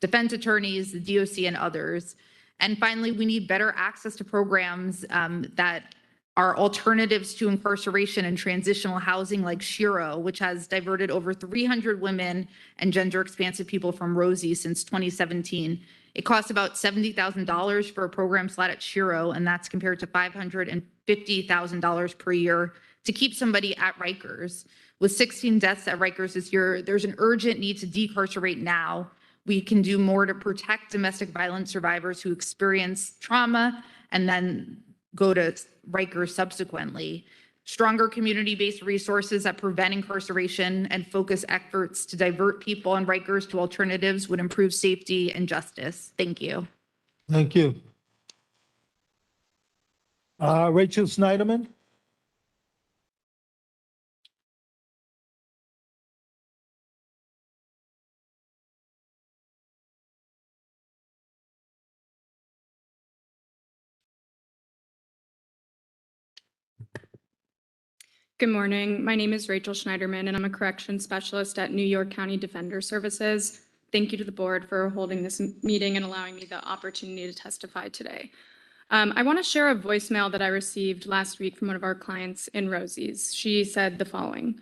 defense attorneys, the DOC, and others. And finally, we need better access to programs that are alternatives to incarceration and transitional housing like Shiro, which has diverted over 300 women and gender expansive people from Rosie since 2017. It costs about $70,000 for a program slot at Shiro, and that's compared to $550,000 per year to keep somebody at Rikers. With 16 deaths at Rikers this year, there's an urgent need to decarcerate now. We can do more to protect domestic violence survivors who experience trauma and then go to Rikers subsequently. Stronger community-based resources that prevent incarceration and focus efforts to divert people on Rikers to alternatives would improve safety and justice. Thank you. Thank you. Rachel Snyderman? Good morning. My name is Rachel Schneiderman, and I'm a corrections specialist at New York County Defender Services. Thank you to the board for holding this meeting and allowing me the opportunity to testify today. I want to share a voicemail that I received last week from one of our clients in Rosie's. She said the following: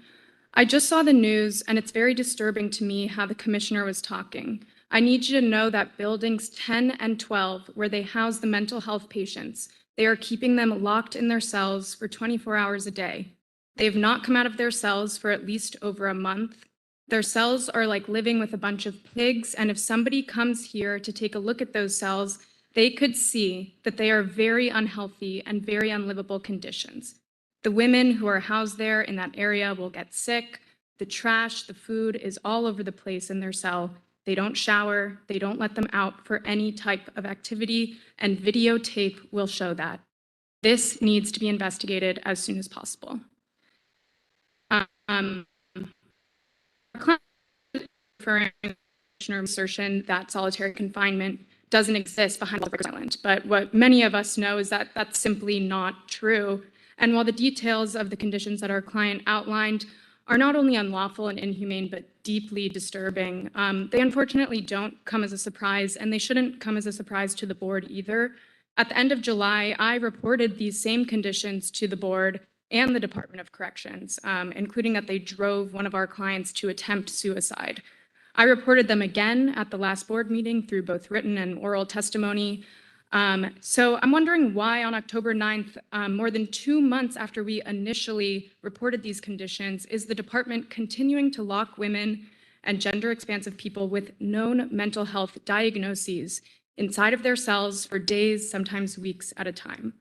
I just saw the news, and it's very disturbing to me how the commissioner was talking. I need you to know that buildings 10 and 12, where they house the mental health patients, they are keeping them locked in their cells for 24 hours a day. They have not come out of their cells for at least over a month. Their cells are like living with a bunch of pigs, and if somebody comes here to take a look at those cells, they could see that they are very unhealthy and very unlivable conditions. The women who are housed there in that area will get sick. The trash, the food is all over the place in their cell. They don't shower. They don't let them out for any type of activity, and videotape will show that. This needs to be investigated as soon as possible. Referring to Commissioner's assertion that solitary confinement doesn't exist behind Rikers Island, but what many of us know is that that's simply not true. And while the details of the conditions that our client outlined are not only unlawful and inhumane, but deeply disturbing, they unfortunately don't come as a surprise, and they shouldn't come as a surprise to the board either. At the end of July, I reported these same conditions to the board and the Department of Corrections, including that they drove one of our clients to attempt suicide. I reported them again at the last board meeting through both written and oral testimony. So I'm wondering why on October 9th, more than 2 months after we initially reported these conditions, is the department continuing to lock women and gender expansive people with known mental health diagnoses inside of their cells for days, sometimes weeks at a time?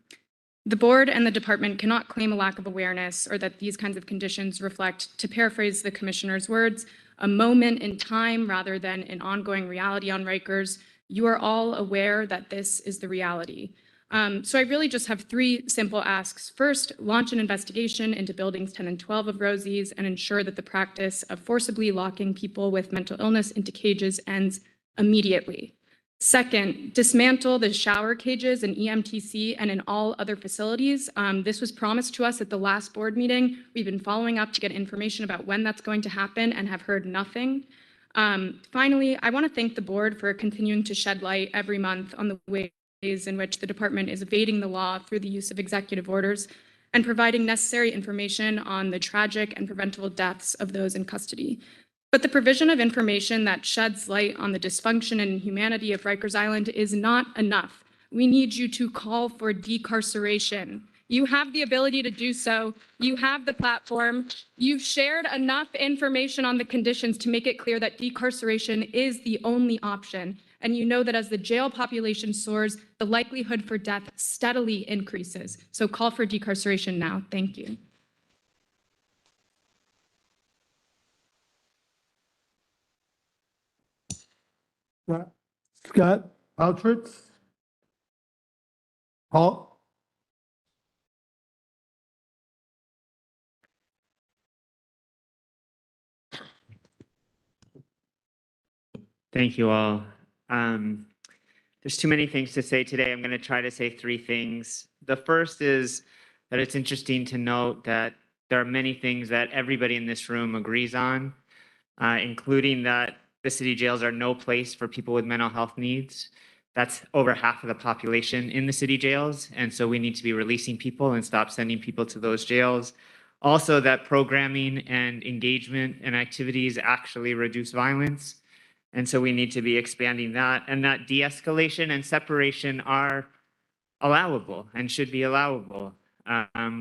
The board and the department cannot claim a lack of awareness or that these kinds of conditions reflect, to paraphrase the commissioner's words, a moment in time rather than an ongoing reality on Rikers. You are all aware that this is the reality. So I really just have 3 simple asks. First, launch an investigation into buildings 10 and 12 of Rosie's and ensure that the practice of forcibly locking people with mental illness into cages ends immediately. Second, dismantle the shower cages in EMTC and in all other facilities. This was promised to us at the last board meeting. We've been following up to get information about when that's going to happen and have heard nothing. Finally, I want to thank the board for continuing to shed light every month on the ways in which the department is evading the law through the use of executive orders and providing necessary information on the tragic and preventable deaths of those in custody. But the provision of information that sheds light on the dysfunction and inhumanity of Rikers Island is not enough. We need you to call for decarceration. You have the ability to do so. You have the platform. You've shared enough information on the conditions to make it clear that decarceration is the only option. And you know that as the jail population soars, the likelihood for death steadily increases. So call for decarceration now. Thank you. Scott Altrich. Paul. Thank you all. There's too many things to say today. I'm going to try to say three things. The first is that it's interesting to note that there are many things that everybody in this room agrees on, including that the city jails are no place for people with mental health needs. That's over half of the population in the city jails. And so we need to be releasing people and stop sending people to those jails. Also, that programming and engagement and activities actually reduce violence. And so we need to be expanding that, and that de-escalation and separation are allowable and should be allowable.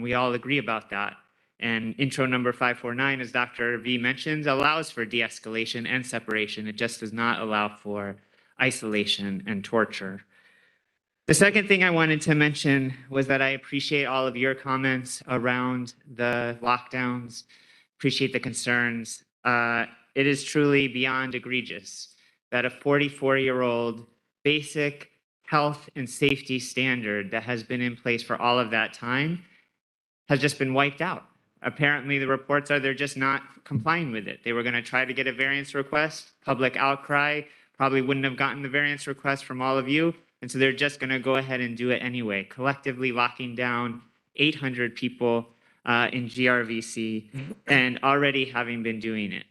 We all agree about that. And intro number 549, as Dr. V mentions, allows for de-escalation and separation. It just does not allow for isolation and torture. The second thing I wanted to mention was that I appreciate all of your comments around the lockdowns, appreciate the concerns. It is truly beyond egregious that a 44-year-old basic health and safety standard that has been in place for all of that time has just been wiped out. Apparently, the reports are they're just not complying with it. They were going to try to get a variance request, public outcry, probably wouldn't have gotten the variance request from all of you, and so they're just going to go ahead and do it anyway, collectively locking down 800 people in GRVC and already having been doing it.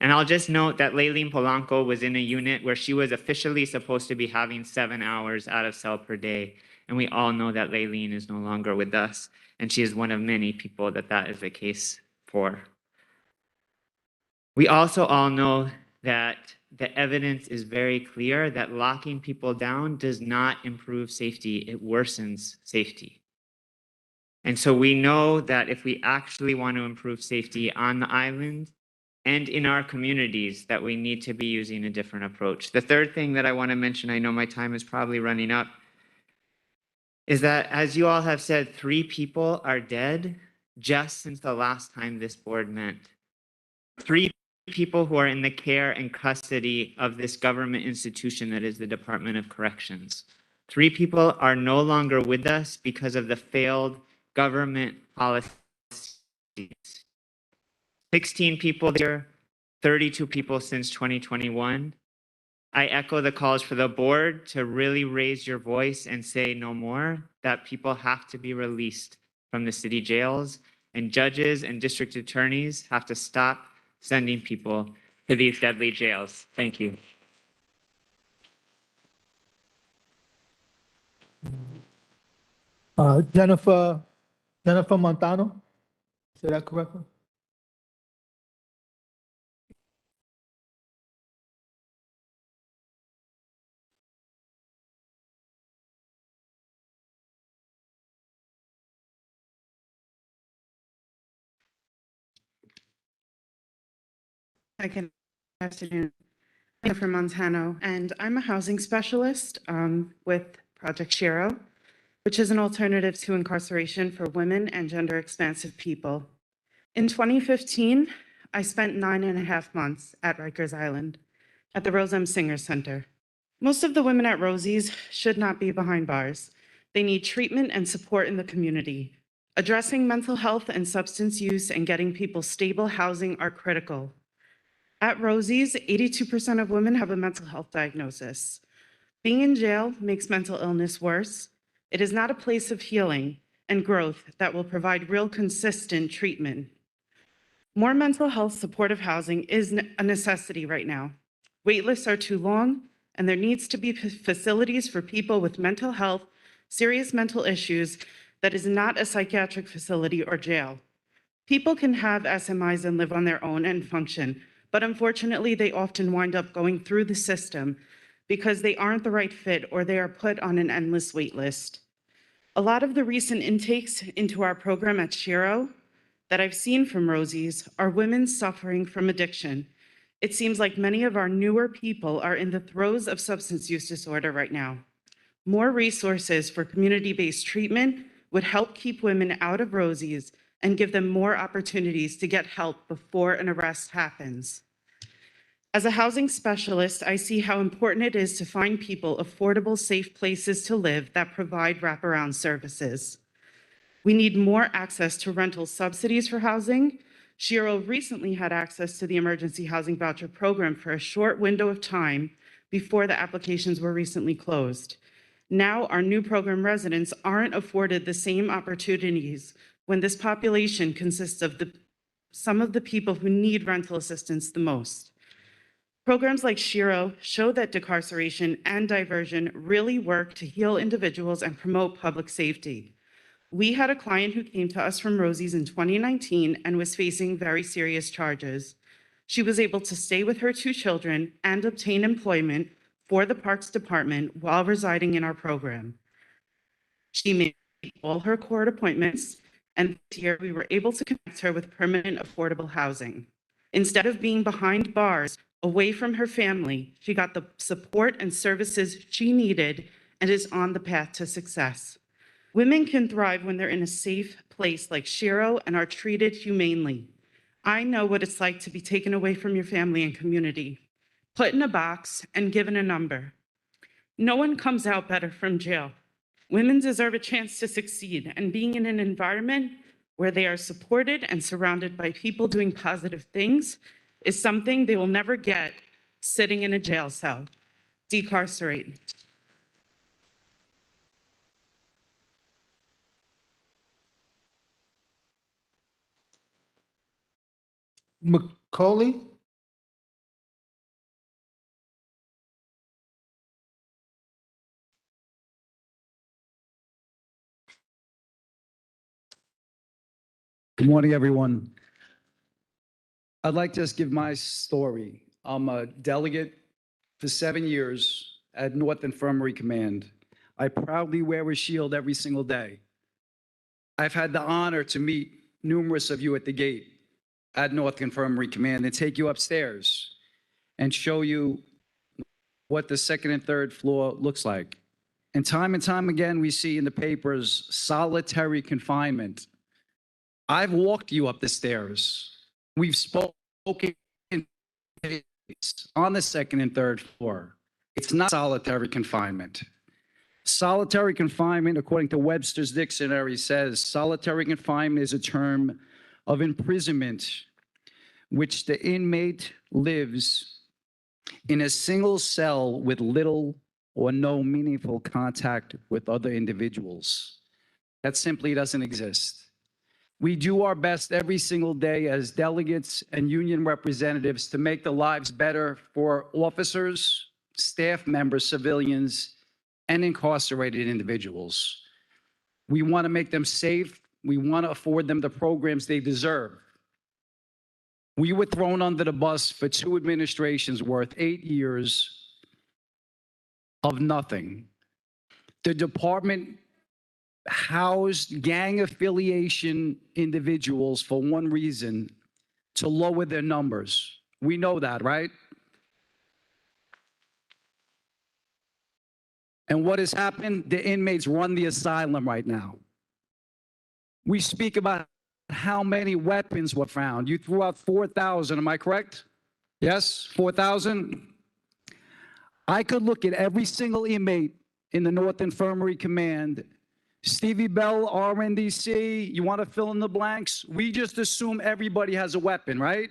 And I'll just note that Layleen Polanco was in a unit where she was officially supposed to be having 7 hours out of cell per day. And we all know that Layleen is no longer with us. And she is one of many people that is the case for. We also all know that the evidence is very clear that locking people down does not improve safety, it worsens safety. And so we know that if we actually want to improve safety on the island and in our communities, that we need to be using a different approach. The third thing that I want to mention, I know my time is probably running up, is that as you all have said, 3 people are dead just since the last time this board met. 3 people who are in the care and custody of this government institution that is the Department of Corrections. 3 people are no longer with us because of the failed government policies. 16 people there, 32 people since 2021. I echo the calls for the board to really raise your voice and say no more, that people have to be released from the city jails, and judges and district attorneys have to stop sending people to these deadly jails. Thank you. Jennifer Montano, say that correctly? Hi, good afternoon. Jennifer Montano, and I'm a housing specialist with Project Shiro, which is an alternative to incarceration for women and gender expansive people. In 2015, I spent 9.5 months at Rikers Island at the Rose M. Singer Center. Most of the women at Rosie's should not be behind bars. They need treatment and support in the community. Addressing mental health and substance use and getting people stable housing are critical. At Rosie's, 82% of women have a mental health diagnosis. Being in jail makes mental illness worse. It is not a place of healing and growth that will provide real consistent treatment. More mental health supportive housing is a necessity right now. Wait lists are too long, and there needs to be facilities for people with mental health, serious mental issues that is not a psychiatric facility or jail. People can have SMIs and live on their own and function, but unfortunately, they often wind up going through the system because they aren't the right fit or they are put on an endless wait list. A lot of the recent intakes into our program at Shiro that I've seen from Rosie's are women suffering from addiction. It seems like many of our newer people are in the throes of substance use disorder right now. More resources for community-based treatment would help keep women out of Rosie's and give them more opportunities to get help before an arrest happens. As a housing specialist, I see how important it is to find people affordable, safe places to live that provide wraparound services. We need more access to rental subsidies for housing. Shiro recently had access to the Emergency Housing Voucher Program for a short window of time before the applications were recently closed. Now, our new program residents aren't afforded the same opportunities when this population consists of some of the people who need rental assistance the most. Programs like Shiro show that decarceration and diversion really work to heal individuals and promote public safety. We had a client who came to us from Rosie's in 2019 and was facing very serious charges. She was able to stay with her 2 children and obtain employment for the Parks Department while residing in our program. She made all her court appointments, and this year we were able to connect her with permanent affordable housing. Instead of being behind bars, away from her family, she got the support and services she needed and is on the path to success. Women can thrive when they're in a safe place like Shiro and are treated humanely. I know what it's like to be taken away from your family and community, put in a box and given a number. No one comes out better from jail. Women deserve a chance to succeed, and being in an environment where they are supported and surrounded by people doing positive things is something they will never get sitting in a jail cell. Decarcerate. Macaulay? Good morning, everyone. I'd like to just give my story. I'm a delegate for 7 years at North Infirmary Command. I proudly wear a shield every single day. I've had the honor to meet numerous of you at the gate at North Infirmary Command and take you upstairs and show you what the second and third floor looks like. And time again, we see in the papers solitary confinement. I've walked you up the stairs. We've spoken on the second and third floor. It's not solitary confinement. Solitary confinement, according to Webster's dictionary, says solitary confinement is a term of imprisonment which the inmate lives in a single cell with little or no meaningful contact with other individuals. That simply doesn't exist. We do our best every single day as delegates and union representatives to make the lives better for officers, staff members, civilians, and incarcerated individuals. We want to make them safe. We want to afford them the programs they deserve. We were thrown under the bus for 2 administrations worth 8 years of nothing. The department housed gang affiliation individuals for one reason: to lower their numbers. We know that, right? And what has happened? The inmates run the asylum right now. We speak about how many weapons were found. You threw out 4,000, am I correct? Yes, 4,000? I could look at every single inmate in the North Infirmary Command. Stevie Bell, RNDC, you want to fill in the blanks? We just assume everybody has a weapon, right?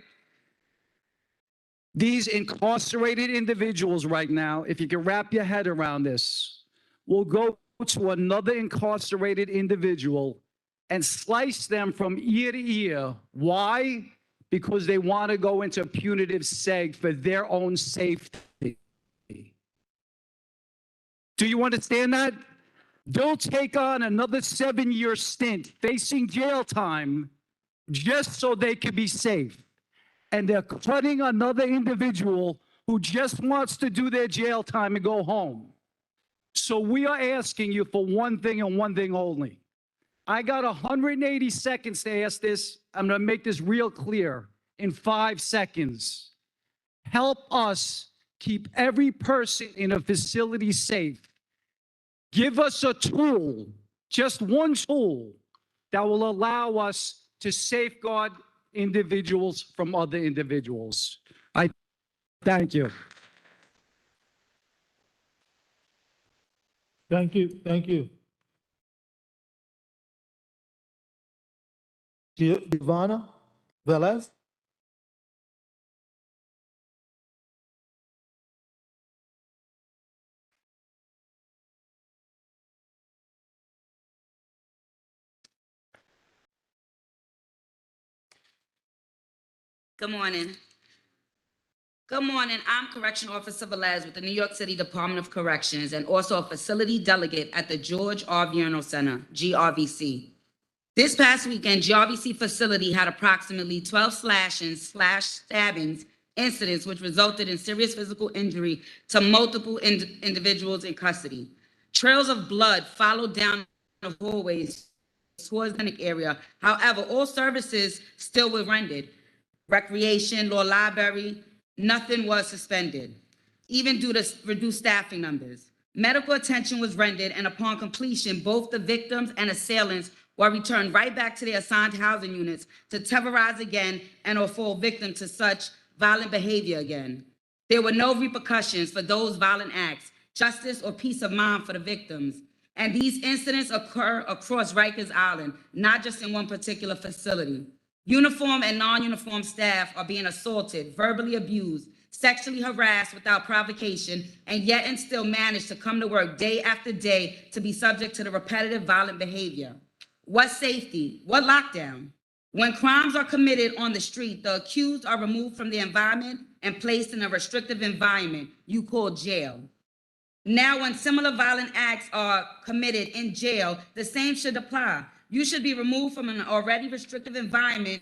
These incarcerated individuals right now, if you can wrap your head around this, will go to another incarcerated individual and slice them from ear to ear. Why? Because they want to go into punitive seg for their own safety. Do you understand that? They'll take on another 7-year stint facing jail time just so they can be safe. And they're cutting another individual who just wants to do their jail time and go home. So we are asking you for one thing and one thing only. I got 180 seconds to ask this. I'm going to make this real clear in 5 seconds. Help us keep every person in a facility safe. Give us a tool, just one tool, that will allow us to safeguard individuals from other individuals. I thank you. Thank you, thank you. Ivana Velez? Good morning. Good morning. I'm Correctional Officer Velez with the New York City Department of Corrections and also a facility delegate at the George R. Vuarno Center, GRVC. This past weekend, GRVC facility had approximately 12 slashings/stabbings incidents which resulted in serious physical injury to multiple individuals in custody. Trails of blood followed down the hallways towards the clinic area. However, all services still were rendered. Recreation, law library, nothing was suspended, even due to reduced staffing numbers. Medical attention was rendered, and upon completion, both the victims and assailants were returned right back to their assigned housing units to terrorize again and or fall victim to such violent behavior again. There were no repercussions for those violent acts, justice or peace of mind for the victims. And these incidents occur across Rikers Island, not just in one particular facility. Uniform and non-uniform staff are being assaulted, verbally abused, sexually harassed without provocation, and yet and still manage to come to work day after day to be subject to the repetitive violent behavior. What safety? What lockdown? When crimes are committed on the street, the accused are removed from the environment and placed in a restrictive environment you call jail. Now, when similar violent acts are committed in jail, the same should apply. You should be removed from an already restrictive environment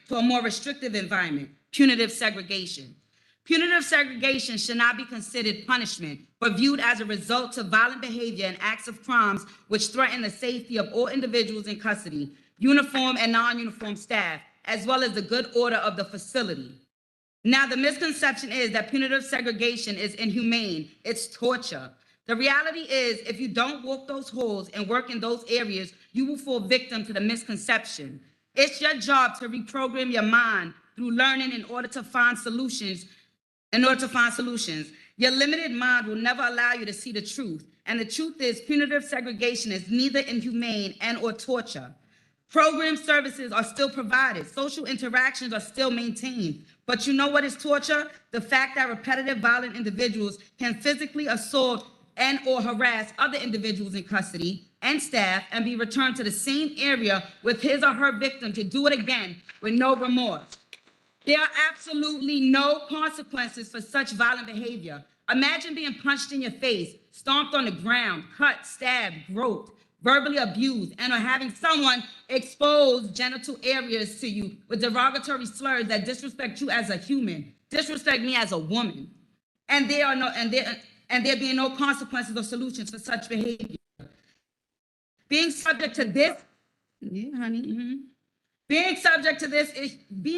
to a more restrictive environment, punitive segregation. Punitive segregation should not be considered punishment, but viewed as a result of violent behavior and acts of crimes which threaten the safety of all individuals in custody, uniform and non-uniform staff, as well as the good order of the facility. Now, the misconception is that punitive segregation is inhumane, it's torture. The reality is, if you don't walk those halls and work in those areas, you will fall victim to the misconception. It's your job to reprogram your mind through learning in order to find solutions. Your limited mind will never allow you to see the truth. And the truth is, punitive segregation is neither inhumane and or torture. Program services are still provided. Social interactions are still maintained. But you know what is torture? The fact that repetitive violent individuals can physically assault and or harass other individuals in custody and staff and be returned to the same area with his or her victim to do it again with no remorse. There are absolutely no consequences for such violent behavior. Imagine being punched in your face, stomped on the ground, cut, stabbed, groped, verbally abused, and or having someone expose genital areas to you with derogatory slurs that disrespect you as a human, disrespect me as a woman. And there being no consequences or solutions for such behavior. Being subject to this, being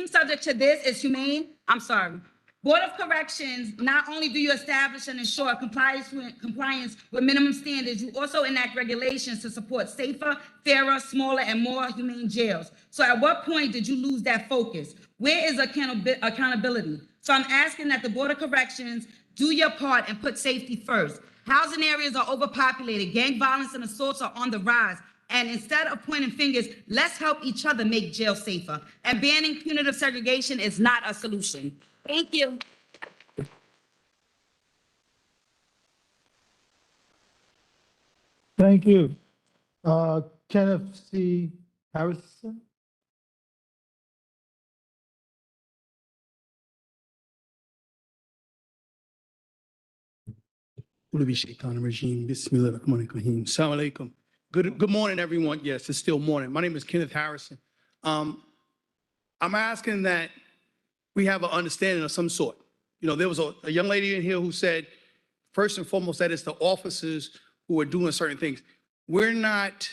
subject to this is humane. I'm sorry. Board of Corrections, not only do you establish and ensure compliance with minimum standards, you also enact regulations to support safer, fairer, smaller, and more humane jails. So at what point did you lose that focus? Where is accountability? So I'm asking that the Board of Corrections do your part and put safety first. Housing areas are overpopulated. Gang violence and assaults are on the rise. And instead of pointing fingers, let's help each other make jail safer. And banning punitive segregation is not a solution. Thank you. Thank you. Kenneth C. Harrison? Ulubi Shaitan Regime, Bismillah Rahman Rahim. Assalamu alaikum. Good morning, everyone. Yes, it's still morning. My name is Kenneth Harrison. I'm asking that we have an understanding of some sort. You know, there was a young lady in here who said, first and foremost, that it's the officers who are doing certain things. We're not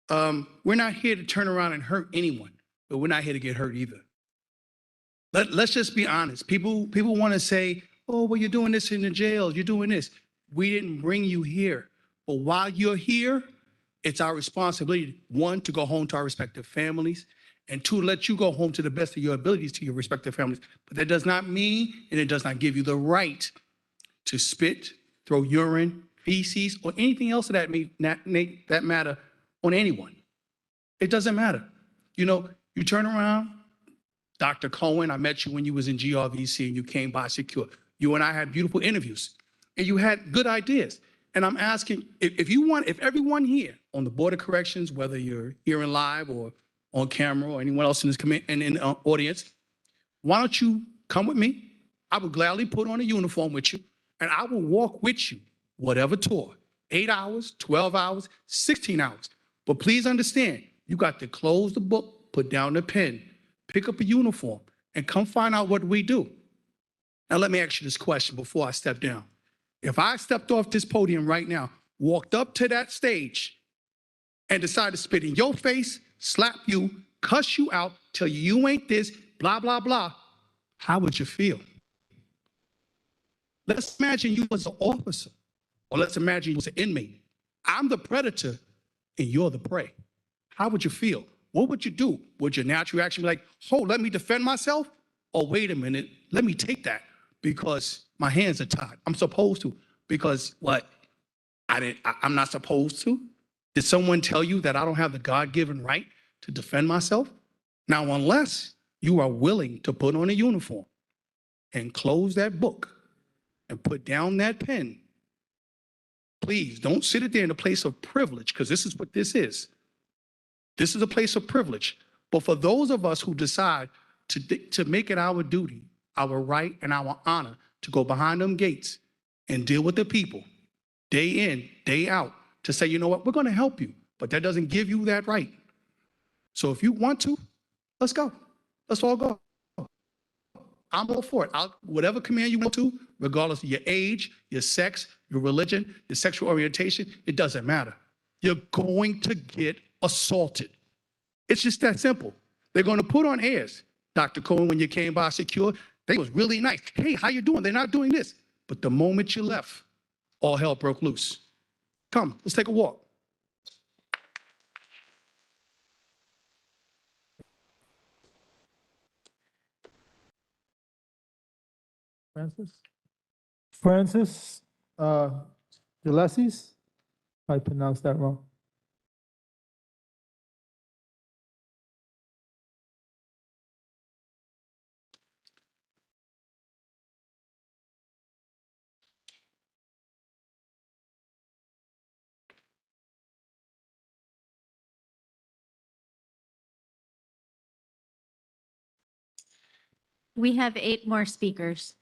here to turn around and hurt anyone, but we're not here to get hurt either. Let's just be honest. People want to say, oh, well, you're doing this in the jail. You're doing this. We didn't bring you here. But while you're here, it's our responsibility, one, to go home to our respective families, and two, let you go home to the best of your abilities to your respective families. But that does not mean, and it does not give you the right to spit, throw urine, feces, or anything else of that matter on anyone. It doesn't matter. You know, you turn around, Dr. Cohen, I met you when you was in GRVC and you came by secure. You and I had beautiful interviews and you had good ideas. And I'm asking, if everyone here on the Board of Corrections, whether you're hearing live or on camera or anyone else in this in the audience, why don't you come with me? I will gladly put on a uniform with you and I will walk with you, whatever tour, 8 hours, 12 hours, 16 hours. But please understand, you got to close the book, put down the pen, pick up a uniform, and come find out what we do. Now, let me ask you this question before I step down. If I stepped off this podium right now, walked up to that stage, and decided to spit in your face, slap you, cuss you out, tell you you ain't this, blah, blah, blah, how would you feel? Let's imagine you was an officer, or let's imagine you was an inmate. I'm the predator, and you're the prey. How would you feel? What would you do? Would your natural reaction be like, oh, let me defend myself? Or wait a minute, let me take that because my hands are tied. I'm supposed to. Because what? I'm not supposed to? Did someone tell you that I don't have the God-given right to defend myself? Now, unless you are willing to put on a uniform and close that book and put down that pen, please don't sit it there in a place of privilege, because this is what this is. This is a place of privilege. But for those of us who decide to make it our duty, our right, and our honor to go behind them gates and deal with the people day in, day out, to say, you know what, we're going to help you, but that doesn't give you that right. So if you want to, let's go. Let's all go. I'm all for it. Whatever command you want to, regardless of your age, your sex, your religion, your sexual orientation, it doesn't matter. You're going to get assaulted. It's just that simple. They're going to put on airs. Dr. Cohen, when you came by secure, they was really nice. Hey, how you doing? They're not doing this. But the moment you left, all hell broke loose. Come, let's take a walk. Francis Gillespie's? I pronounced that wrong. We have 8 more speakers.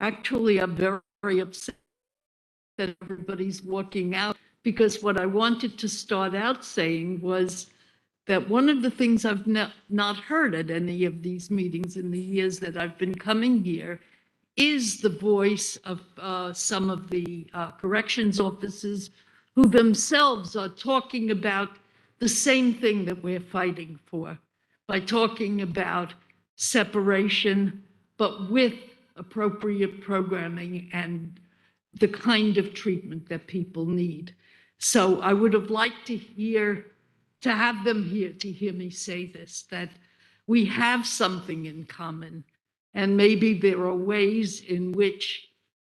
Actually, I'm very upset that everybody's walking out, because what I wanted to start out saying was that one of the things I've not heard at any of these meetings in the years that I've been coming here is the voice of some of the corrections officers who themselves are talking about the same thing that we're fighting for, by talking about separation, but with appropriate programming and the kind of treatment that people need. So I would have liked to have them here to hear me say this, that we have something in common, and maybe there are ways in which,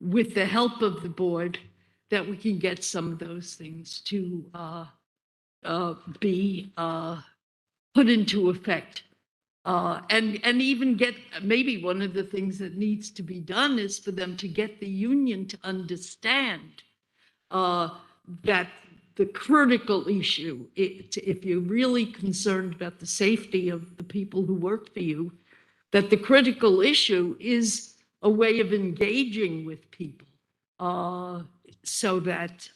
with the help of the board, that we can get some of those things to be put into effect. And even get, maybe one of the things that needs to be done is for them to get the union to understand that the critical issue, if you're really concerned about the safety of the people who work for you, that the critical issue is a way of engaging with people so that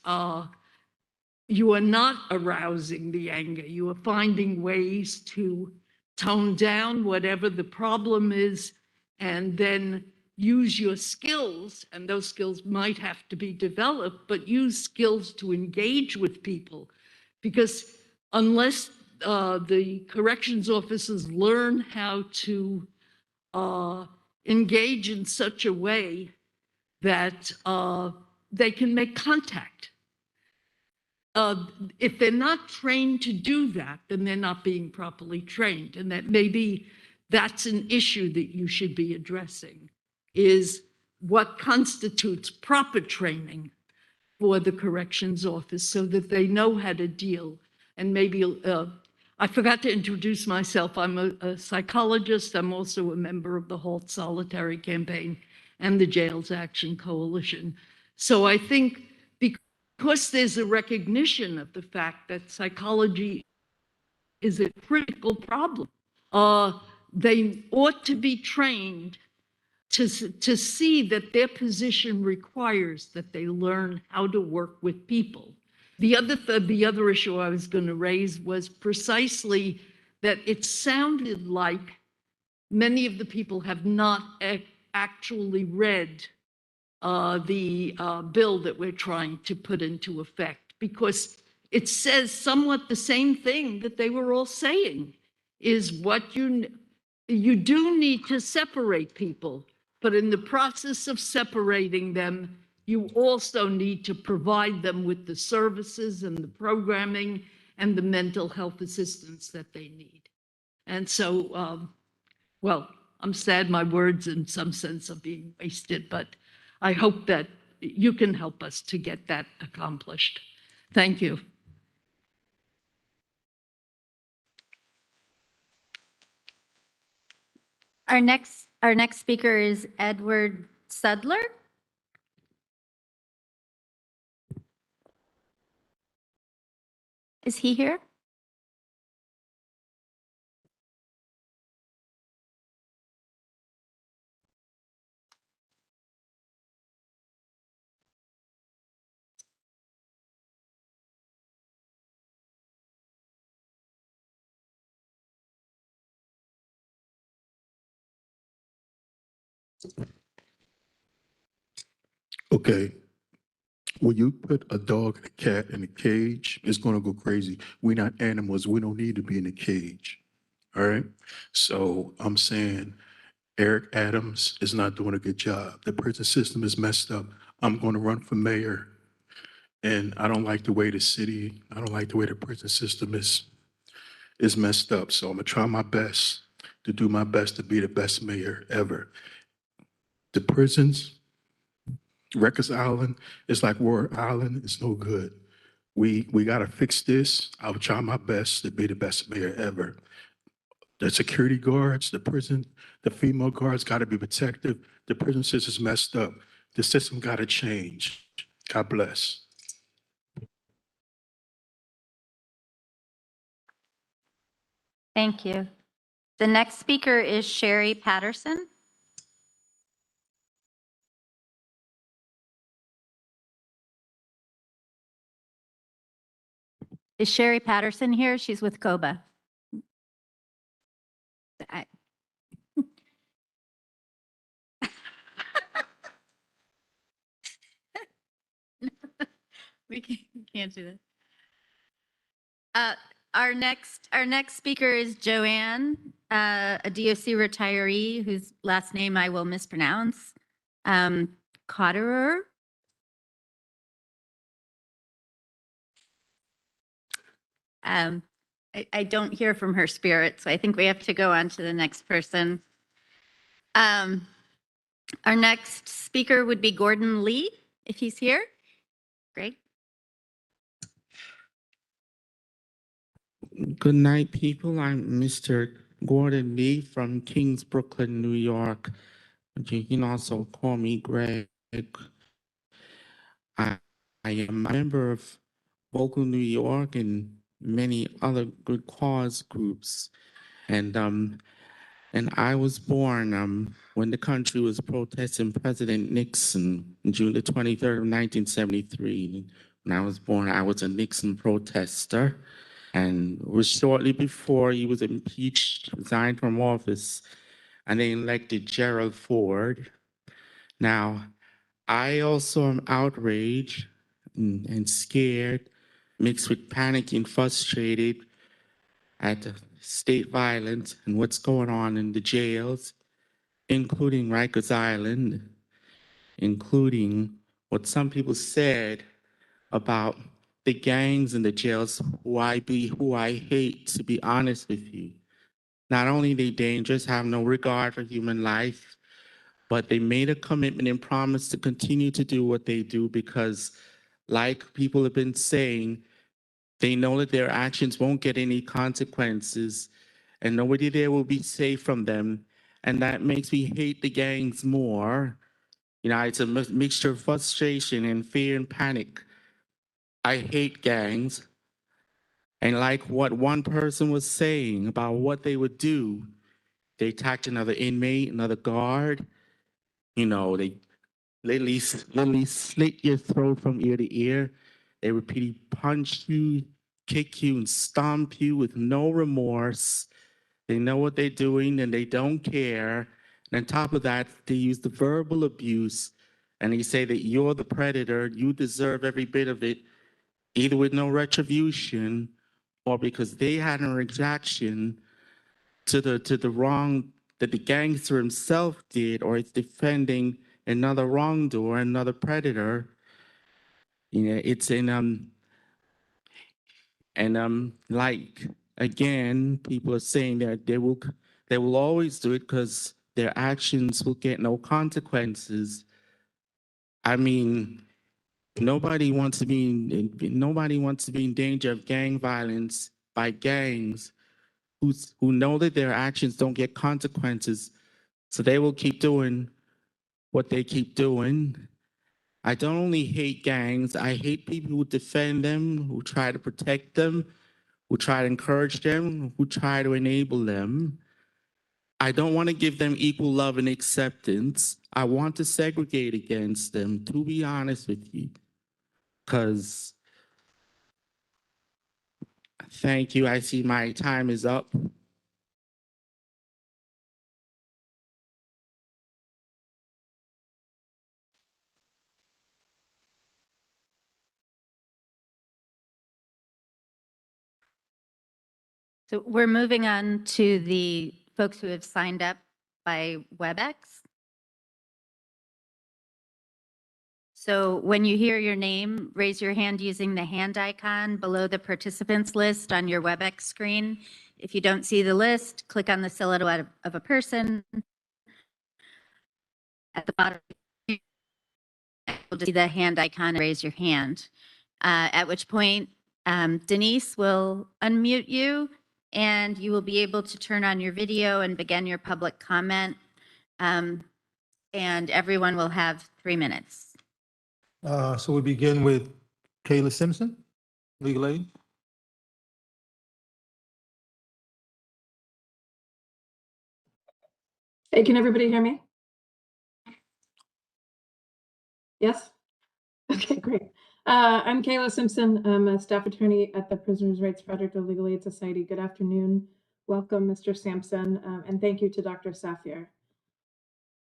you are not arousing the anger. You are finding ways to tone down whatever the problem is and then use your skills, and those skills might have to be developed, but use skills to engage with people. Because unless the corrections officers learn how to engage in such a way that they can make contact. If they're not trained to do that, then they're not being properly trained. And that maybe that's an issue that you should be addressing, is what constitutes proper training for the corrections office so that they know how to deal. And maybe, I forgot to introduce myself. I'm a psychologist. I'm also a member of the Halt Solitary Campaign and the Jails Action Coalition. So I think because there's a recognition of the fact that psychology is a critical problem, they ought to be trained to see that their position requires that they learn how to work with people. The other issue I was going to raise was precisely that it sounded like many of the people have not actually read the bill that we're trying to put into effect, because it says somewhat the same thing that they were all saying, is what you do need to separate people, but in the process of separating them, you also need to provide them with the services and the programming and the mental health assistance that they need. And so, well, I'm sad my words in some sense are being wasted, but I hope that you can help us to get that accomplished. Thank you. Our next speaker is Edward Sudler. Is he here? Okay, when you put a dog and a cat in a cage, it's gonna go crazy. We're not animals. We don't need to be in a cage. All right? So I'm saying Eric Adams is not doing a good job. The prison system is messed up. I'm gonna run for mayor. And I don't like the way the city, I don't like the way the prison system is messed up. So I'm gonna try my best to do my best to be the best mayor ever. The prisons, Rikers Island is like War Island. It's no good. We got to fix this. I'll try my best to be the best mayor ever. The security guards, the prison, the female guards got to be protective. The prison system's messed up. The system got to change. God bless. Thank you. The next speaker is Sherry Patterson. Is Sherry Patterson here? She's with COBA. We can't do that. Our next speaker is Joanne, a DOC retiree whose last name I will mispronounce. Cotterer. I don't hear from her spirit, so I think we have to go on to the next person. Our next speaker would be Gordon Lee, if he's here. Great. Good night, people. I'm Mr. Gordon Lee from Kings, Brooklyn, New York. You can also call me Greg. I, I am a member of Vocal New York and many other good cause groups. And I was born when the country was protesting President Nixon on June the 23rd of 1973. When I was born, I was a Nixon protester. And it was shortly before he was impeached, resigned from office, and they elected Gerald Ford. Now, I also am outraged and scared, mixed with panic and frustrated at the state violence and what's going on in the jails, including Rikers Island, including what some people said about the gangs in the jails, who I hate, to be honest with you. Not only are they dangerous, have no regard for human life, but they made a commitment and promise to continue to do what they do because, like people have been saying, they know that their actions won't get any consequences and nobody there will be safe from them. And that makes me hate the gangs more. You know, it's a mixture of frustration and fear and panic. I hate gangs. And like what one person was saying about what they would do, they attacked another inmate, another guard. You know, they literally slit your throat from ear to ear. They repeatedly punch you, kick you, and stomp you with no remorse. They know what they're doing and they don't care. And on top of that, they use the verbal abuse and they say that you're the predator, you deserve every bit of it, either with no retribution or because they had a reaction to the wrong that the gangster himself did, or is defending another wrongdoer, another predator. You know, it's in like again, people are saying that they will always do it because their actions will get no consequences. I mean, nobody wants to be in danger of gang violence by gangs who know that their actions don't get consequences, so they will keep doing what they keep doing. I don't only hate gangs, I hate people who defend them, who try to protect them, who try to encourage them, who try to enable them. I don't want to give them equal love and acceptance. I want to segregate against them, to be honest with you. Because, thank you, I see my time is up. So we're moving on to the folks who have signed up by WebEx. So when you hear your name, raise your hand using the hand icon below the participants list on your WebEx screen. If you don't see the list, click on the silhouette of a person. At the bottom, you'll see the hand icon, raise your hand. At which point, Denise will unmute you and you will be able to turn on your video and begin your public comment. And everyone will have 3 minutes. So we begin with Kayla Simpson, legal aid. Hey, can everybody hear me? Yes? Okay, great. I'm Kayla Simpson. I'm a staff attorney at the Prisoners' Rights Project of Legal Aid Society. Good afternoon. Welcome, Mr. Sampson, and thank you to Dr. Safier.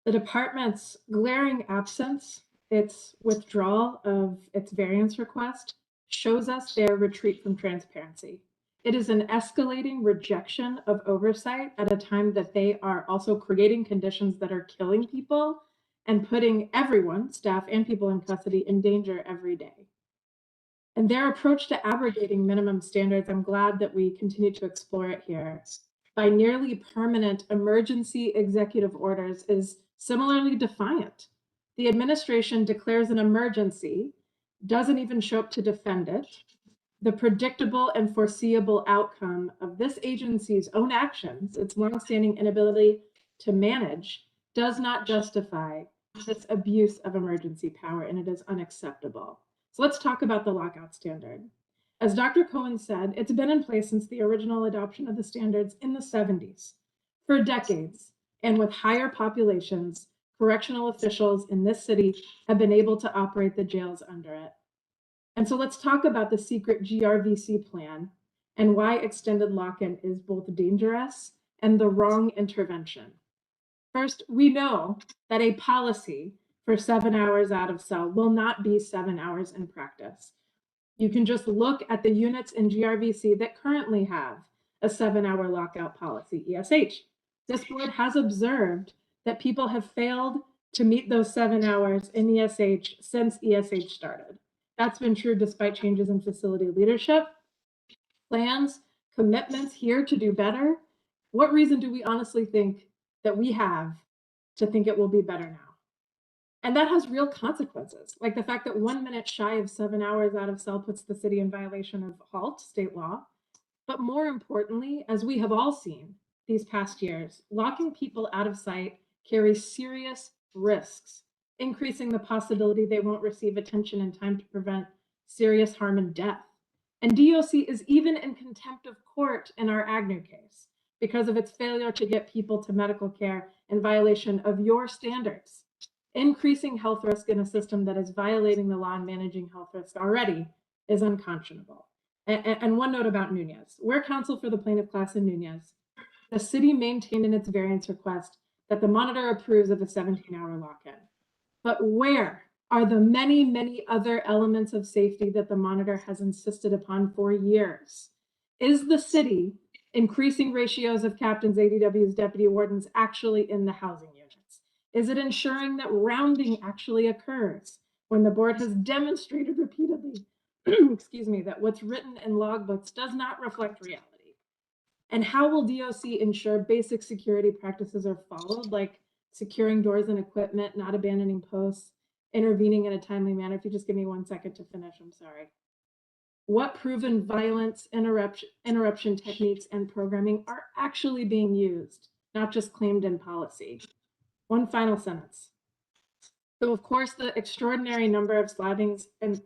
The department's glaring absence, its withdrawal of its variance request, shows us their retreat from transparency. It is an escalating rejection of oversight at a time that they are also creating conditions that are killing people and putting everyone, staff and people in custody, in danger every day. And their approach to abrogating minimum standards, I'm glad that we continue to explore it here, by nearly permanent emergency executive orders is similarly defiant. The administration declares an emergency, doesn't even show up to defend it, The predictable and foreseeable outcome of this agency's own actions, its longstanding inability to manage, does not justify this abuse of emergency power, and it is unacceptable. So let's talk about the lockout standard. As Dr. Cohen said, it's been in place since the original adoption of the standards in the 70s. For decades, and with higher populations, correctional officials in this city have been able to operate the jails under it. And so let's talk about the secret GRVC plan and why extended lock-in is both dangerous and the wrong intervention. First, we know that a policy for 7 hours out of cell will not be 7 hours in practice. You can just look at the units in GRVC that currently have a 7-hour lockout policy, ESH. This board has observed that people have failed to meet those 7 hours in ESH since ESH started. That's been true despite changes in facility leadership, plans, commitments here to do better. What reason do we honestly think that we have to think it will be better now? And that has real consequences, like the fact that 1 minute shy of 7 hours out of cell puts the city in violation of HALT, state law. But more importantly, as we have all seen these past years, locking people out of sight carries serious risks, increasing the possibility they won't receive attention in time to prevent serious harm and death. And DOC is even in contempt of court in our Agnew case because of its failure to get people to medical care in violation of your standards. Increasing health risk in a system that is violating the law and managing health risk already is unconscionable. And one note about Nunez. We're counsel for the plaintiff class in Nunez. The city maintained in its variance request that the monitor approves of a 17-hour lock-in. But where are the many, many other elements of safety that the monitor has insisted upon for years? Is the city increasing ratios of captains, ADWs, deputy wardens actually in the housing units? Is it ensuring that rounding actually occurs when the board has demonstrated repeatedly, excuse me, that what's written in logbooks does not reflect reality? And how will DOC ensure basic security practices are followed, like securing doors and equipment, not abandoning posts, intervening in a timely manner? If you just give me 1 second to finish, I'm sorry. What proven violence interruption techniques and programming are actually being used, not just claimed in policy? One final sentence. So of course, the extraordinary number of stabbings and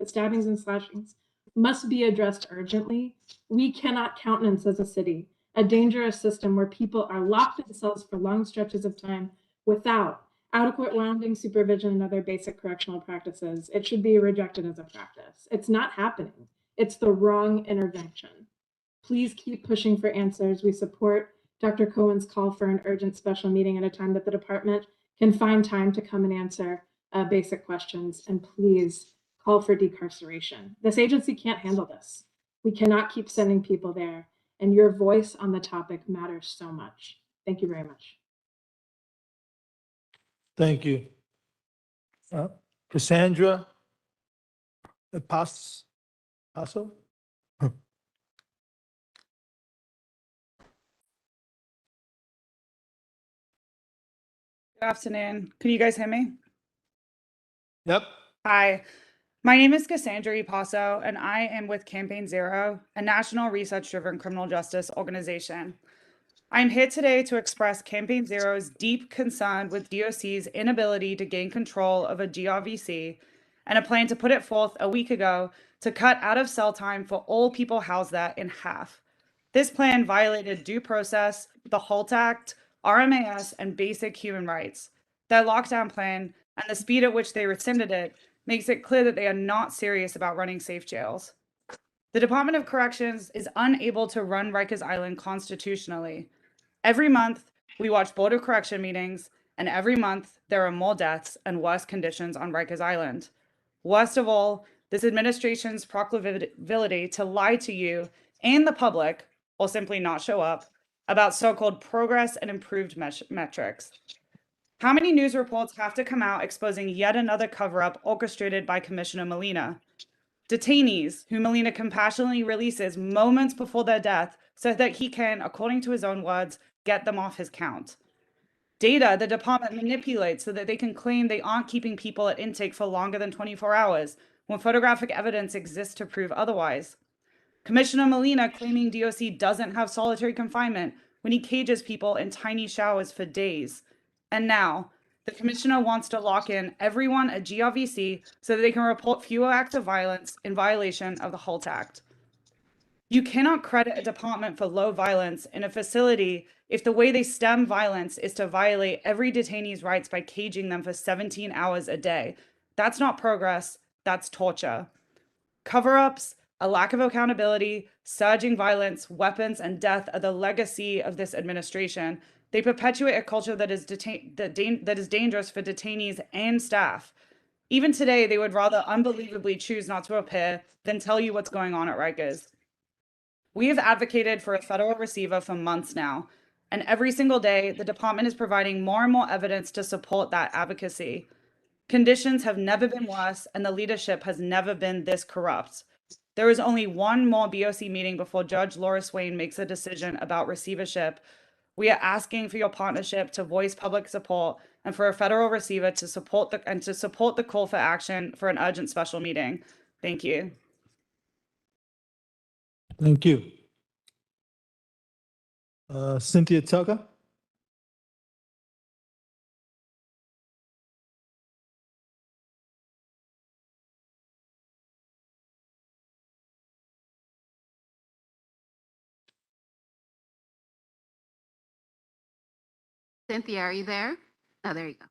slashings must be addressed urgently. We cannot countenance as a city a dangerous system where people are locked in cells for long stretches of time without adequate rounding, supervision, and other basic correctional practices. It should be rejected as a practice. It's not happening. It's the wrong intervention. Please keep pushing for answers. We support Dr. Cohen's call for an urgent special meeting at a time that the department can find time to come and answer basic questions. And please call for decarceration. This agency can't handle this. We cannot keep sending people there. And your voice on the topic matters so much. Thank you very much. Thank you. Cassandra Passo? Good afternoon. Can you guys hear me? Yep. Hi, my name is Cassandra Passo, and I am with Campaign Zero, a national research-driven criminal justice organization. I'm here today to express Campaign Zero's deep concern with DOC's inability to gain control of a GRVC and a plan to put it forth a week ago to cut out of cell time for all people housed there in half. This plan violated due process, the HALT Act, RMAS, and basic human rights. Their lockdown plan and the speed at which they rescinded it makes it clear that they are not serious about running safe jails. The Department of Corrections is unable to run Rikers Island constitutionally. Every month, we watch Board of Correction meetings, and every month, there are more deaths and worse conditions on Rikers Island. Worst of all, this administration's proclivity to lie to you and the public, or simply not show up, about so-called progress and improved metrics. How many news reports have to come out exposing yet another cover-up orchestrated by Commissioner Molina? Detainees who Molina compassionately releases moments before their death so that he can, according to his own words, get them off his count. Data the department manipulates so that they can claim they aren't keeping people at intake for longer than 24 hours when photographic evidence exists to prove otherwise. Commissioner Molina claiming DOC doesn't have solitary confinement when he cages people in tiny showers for days. And now, the commissioner wants to lock in everyone at GRVC so that they can report fewer acts of violence in violation of the HALT Act. You cannot credit a department for low violence in a facility if the way they stem violence is to violate every detainee's rights by caging them for 17 hours a day. That's not progress, that's torture. Cover-ups, a lack of accountability, surging violence, weapons, and death are the legacy of this administration. They perpetuate a culture that is dangerous for detainees and staff. Even today, they would rather unbelievably choose not to appear than tell you what's going on at Rikers. We have advocated for a federal receiver for months now, and every single day, the department is providing more and more evidence to support that advocacy. Conditions have never been worse, and the leadership has never been this corrupt. There is only one more BOC meeting before Judge Laura Swain makes a decision about receivership. We are asking for your partnership to voice public support and for a federal receiver to support the call for action for an urgent special meeting. Thank you. Thank you. Cynthia Tucker? Cynthia, are you there? Oh, there you go.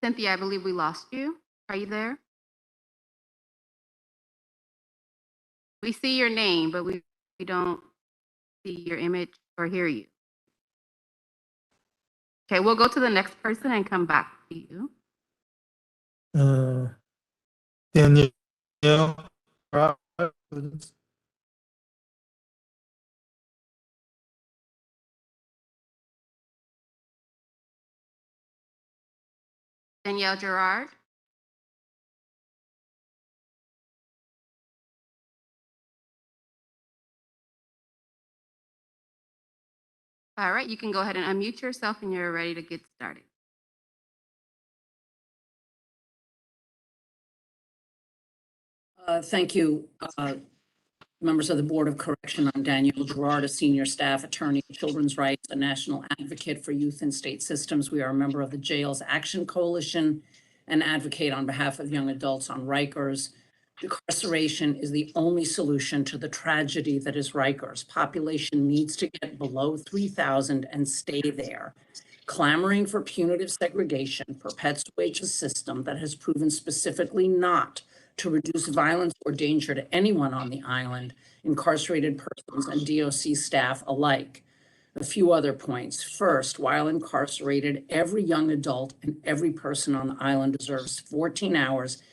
Cynthia, I believe we lost you. Are you there? We see your name, but we don't see your image or hear you. Okay, we'll go to the next person and come back to you. Danielle Gerard? Danielle Gerard? All right, you can go ahead and unmute yourself and you're ready to get started. Thank you, members of the Board of Correction. I'm Danielle Gerard, a senior staff attorney, children's rights, a national advocate for youth and state systems. We are a member of the Jails Action Coalition and advocate on behalf of young adults on Rikers. Decarceration is the only solution to the tragedy that is Rikers. Population needs to get below 3,000 and stay there. Clamoring for punitive segregation perpetuates a system that has proven specifically not to reduce violence or danger to anyone on the island, incarcerated persons and DOC staff alike. A few other points. First, while incarcerated, every young adult and every person on the island deserves 14 hours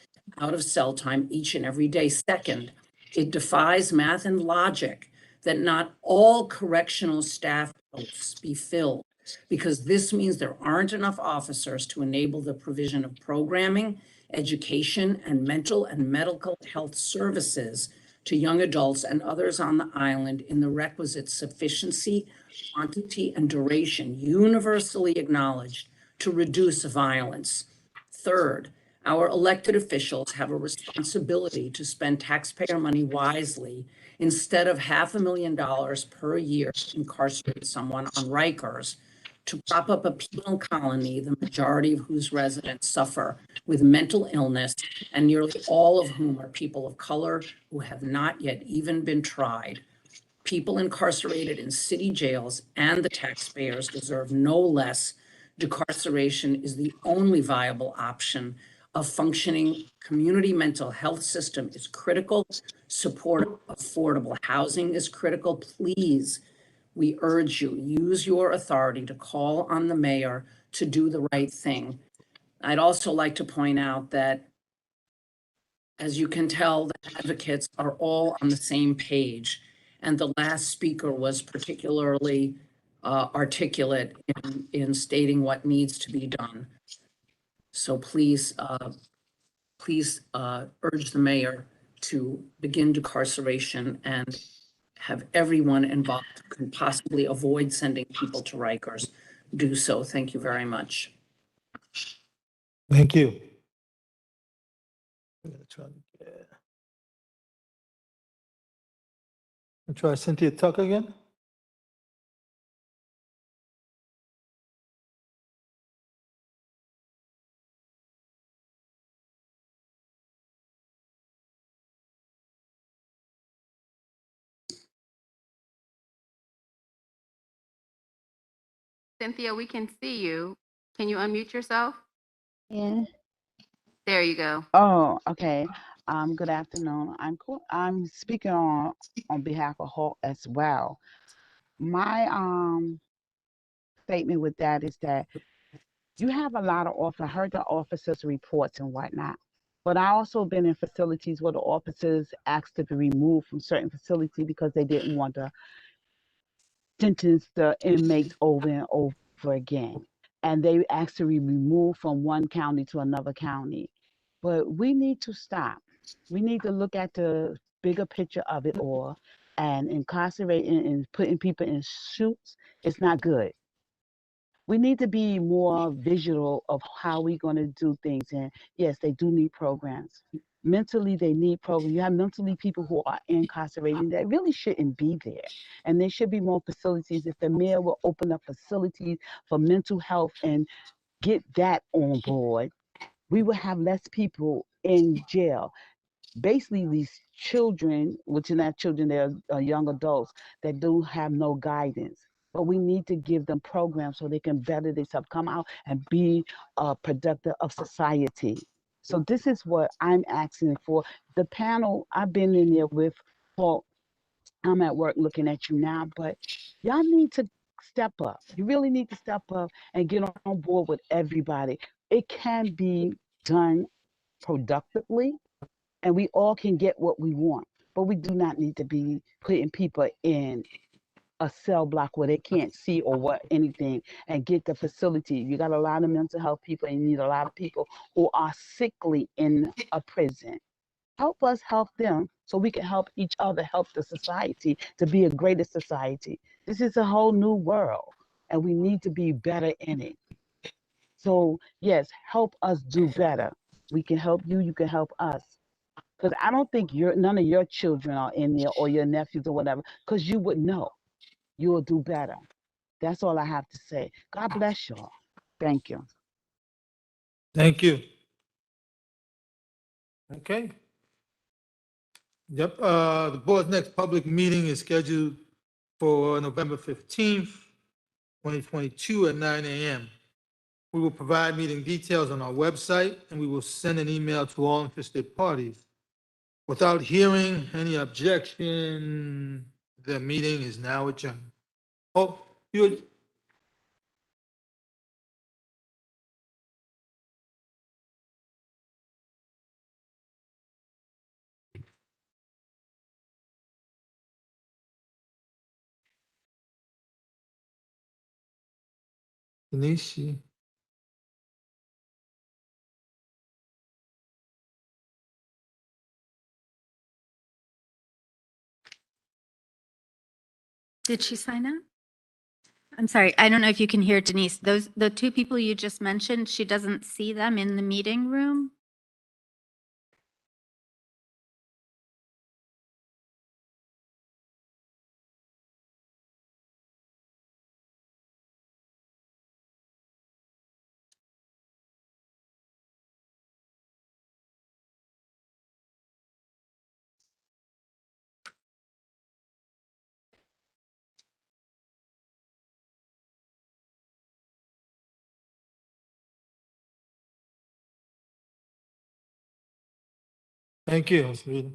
out of cell time each and every day. Second, it defies math and logic that not all correctional staff posts be filled, because this means there aren't enough officers to enable the provision of programming, education, and mental and medical health services to young adults and others on the island in the requisite sufficiency, quantity, and duration universally acknowledged to reduce violence. Third, our elected officials have a responsibility to spend taxpayer money wisely instead of $500,000 per year to incarcerate someone on Rikers, to prop up a penal colony, the majority of whose residents suffer with mental illness, and nearly all of whom are people of color who have not yet even been tried. People incarcerated in city jails and the taxpayers deserve no less. Decarceration is the only viable option. A functioning community mental health system is critical. Supportive, affordable housing is critical. Please, we urge you, use your authority to call on the mayor to do the right thing. I'd also like to point out that, as you can tell, the advocates are all on the same page. And the last speaker was particularly articulate in stating what needs to be done. So please urge the mayor to begin decarceration and have everyone involved who can possibly avoid sending people to Rikers do so. Thank you very much. Thank you. I'm gonna try to try Cynthia Tucker again. Cynthia, we can see you. Can you unmute yourself? Yeah. There you go. Oh, okay. Good afternoon. I'm speaking on behalf of HALT as well. My statement with that is that you have a lot of officers. I heard the officers' reports and whatnot, but I also been in facilities where the officers asked to be removed from certain facility because they didn't want to sentence the inmates over and over again. And they asked to be removed from one county to another county. But we need to stop. We need to look at the bigger picture of it all, and incarcerating and putting people in suits is not good. We need to be more visual of how we're going to do things. And yes, they do need programs. Mentally, they need programs. You have mentally people who are incarcerated that really shouldn't be there. And there should be more facilities. If the mayor will open up facilities for mental health and get that on board, we will have less people in jail. Basically, these children, which are not children, they're young adults that do have no guidance. But we need to give them programs so they can better themselves, come out and be productive of society. So this is what I'm asking for. The panel, I've been in there with Paul. I'm at work looking at you now, but y'all need to step up. You really need to step up and get on board with everybody. It can be done productively, and we all can get what we want. But we do not need to be putting people in a cell block where they can't see or what anything and get the facility. You got a lot of mental health people, and you need a lot of people who are sickly in a prison. Help us help them so we can help each other, help the society to be a greater society. This is a whole new world, and we need to be better in it. So yes, help us do better. We can help you, you can help us. Because I don't think none of your children are in there or your nephews or whatever, because you would know. You will do better. That's all I have to say. God bless y'all. Thank you. Thank you. Okay. Yep, the board's next public meeting is scheduled for November 15th, 2022 at 9 a.m. We will provide meeting details on our website, and we will send an email to all interested parties. Without hearing any objection, the meeting is now adjourned. Oh, you. Denise. Did she sign up? I'm sorry, I don't know if you can hear Denise. The two people you just mentioned, she doesn't see them in the meeting room? Thank you. Ms. Reed.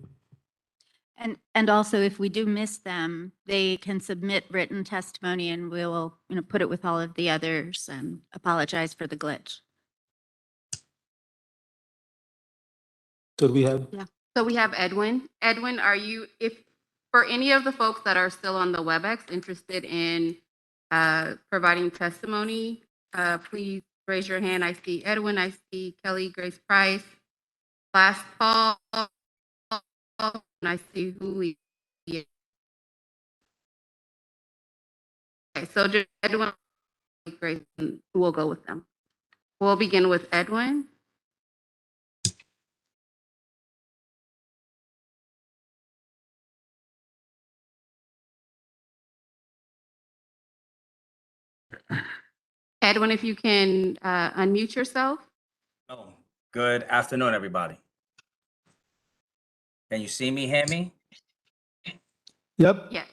And also, if we do miss them, they can submit written testimony and we'll, put it with all of the others and apologize for the glitch. So do we have? Yeah. So we have Edwin. Edwin, are you, for any of the folks that are still on the WebEx interested in providing testimony, please raise your hand. I see Edwin, I see Kelly Grace Price, last call. and I see who he is. Okay, so just Edwin, Grace, we'll go with them. We'll begin with Edwin. Edwin, if you can unmute yourself. Oh, good afternoon, everybody. Can you see me, hear me? Yep. Yes.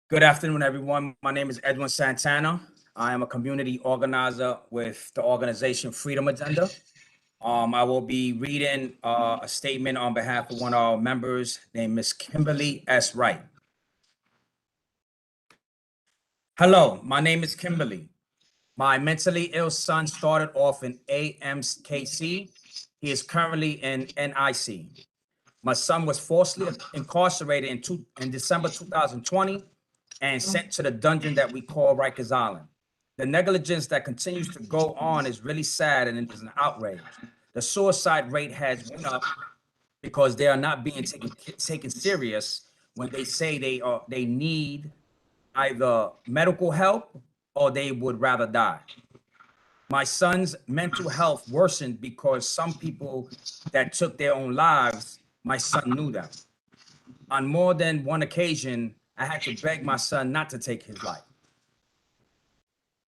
Good afternoon, everyone. My name is Edwin Santana. I am a community organizer with the organization Freedom Agenda. I will be reading a statement on behalf of one of our members named Ms. Kimberly S. Wright. Hello, my name is Kimberly. My mentally ill son started off in AMKC. He is currently in NYC. My son was falsely incarcerated in December 2020 and sent to the dungeon that we call Rikers Island. The negligence that continues to go on is really sad and it is an outrage. The suicide rate has went up because they are not being taken serious when they say they need either medical help or they would rather die. My son's mental health worsened because some people that took their own lives, my son knew them. On more than one occasion, I had to beg my son not to take his life.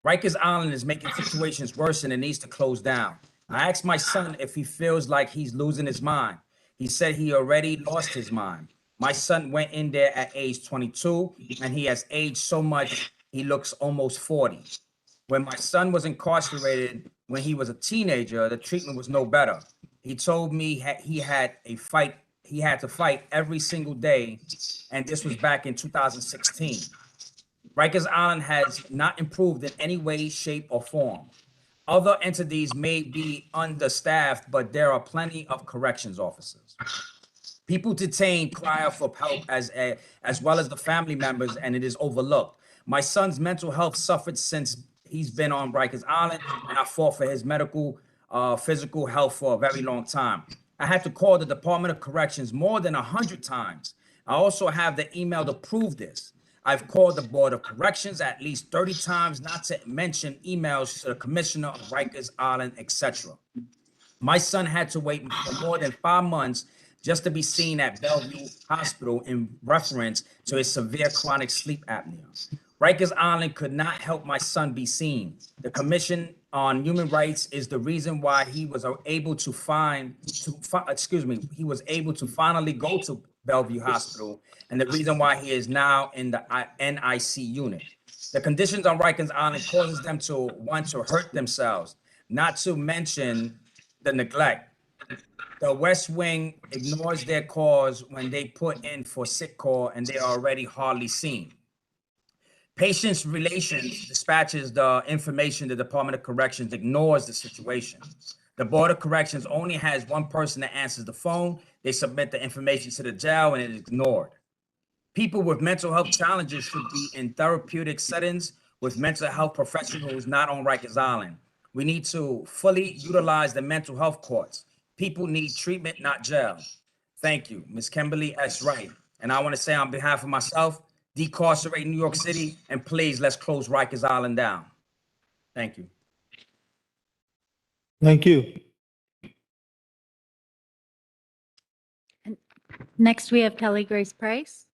Rikers Island is making situations worse and it needs to close down. I asked my son if he feels like he's losing his mind. He said he already lost his mind. My son went in there at age 22 and he has aged so much, he looks almost 40. When my son was incarcerated, when he was a teenager, the treatment was no better. He told me he had to fight every single day, and this was back in 2016. Rikers Island has not improved in any way, shape, or form. Other entities may be understaffed, but there are plenty of corrections officers. People detained cry for help as well as the family members, and it is overlooked. My son's mental health suffered since he's been on Rikers Island, and I fought for his medical, physical health for a very long time. I had to call the Department of Corrections more than 100 times. I also have the email to prove this. I've called the Board of Corrections at least 30 times, not to mention emails to the Commissioner of Rikers Island, etc. My son had to wait for more than 5 months just to be seen at Bellevue Hospital in reference to his severe chronic sleep apnea. Rikers Island could not help my son be seen. The Commission on Human Rights is the reason why he was able to he was able to finally go to Bellevue Hospital, and the reason why he is now in the NIC unit. The conditions on Rikers Island causes them to want to hurt themselves, not to mention the neglect. The West Wing ignores their calls when they put in for sick call and they are already hardly seen. Patients Relations dispatches the information. The Department of Corrections ignores the situation. The Board of Corrections only has one person that answers the phone. They submit the information to the jail and it is ignored. People with mental health challenges should be in therapeutic settings with mental health professionals, not on Rikers Island. We need to fully utilize the mental health courts. People need treatment, not jail. Thank you, Ms. Kimberly S. Wright. And I want to say on behalf of myself, decarcerate New York City, and please let's close Rikers Island down. Thank you. Thank you. Next, we have Kelly Grace Price.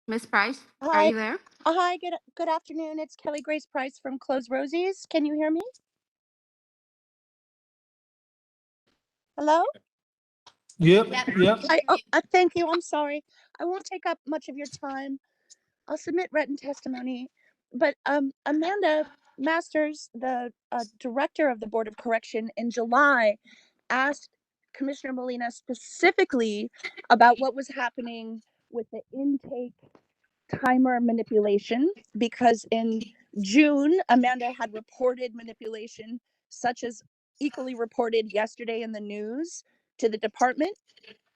Ms. Price, are Hi. you there? Hi, good afternoon. It's Kelly Grace Price from Close Rosies. Can you hear me? Hello? Yep. Thank you. I'm sorry. I won't take up much of your time. I'll submit written testimony. But Amanda Masters, the director of the Board of Correction, in July asked Commissioner Molina specifically about what was happening with the intake timer manipulation, because in June, Amanda had reported manipulation, such as equally reported yesterday in the news, to the department.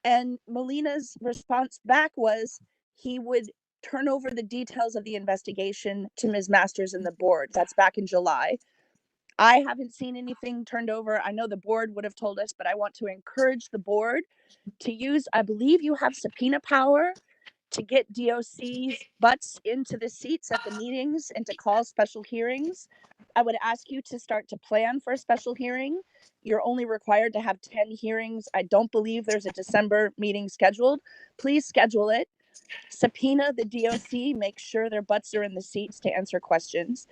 And Molina's response back was he would turn over the details of the investigation to Ms. Masters and the board. That's back in July. I haven't seen anything turned over. I know the board would have told us, but I want to encourage the board to use, I believe you have subpoena power to get DOC's butts into the seats at the meetings and to call special hearings. I would ask you to start to plan for a special hearing. You're only required to have 10 hearings. I don't believe there's a December meeting scheduled. Please schedule it. Subpoena the DOC, make sure their butts are in the seats to answer questions.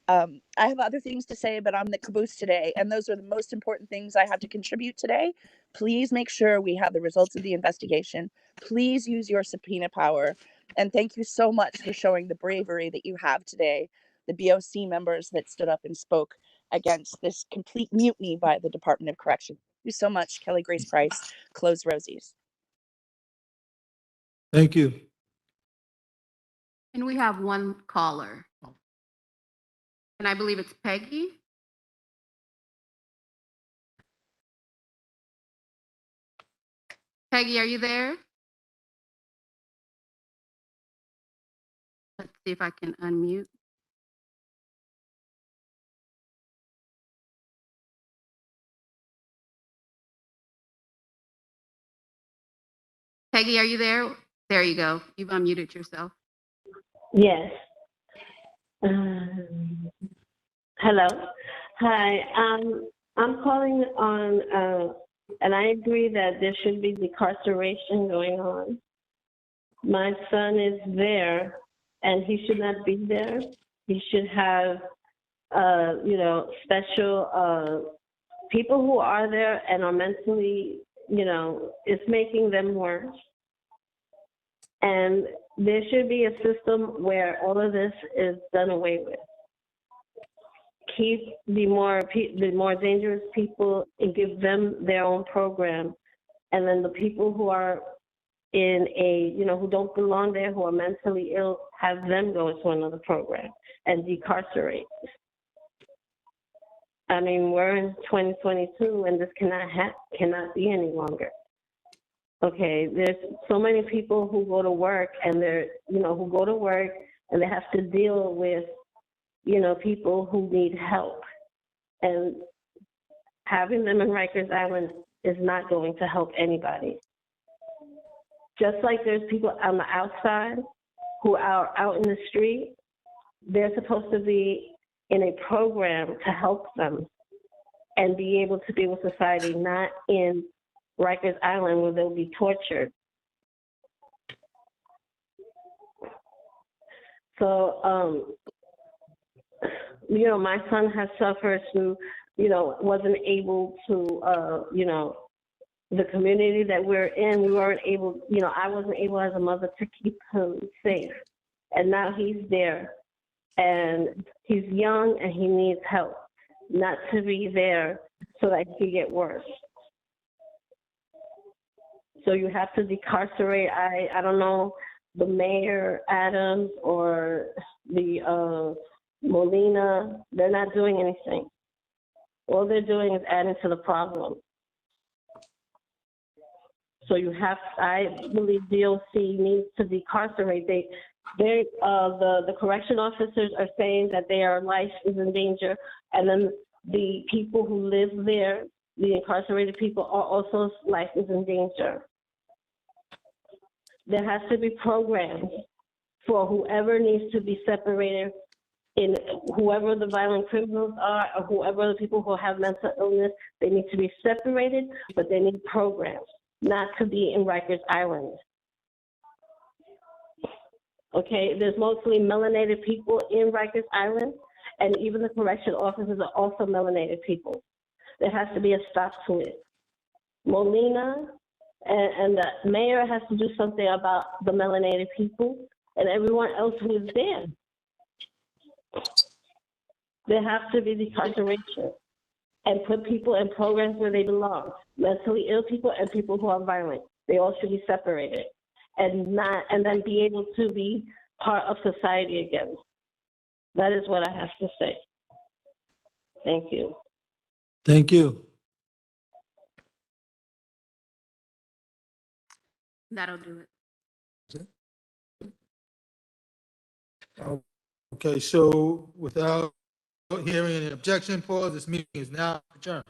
I have other things to say, but I'm the caboose today, and those are the most important things I have to contribute today. Please make sure we have the results of the investigation. Please use your subpoena power. And thank you so much for showing the bravery that you have today, the BOC members that stood up and spoke against this complete mutiny by the Department of Correction. Thank you so much, Kelly Grace Price. Close Rosie's. Thank you. And we have one caller. And I believe it's Peggy. Peggy, are you there? Let's see if I can unmute. Peggy, are you there? There you go. You've unmuted yourself. Yes. Hello. Hi. I'm calling on, and I agree that there should be decarceration going on. My son is there, and he should not be there. He should have, special people who are there and are mentally, it's making them worse. And there should be a system where all of this is done away with. Keep the more dangerous people and give them their own program. And then the people who are in who don't belong there, who are mentally ill, have them go to another program and decarcerate. I mean, we're in 2022 and this cannot be any longer. Okay, there's so many people who go to work and they have to deal with, people who need help. And having them in Rikers Island is not going to help anybody. Just like there's people on the outside who are out in the street, they're supposed to be in a program to help them and be able to be with society, not in Rikers Island where they'll be tortured. So, my son has suffered through, wasn't able to, the community that we're in, we weren't able, I wasn't able as a mother to keep him safe. And now he's there and he's young and he needs help, not to be there so that he could get worse. So you have to decarcerate. I don't know, the Mayor Adams or the Molina, they're not doing anything. All they're doing is adding to the problem. So I believe DOC needs to decarcerate. The correction officers are saying that their life is in danger, and then the people who live there, the incarcerated people, are also life is in danger. There has to be programs for whoever needs to be separated, in whoever the violent criminals are or whoever the people who have mental illness, they need to be separated, but they need programs, not to be in Rikers Island. Okay, there's mostly melanated people in Rikers Island, and even the correction officers are also melanated people. There has to be a stop to it. Molina and the mayor has to do something about the melanated people and everyone else who is there. There has to be decarceration and put people in programs where they belong. Mentally ill people and people who are violent. They all should be separated and then be able to be part of society again. That is what I have to say. Thank you. Thank you. That'll do it. Okay, so without hearing any objection, pause, this meeting is now adjourned.